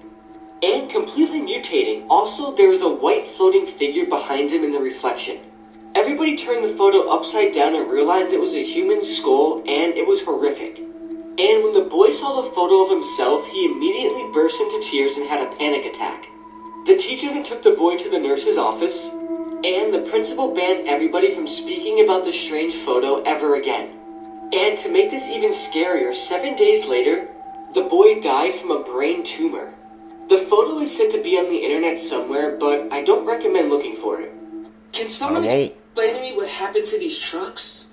and completely mutating. Also, there was a white floating figure behind him in the reflection. Everybody turned the photo upside down and realized it was a human skull, and it was horrific. And when the boy saw the photo of himself, he immediately burst into tears and had a panic attack. The teacher then took the boy to the nurse's office, and the principal banned everybody from speaking about the strange photo ever again. And to make this even scarier, 7 days later, the boy died from a brain tumor. The photo is said to be on the internet somewhere, but I don't recommend looking for it. Can someone explain to me what happened to these trucks?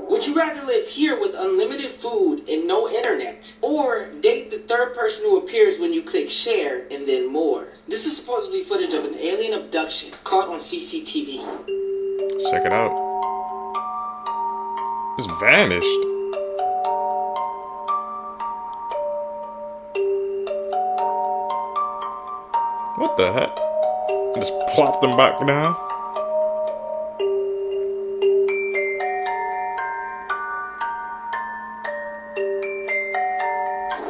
Would you rather live here with unlimited food and no internet, or date the third person who appears when you click share and then more? This is supposedly footage of an alien abduction caught on CCTV. Check it out. Just vanished. What the heck? Just plopped them back down.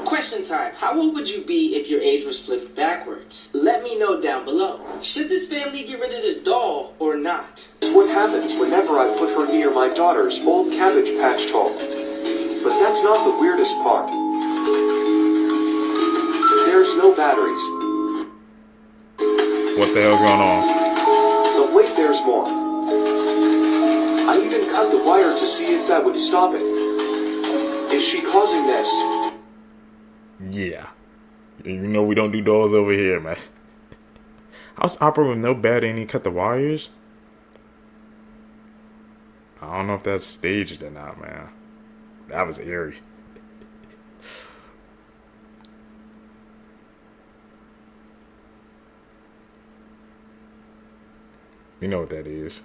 Question time. How old would you be if your age was flipped backwards? Let me know down below. Should this family get rid of this doll or not? It's what happens whenever I put her near my daughter's old Cabbage Patch doll. But that's not the weirdest part. There's no batteries. What the hell's going on? But wait, there's more. I even cut the wire to see if that would stop it. Is she causing this? Yeah. You know we don't do dolls over here, man. House opera with no bed and he cut the wires? I don't know if that's staged or not, man. That was eerie. You know what that is.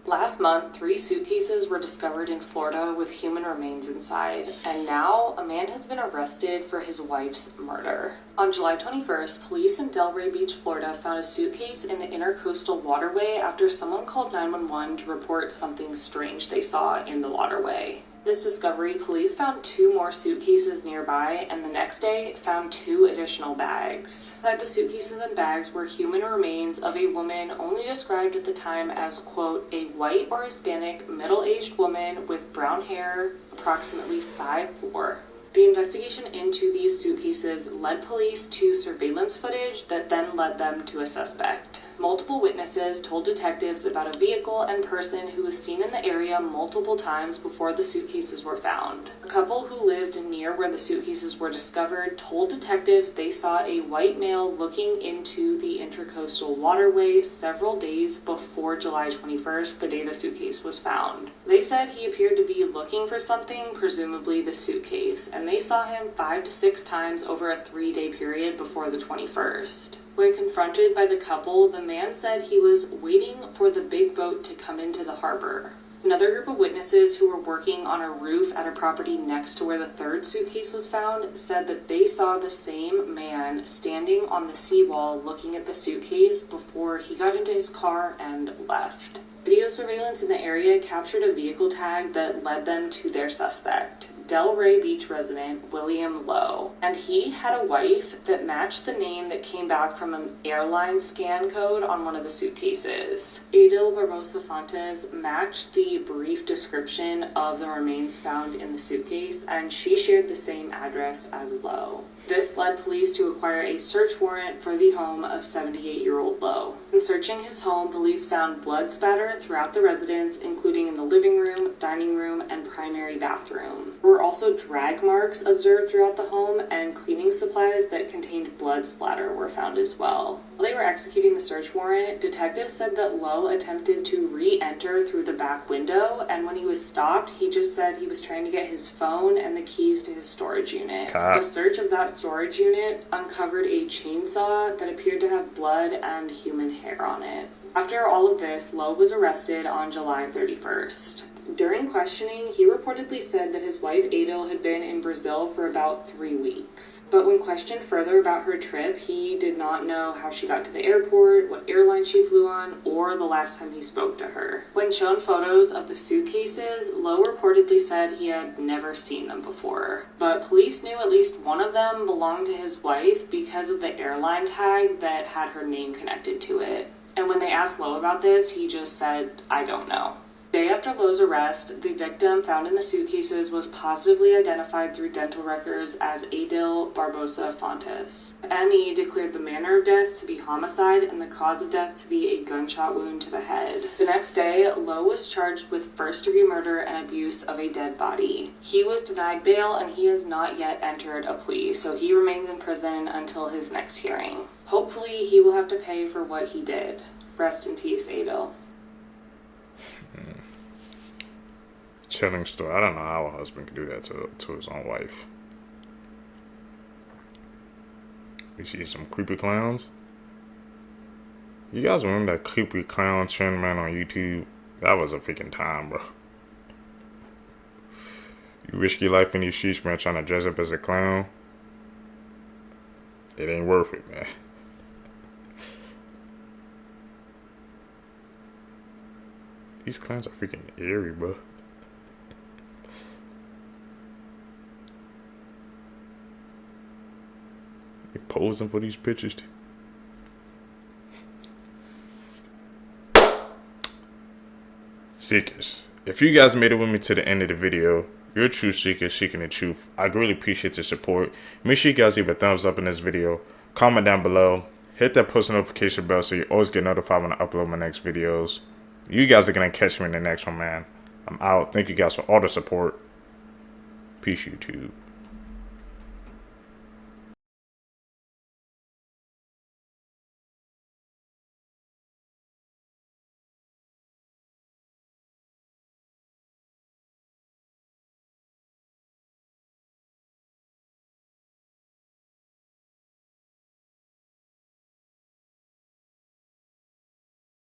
Last month, 3 suitcases were discovered in Florida with human remains inside, and now a man has been arrested for his wife's murder. On July 21st, police in Delray Beach, Florida found a suitcase in the Intercoastal Waterway after someone called 911 to report something strange they saw in the waterway. This discovery, police found 2 more suitcases nearby, and the next day found 2 additional bags. Inside the suitcases and bags were human remains of a woman only described at the time as, quote, a white or Hispanic middle-aged woman with brown hair, approximately 5'4". The investigation into these suitcases led police to surveillance footage that then led them to a suspect. Multiple witnesses told detectives about a vehicle and person who was seen in the area multiple times before the suitcases were found. A couple who lived near where the suitcases were discovered told detectives they saw a white male looking into the Intercoastal Waterway several days before July 21st, the day the suitcase was found. They said he appeared to be looking for something, presumably the suitcase, and they saw him 5 to 6 times over a 3-day period before the 21st. When confronted by the couple, the man said he was waiting for the big boat to come into the harbor. Another group of witnesses who were working on a roof at a property next to where the 3rd suitcase was found said that they saw the same man standing on the seawall looking at the suitcase before he got into his car and left. Video surveillance in the area captured a vehicle tag that led them to their suspect, Delray Beach resident William Lowe, and he had a wife that matched the name that came back from an airline scan code on one of the suitcases. Adil Barbosa Fontes matched the brief description of the remains found in the suitcase, and she shared the same address as Lowe. This led police to acquire a search warrant for the home of 78-year-old Lowe. In searching his home, police found blood spatter throughout the residence, including in the living room, dining room, and primary bathroom. There were also drag marks observed throughout the home, and cleaning supplies that contained blood splatter were found as well. While they were executing the search warrant, detectives said that Lowe attempted to re-enter through the back window, and when he was stopped, he just said he was trying to get his phone and the keys to his storage unit. The search of that storage unit uncovered a chainsaw that appeared to have blood and human hair on it. After all of this, Lowe was arrested on July 31st. During questioning, he reportedly said that his wife Adil had been in Brazil for about 3 weeks. But when questioned further about her trip, he did not know how she got to the airport, what airline she flew on, or the last time he spoke to her. When shown photos of the suitcases, Lowe reportedly said he had never seen them before. But police knew at least one of them belonged to his wife because of the airline tag that had her name connected to it. And when they asked Lowe about this, he just said, "I don't know." Day after Lowe's arrest, the victim found in the suitcases was positively identified through dental records as Adil Barbosa Fontes. ME declared the manner of death to be homicide and the cause of death to be a gunshot wound to the head. The next day, Lowe was charged with first-degree murder and abuse of a dead body. He was denied bail and he has not yet entered a plea, so he remains in prison until his next hearing. Hopefully, he will have to pay for what he did. Rest in peace, Adil. Chilling story. I don't know how a husband could do that to his own wife. You see some creepy clowns? You guys remember that creepy clown trend, man, on YouTube? That was a freaking time, bro. You risk your life in these sheets, man, trying to dress up as a clown. It ain't worth it, man. These clowns are freaking eerie, bro. They posing for these pictures, too. Seekers, if you guys made it with me to the end of the video, you're a true seeker seeking the truth. I greatly appreciate your support. Make sure you guys leave a thumbs up in this video. Comment down below. Hit that post notification bell so you always get notified when I upload my next videos. You guys are going to catch me in the next one, man. I'm out. Thank you guys for all the support. Peace, YouTube.